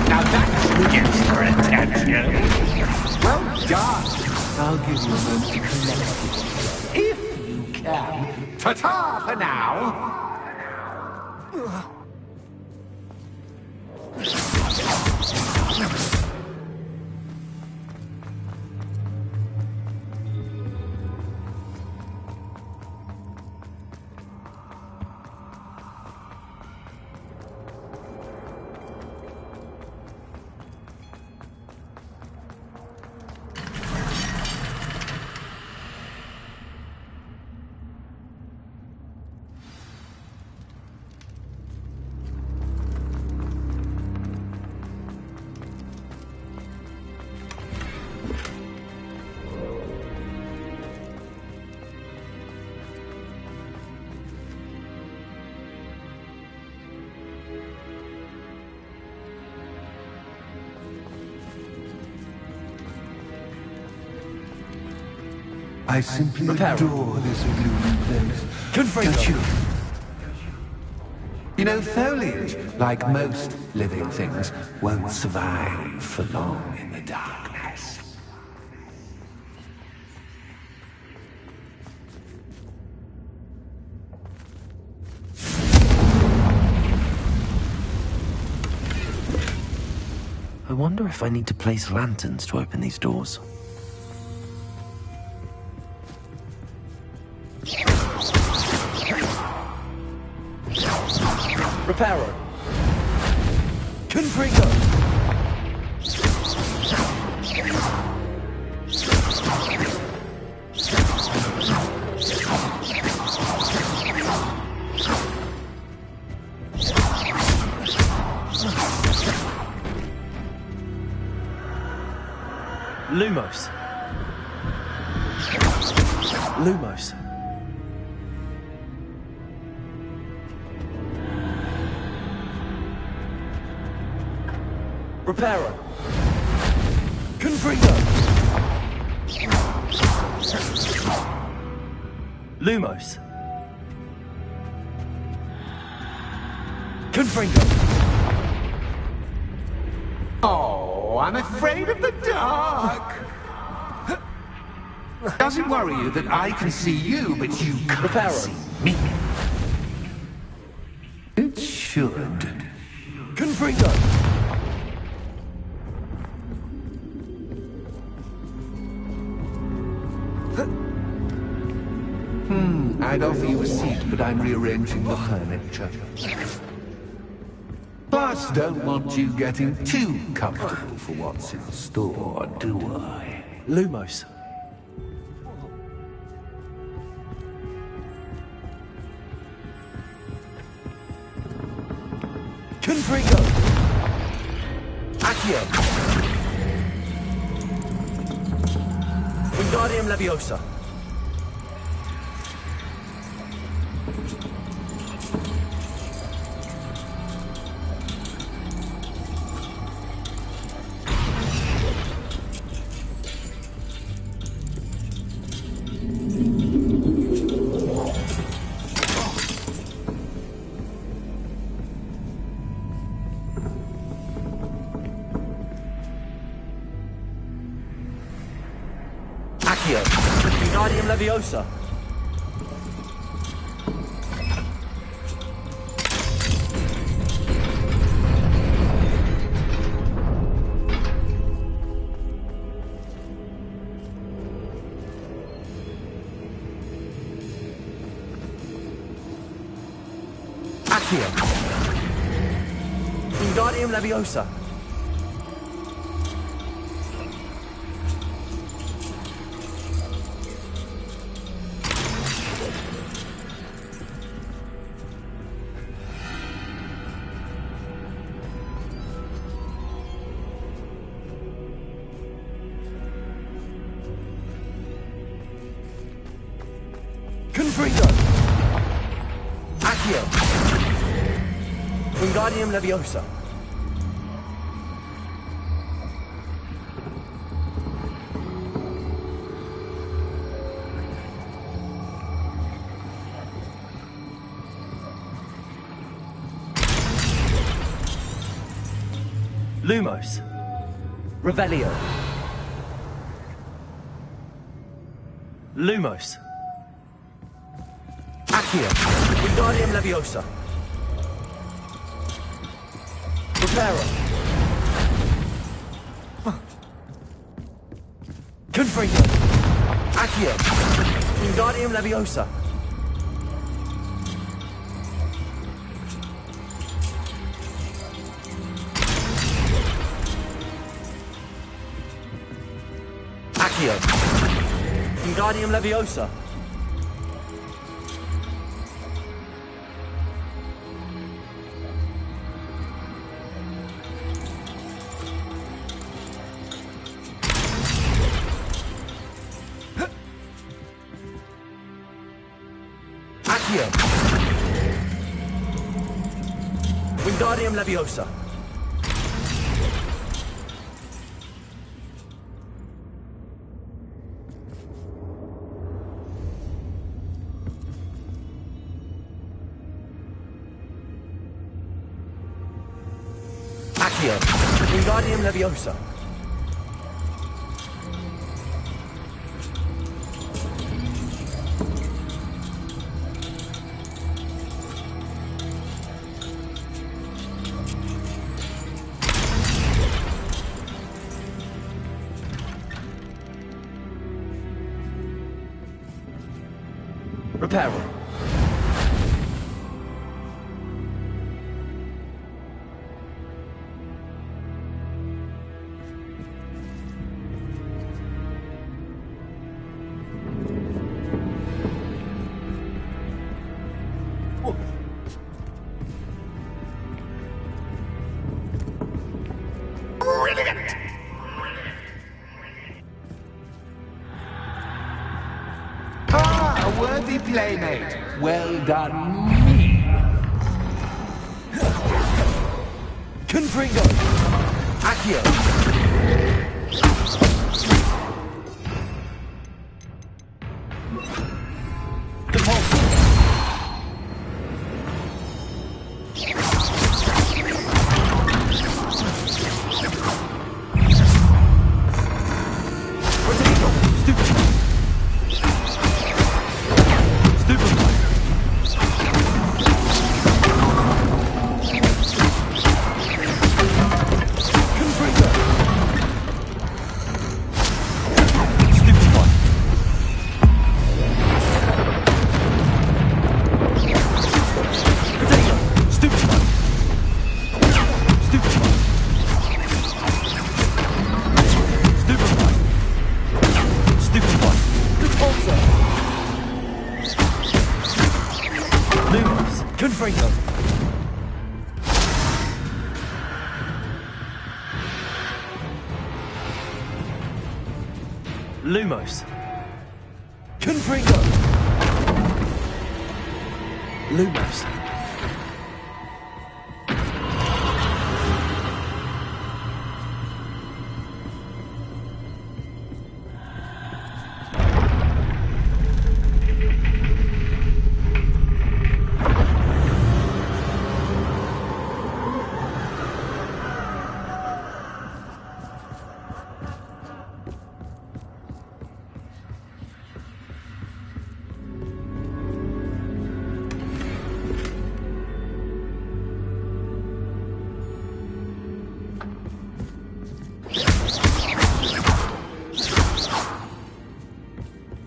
Now that gets your attention. Well done. I'll give you a moment to collect it. If you can. Ta-ta for now. I simply adore this illumined place. Confringo. Don't you? know, foliage, like most living things, won't survive for long in the darkness. I wonder if I need to place lanterns to open these doors. Reparo. Confringo. Lumos. Lumos. Reparo. Confringo. Lumos. Confringo. Oh, I'm afraid of the dark. Does it worry you that I can see you, but you can't see me? It should. Confringo. I'd offer you a seat, but I'm rearranging the furniture. Plus, don't want you getting too comfortable for what's in store, do I? Lumos. Confringo. Accio. Wingardium Leviosa. Accio. Wingardium Leviosa. Accio. Wingardium Leviosa. Confringo. Accio. Wingardium Leviosa. Lumos. Revelio. Lumos. Accio. Wingardium Leviosa. Reparo. Confringo. Accio. Wingardium Leviosa. Accio. Wingardium Leviosa. Accio. Wingardium Leviosa. Accio. Wingardium Leviosa. Reparo. Brilliant! Ah, a worthy playmate. Well done, me. Confringo. Accio. Confringo. Lumos. Confringo. Lumos.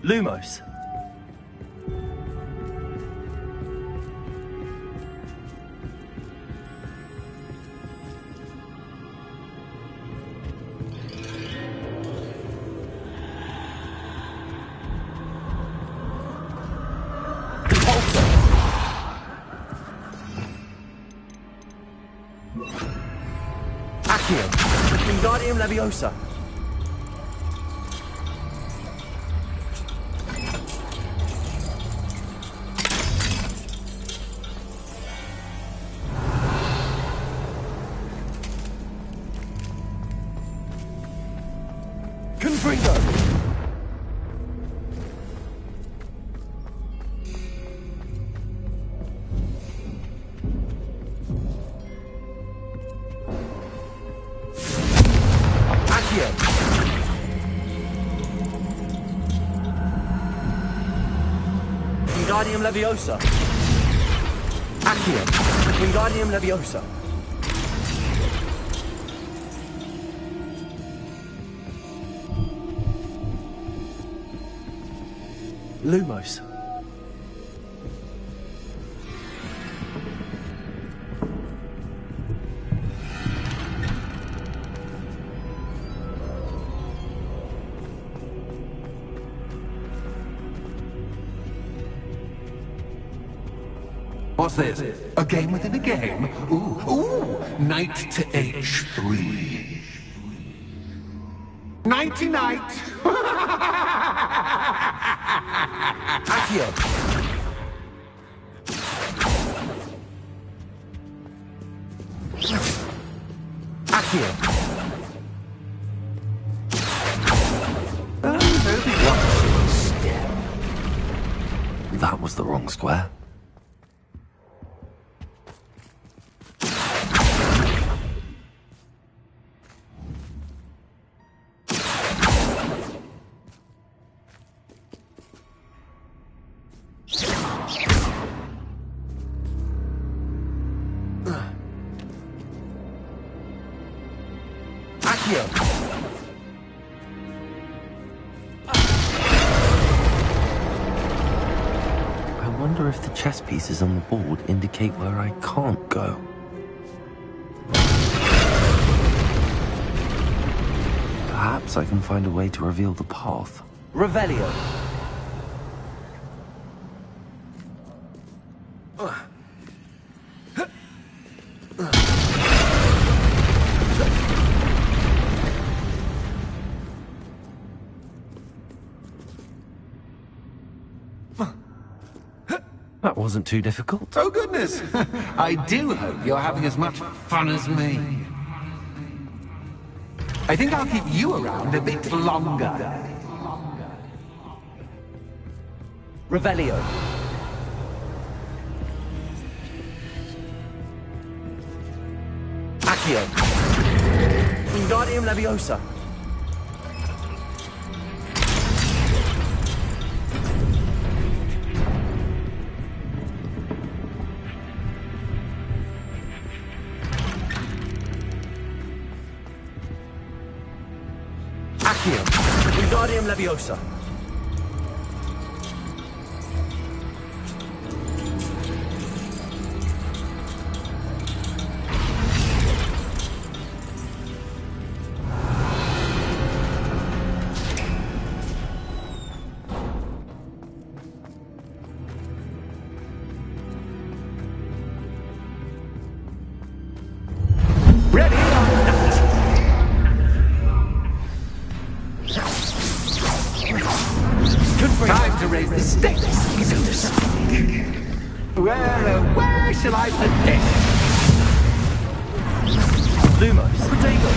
Lumos. Accio. Wingardium Leviosa. Confringo. Accio. Wingardium Leviosa. Accio. Wingardium Leviosa. Lumos. What's this? A game within a game? Ooh, knight to h3. Nighty-night! Accio. Accio. That was the wrong square. Accio! I wonder if the chess pieces on the board indicate where I can't go. Perhaps I can find a way to reveal the path. Revelio. That wasn't too difficult. Oh, goodness! I do hope you're having as much fun as me. I think I'll keep you around a bit longer. Revelio. Accio. Wingardium Leviosa. Accio. Wingardium Leviosa. Time to raise the stakes, so to speak. Where shall I put this? Lumos. Potato.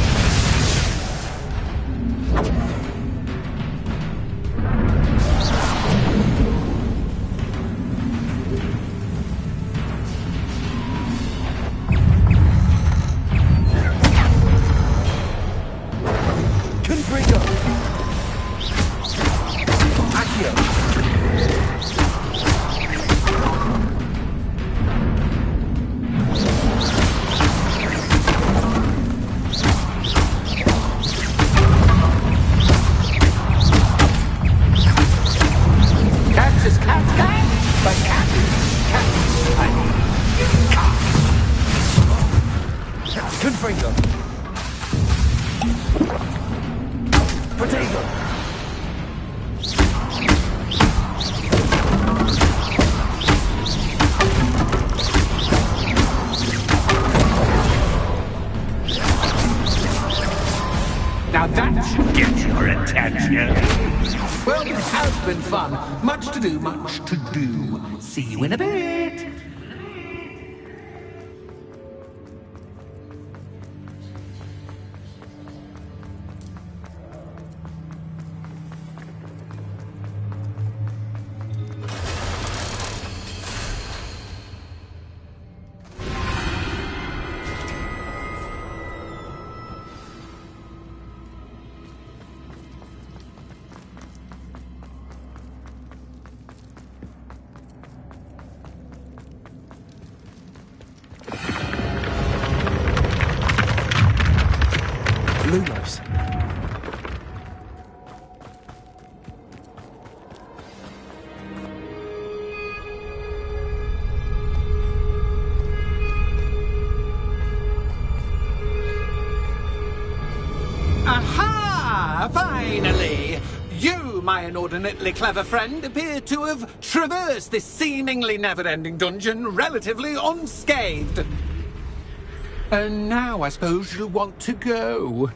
Confringo. Accio. Catch is cat, but cat is cat. Confringo. Potato. Now that should get your attention. Well, it has been fun. Much to do, much to do. See you in a bit. Lumos. Aha! Finally! You, my inordinately clever friend, appear to have traversed this seemingly never-ending dungeon relatively unscathed. And now I suppose you'll want to go.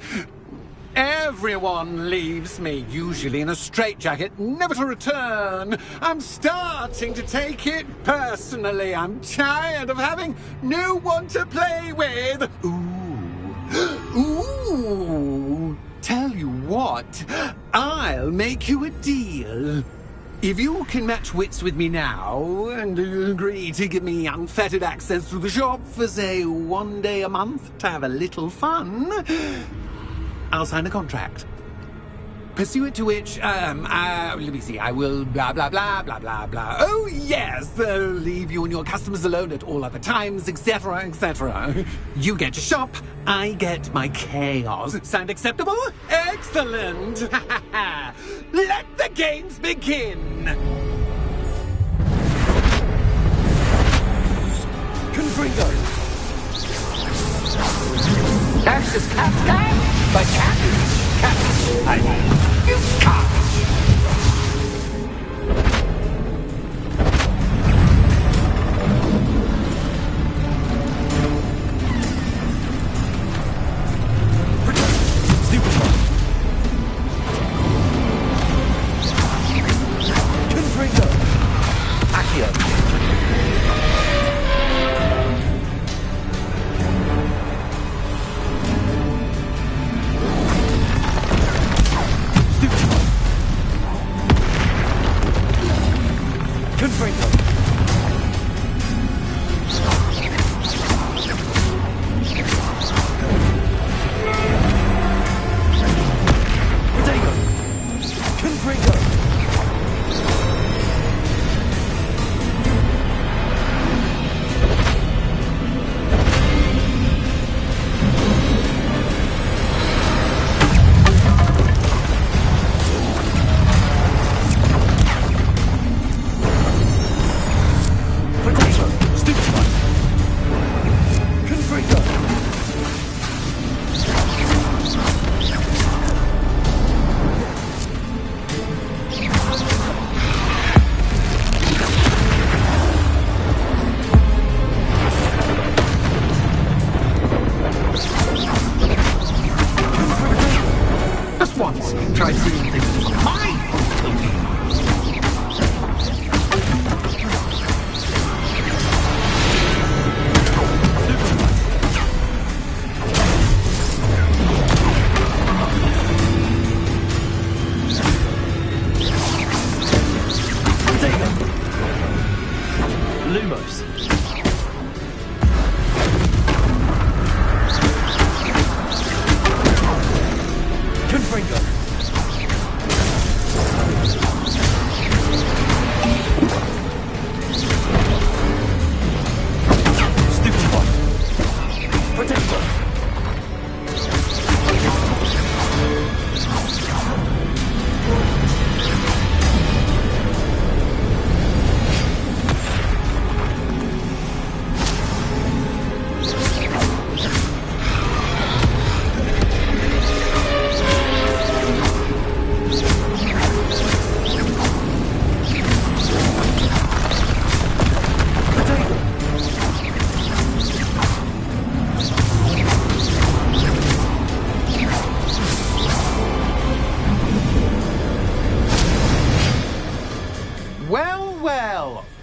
Everyone leaves me, usually in a straitjacket, never to return. I'm starting to take it personally. I'm tired of having no one to play with. Ooh. Tell you what, I'll make you a deal. If you can match wits with me now, and agree to give me unfettered access to the shop for, say, 1 day a month to have a little fun, I'll sign a contract. pursuant to which, let me see, I will blah, blah, blah, blah, blah, blah. Oh, yes, leave you and your customers alone at all other times, etc., etc. You get to shop, I get my chaos. Sound acceptable? Excellent! Let the games begin! Confringo! That's just Captain, but Captain, I mean, you can't!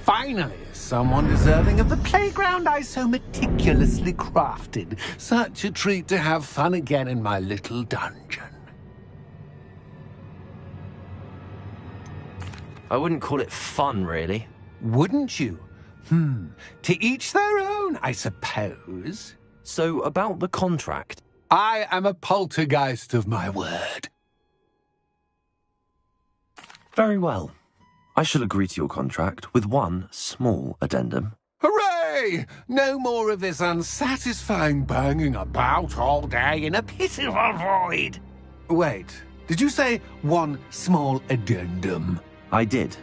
Finally, someone deserving of the playground I so meticulously crafted. Such a treat to have fun again in my little dungeon. I wouldn't call it fun, really. Wouldn't you? To each their own, I suppose. So, about the contract? I am a poltergeist of my word. Very well. I shall agree to your contract with one small addendum. Hooray! No more of this unsatisfying banging about all day in a pitiful void. Wait, did you say one small addendum? I did.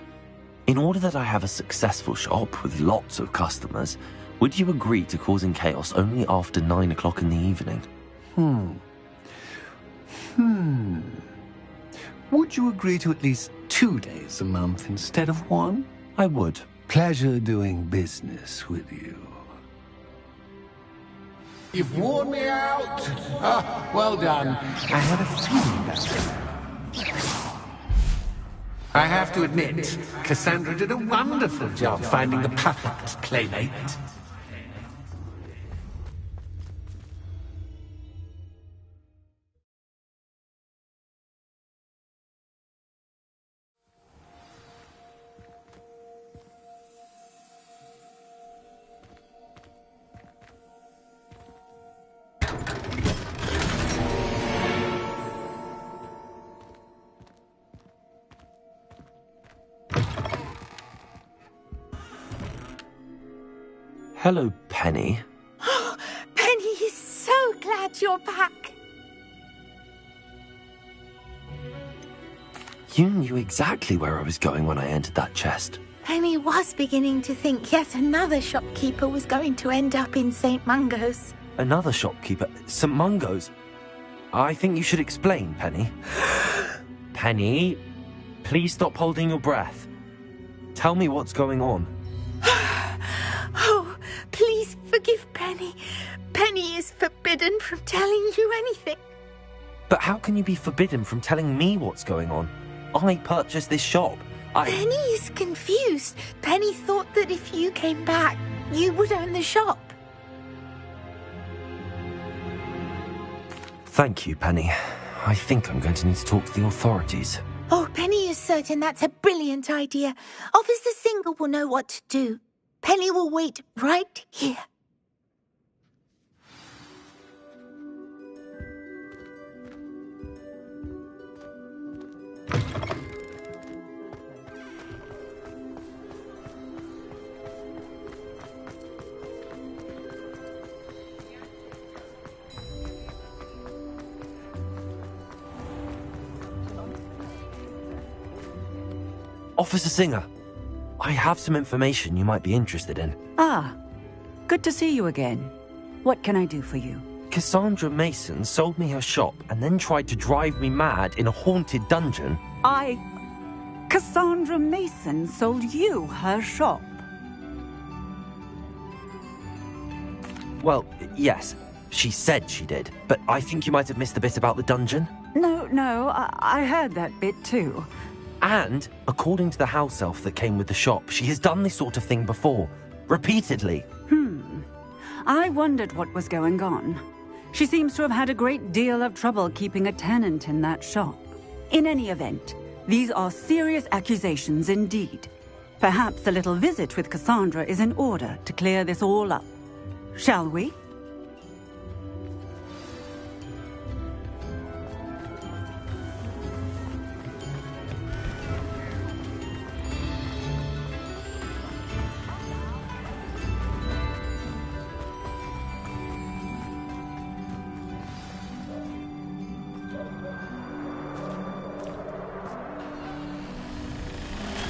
In order that I have a successful shop with lots of customers, would you agree to causing chaos only after 9 o'clock in the evening? Would you agree to at least 2 days a month instead of 1? I would. Pleasure doing business with you. You've worn me out. Well done. I had a feeling that. I have to admit, Cassandra did a wonderful job finding the perfect playmate. Hello, Penny. Penny is so glad you're back. You knew exactly where I was going when I entered that chest. Penny was beginning to think yet another shopkeeper was going to end up in St. Mungo's. Another shopkeeper? St. Mungo's? I think you should explain, Penny. Penny, please stop holding your breath. Tell me what's going on. Oh, please forgive Penny. Penny is forbidden from telling you anything. But how can you be forbidden from telling me what's going on? I purchased this shop. Penny is confused. Penny thought that if you came back, you would own the shop. Thank you, Penny. I think I'm going to need to talk to the authorities. Oh, Penny is certain that's a brilliant idea. Officer Singer will know what to do. Penny will wait right here. Officer Singer, I have some information you might be interested in. Ah, good to see you again. What can I do for you? Cassandra Mason sold me her shop and then tried to drive me mad in a haunted dungeon. Cassandra Mason sold you her shop? Well, yes, she said she did, but I think you might have missed the bit about the dungeon. No, I heard that bit too. And, according to the house elf that came with the shop, she has done this sort of thing before. Repeatedly. I wondered what was going on. She seems to have had a great deal of trouble keeping a tenant in that shop. In any event, these are serious accusations indeed. Perhaps a little visit with Cassandra is in order to clear this all up. Shall we?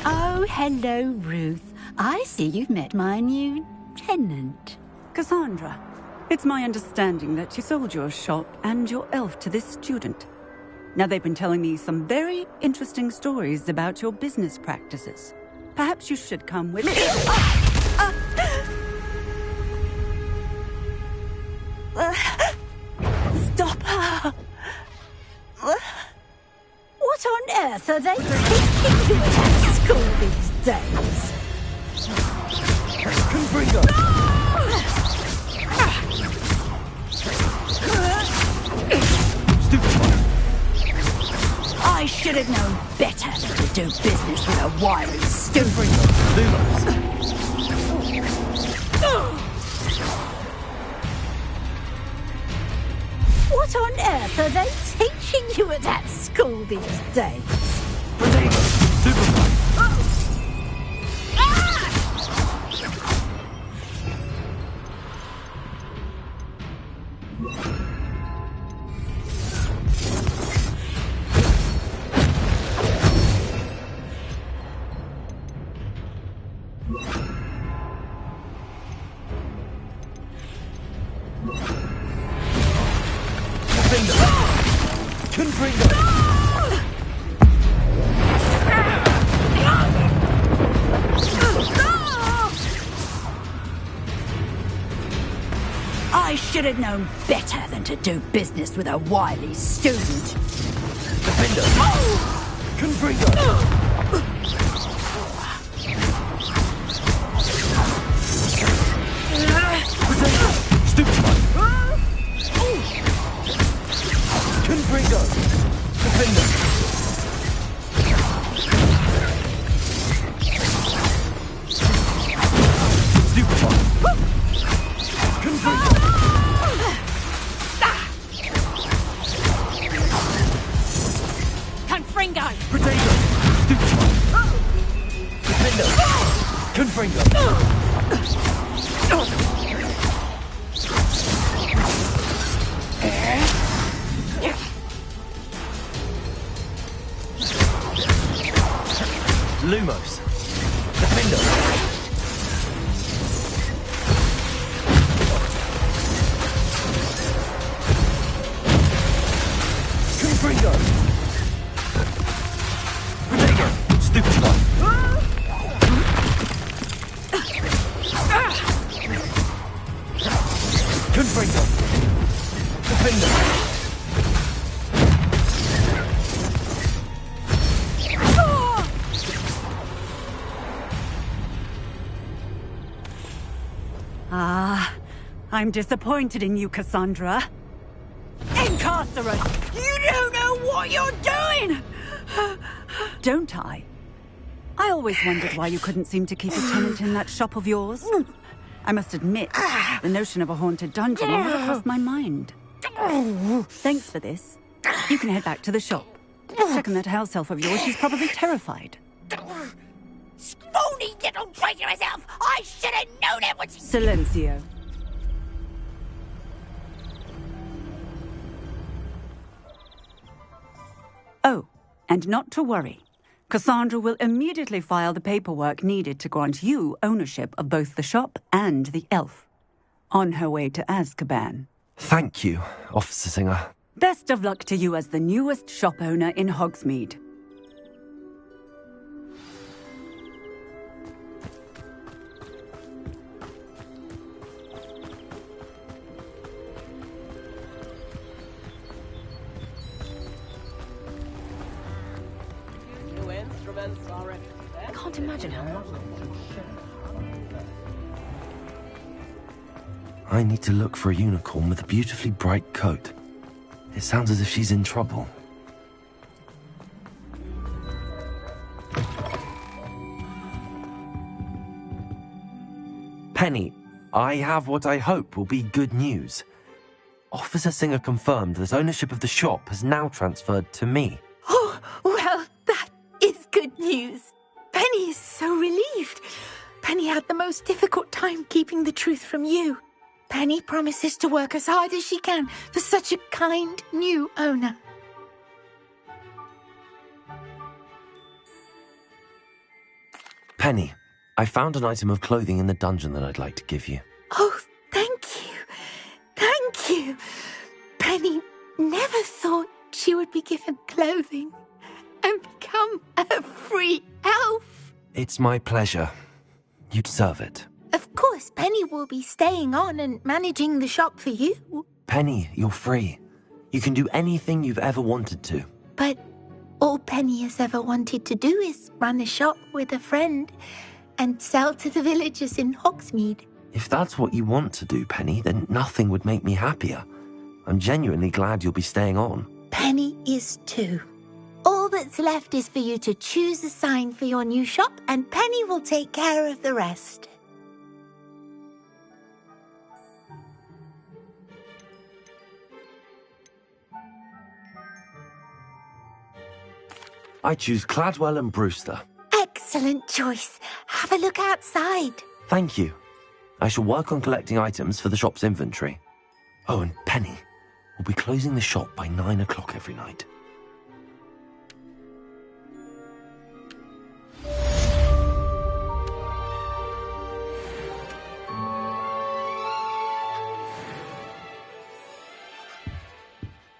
Oh, hello, Ruth. I see you've met my new tenant. Cassandra, it's my understanding that you sold your shop and your elf to this student. Now, they've been telling me some very interesting stories about your business practices. Perhaps you should come with me. Stop her! What on earth are they teaching you at school these days? Confringo! I should have known better than to do business with a wiry stupid. What on earth are they teaching you at that school these days? I should have known better than to do business with a wily student. Defender! Confringo! Stupid one! Confringo! Defender! Stupid one! Confringo! Confringo! Potato! Stupid one! Lumos. Defender. Confringo. Renego. Stupefy. Confringo. Defender. Ah, I'm disappointed in you, Cassandra. Incarcerate! You don't know what you're doing! Don't I? I always wondered why you couldn't seem to keep a tenant in that shop of yours. I must admit, the notion of a haunted dungeon never crossed my mind. Thanks for this. You can head back to the shop. Checking that house elf of yours, she's probably terrified. Scrawny little traitorous elf! I should have known it was... Silencio. Oh, and not to worry. Cassandra will immediately file the paperwork needed to grant you ownership of both the shop and the elf. On her way to Azkaban. Thank you, Officer Singer. Best of luck to you as the newest shop owner in Hogsmeade. I can't imagine how long. I need to look for a unicorn with a beautifully bright coat. It sounds as if she's in trouble. Penny, I have what I hope will be good news. Officer Singer confirmed that ownership of the shop has now transferred to me. Oh, well, that is good news. Penny is so relieved. Penny had the most difficult time keeping the truth from you. Penny promises to work as hard as she can for such a kind new owner. Penny, I found an item of clothing in the dungeon that I'd like to give you. Oh, thank you. Thank you. Penny never thought she would be given clothing and become a free elf. It's my pleasure. You deserve it. Of course, Penny will be staying on and managing the shop for you. Penny, you're free. You can do anything you've ever wanted to. But all Penny has ever wanted to do is run a shop with a friend and sell to the villagers in Hogsmeade. If that's what you want to do, Penny, then nothing would make me happier. I'm genuinely glad you'll be staying on. Penny is too. All that's left is for you to choose a sign for your new shop, and Penny will take care of the rest. I choose Cladwell and Brewster. Excellent choice. Have a look outside. Thank you. I shall work on collecting items for the shop's inventory. Oh, and Penny, we'll be closing the shop by 9 o'clock every night.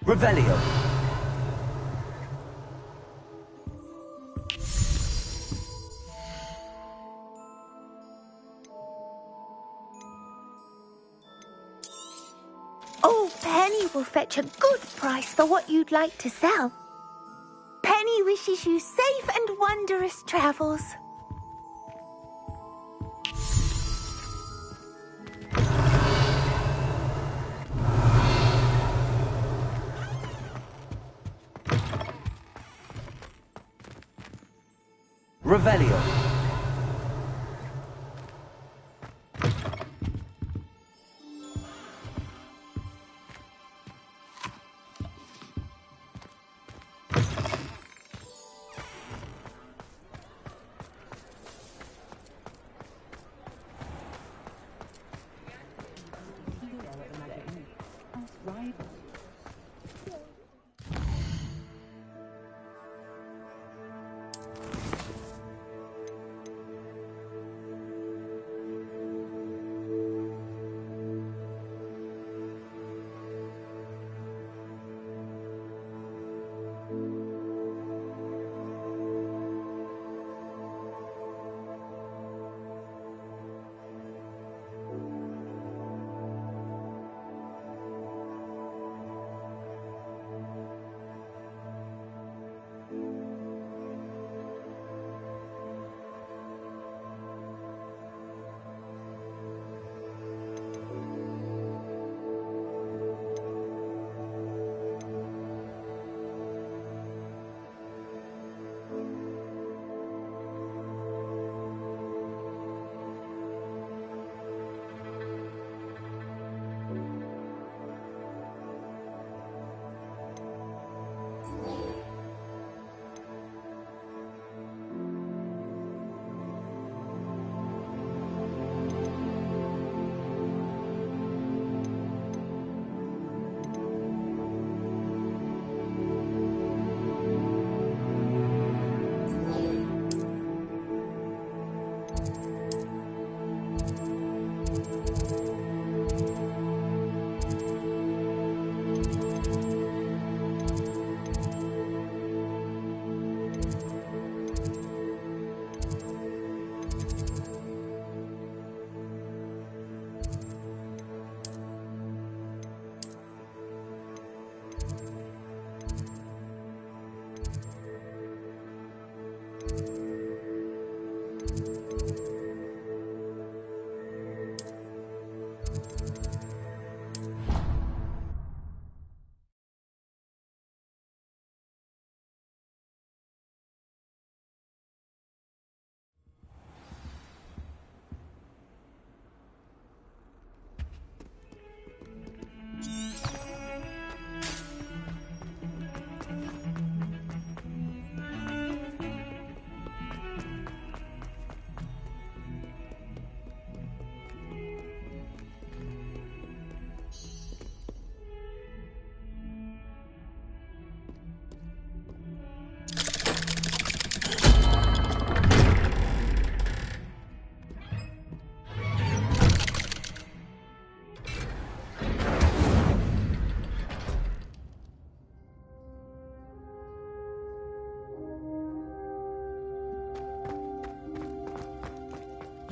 Revelio. Oh, Penny will fetch a good price for what you'd like to sell. Penny wishes you safe and wondrous travels. Revelio.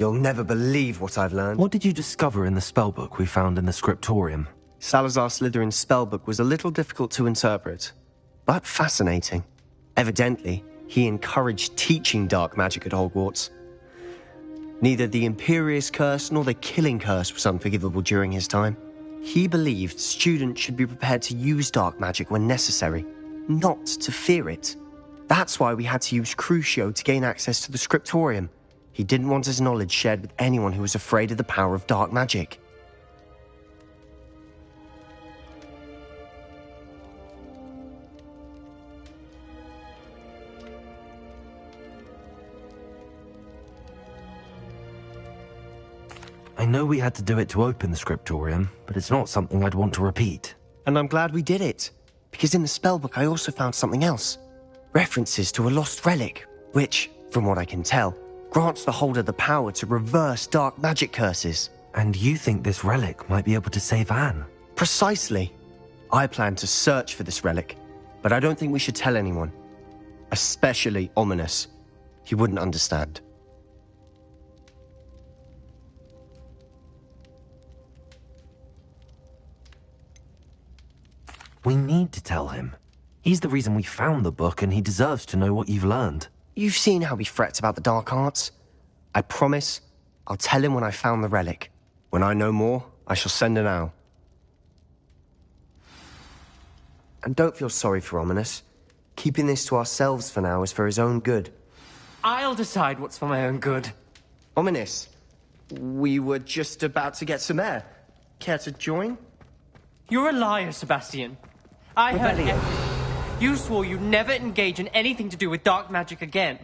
You'll never believe what I've learned. What did you discover in the spellbook we found in the scriptorium? Salazar Slytherin's spellbook was a little difficult to interpret, but fascinating. Evidently, he encouraged teaching dark magic at Hogwarts. Neither the Imperious Curse nor the Killing Curse was unforgivable during his time. He believed students should be prepared to use dark magic when necessary, not to fear it. That's why we had to use Crucio to gain access to the scriptorium. He didn't want his knowledge shared with anyone who was afraid of the power of dark magic. I know we had to do it to open the scriptorium, but it's not something I'd want to repeat. And I'm glad we did it, because in the spellbook I also found something else. References to a lost relic, which, from what I can tell, grants the holder the power to reverse dark magic curses. And you think this relic might be able to save Anne? Precisely. I plan to search for this relic, but I don't think we should tell anyone. Especially Ominis. He wouldn't understand. We need to tell him. He's the reason we found the book, and he deserves to know what you've learned. You've seen how he frets about the dark arts. I promise I'll tell him when I found the relic. When I know more, I shall send an owl. And don't feel sorry for Ominis. Keeping this to ourselves for now is for his own good. I'll decide what's for my own good. Ominis, we were just about to get some air. Care to join? You're a liar, Sebastian. I heard everything. You swore you'd never engage in anything to do with dark magic again.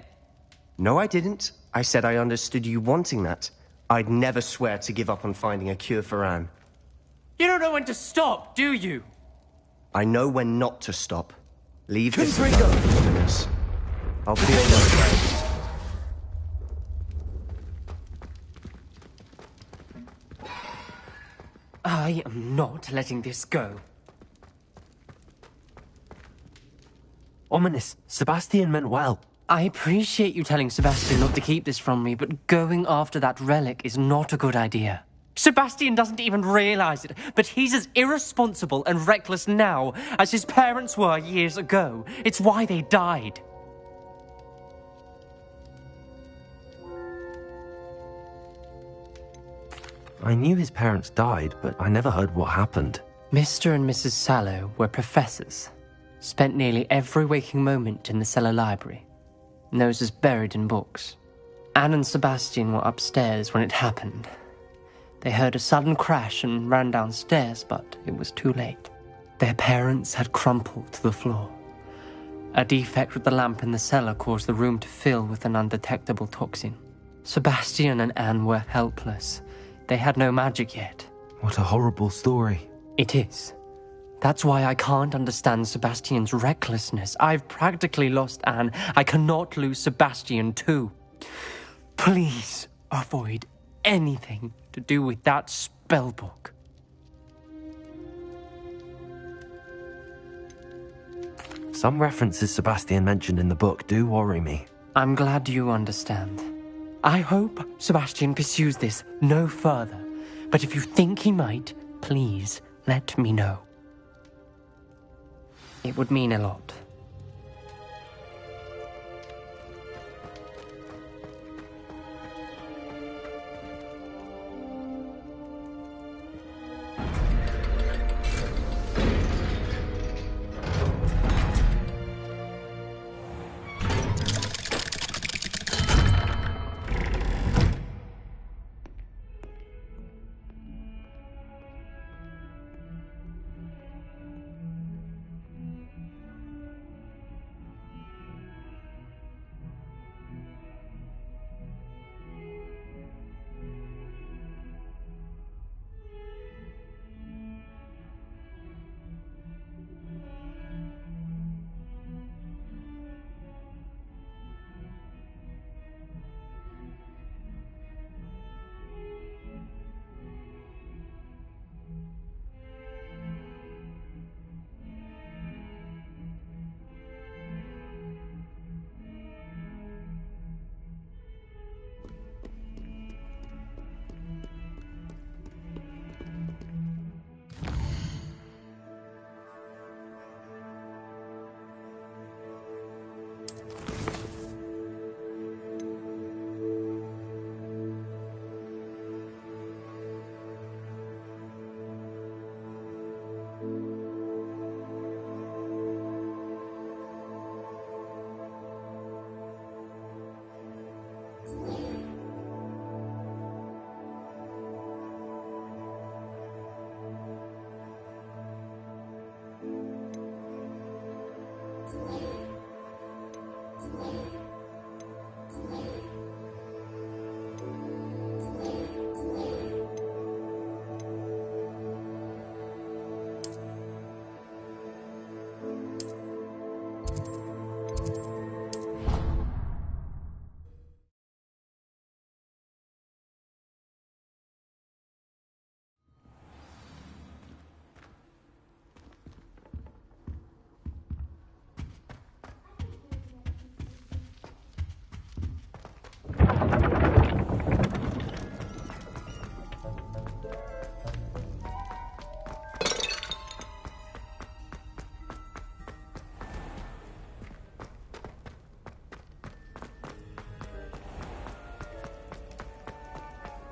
No, I didn't. I said I understood you wanting that. I'd never swear to give up on finding a cure for Anne. You don't know when to stop, do you? I know when not to stop. Leave this alone, Ominis. I'll be alone. I am not letting this go. Ominis, Sebastian meant well. I appreciate you telling Sebastian not to keep this from me, but going after that relic is not a good idea. Sebastian doesn't even realize it, but he's as irresponsible and reckless now as his parents were years ago. It's why they died. I knew his parents died, but I never heard what happened. Mr. and Mrs. Sallow were professors. Spent nearly every waking moment in the cellar library. Noses buried in books. Anne and Sebastian were upstairs when it happened. They heard a sudden crash and ran downstairs, but it was too late. Their parents had crumpled to the floor. A defect with the lamp in the cellar caused the room to fill with an undetectable toxin. Sebastian and Anne were helpless. They had no magic yet. What a horrible story. It is. That's why I can't understand Sebastian's recklessness. I've practically lost Anne. I cannot lose Sebastian too. Please avoid anything to do with that spellbook. Some references Sebastian mentioned in the book do worry me. I'm glad you understand. I hope Sebastian pursues this no further. But if you think he might, please let me know. It would mean a lot.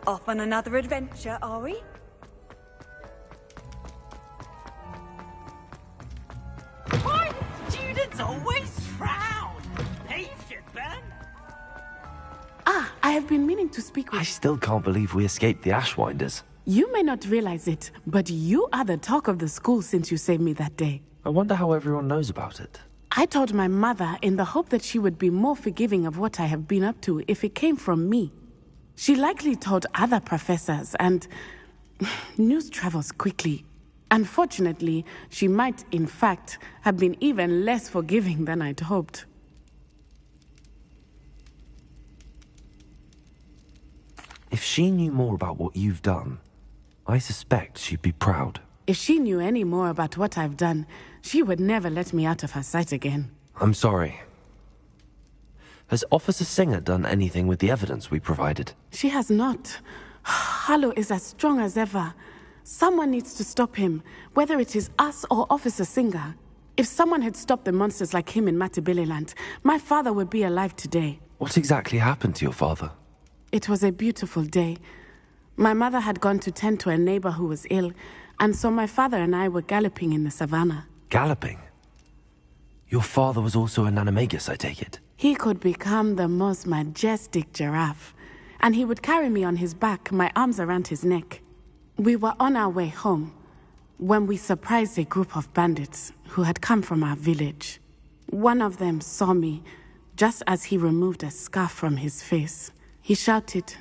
Off on another adventure, are we? Why do students always frown? Peeves should burn. Ah, I have been meaning to speak with... I still can't believe we escaped the Ashwinders. You may not realize it, but you are the talk of the school since you saved me that day. I wonder how everyone knows about it. I told my mother in the hope that she would be more forgiving of what I have been up to if it came from me. She likely told other professors, and news travels quickly. Unfortunately, she might, in fact, have been even less forgiving than I'd hoped. If she knew more about what you've done, I suspect she'd be proud. If she knew any more about what I've done, she would never let me out of her sight again. I'm sorry. Has Officer Singer done anything with the evidence we provided? She has not. Harlow is as strong as ever. Someone needs to stop him, whether it is us or Officer Singer. If someone had stopped the monsters like him in Matabeleland, my father would be alive today. What exactly happened to your father? It was a beautiful day. My mother had gone to tend to a neighbor who was ill, and so my father and I were galloping in the savannah. Galloping? Your father was also an animagus, I take it? He could become the most majestic giraffe, and he would carry me on his back, my arms around his neck. We were on our way home when we surprised a group of bandits who had come from our village. One of them saw me just as he removed a scarf from his face. He shouted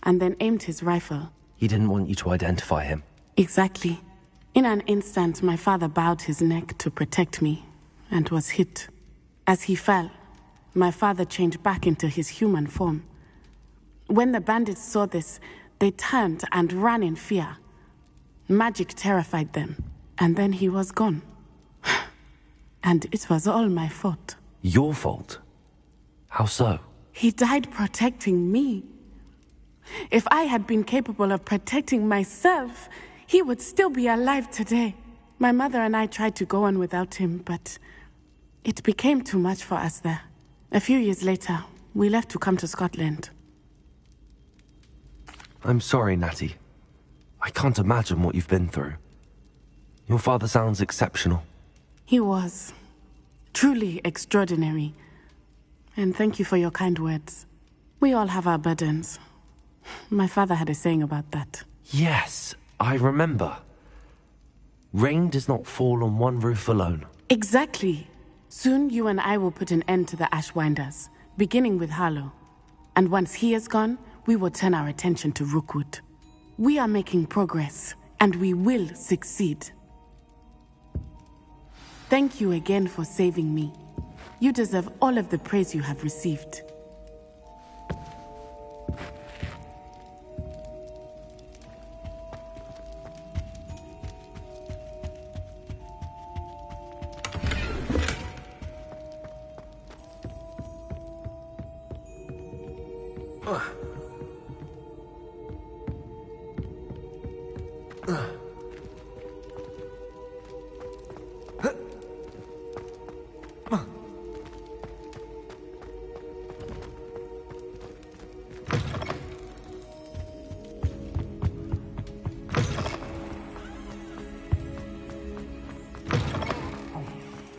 and then aimed his rifle. He didn't want you to identify him. Exactly. In an instant, my father bowed his neck to protect me and was hit. As he fell, my father changed back into his human form. When the bandits saw this, they turned and ran in fear. Magic terrified them, and then he was gone. And it was all my fault. Your fault? How so? He died protecting me. If I had been capable of protecting myself, he would still be alive today. My mother and I tried to go on without him, but it became too much for us there. A few years later, we left to come to Scotland. I'm sorry, Natty. I can't imagine what you've been through. Your father sounds exceptional. He was. Truly extraordinary. And thank you for your kind words. We all have our burdens. My father had a saying about that. Yes, I remember. Rain does not fall on one roof alone. Exactly. Soon you and I will put an end to the Ashwinders, beginning with Harlow. And once he is gone, we will turn our attention to Rookwood. We are making progress, and we will succeed. Thank you again for saving me. You deserve all of the praise you have received.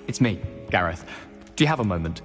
It's me, Gareth. Do you have a moment?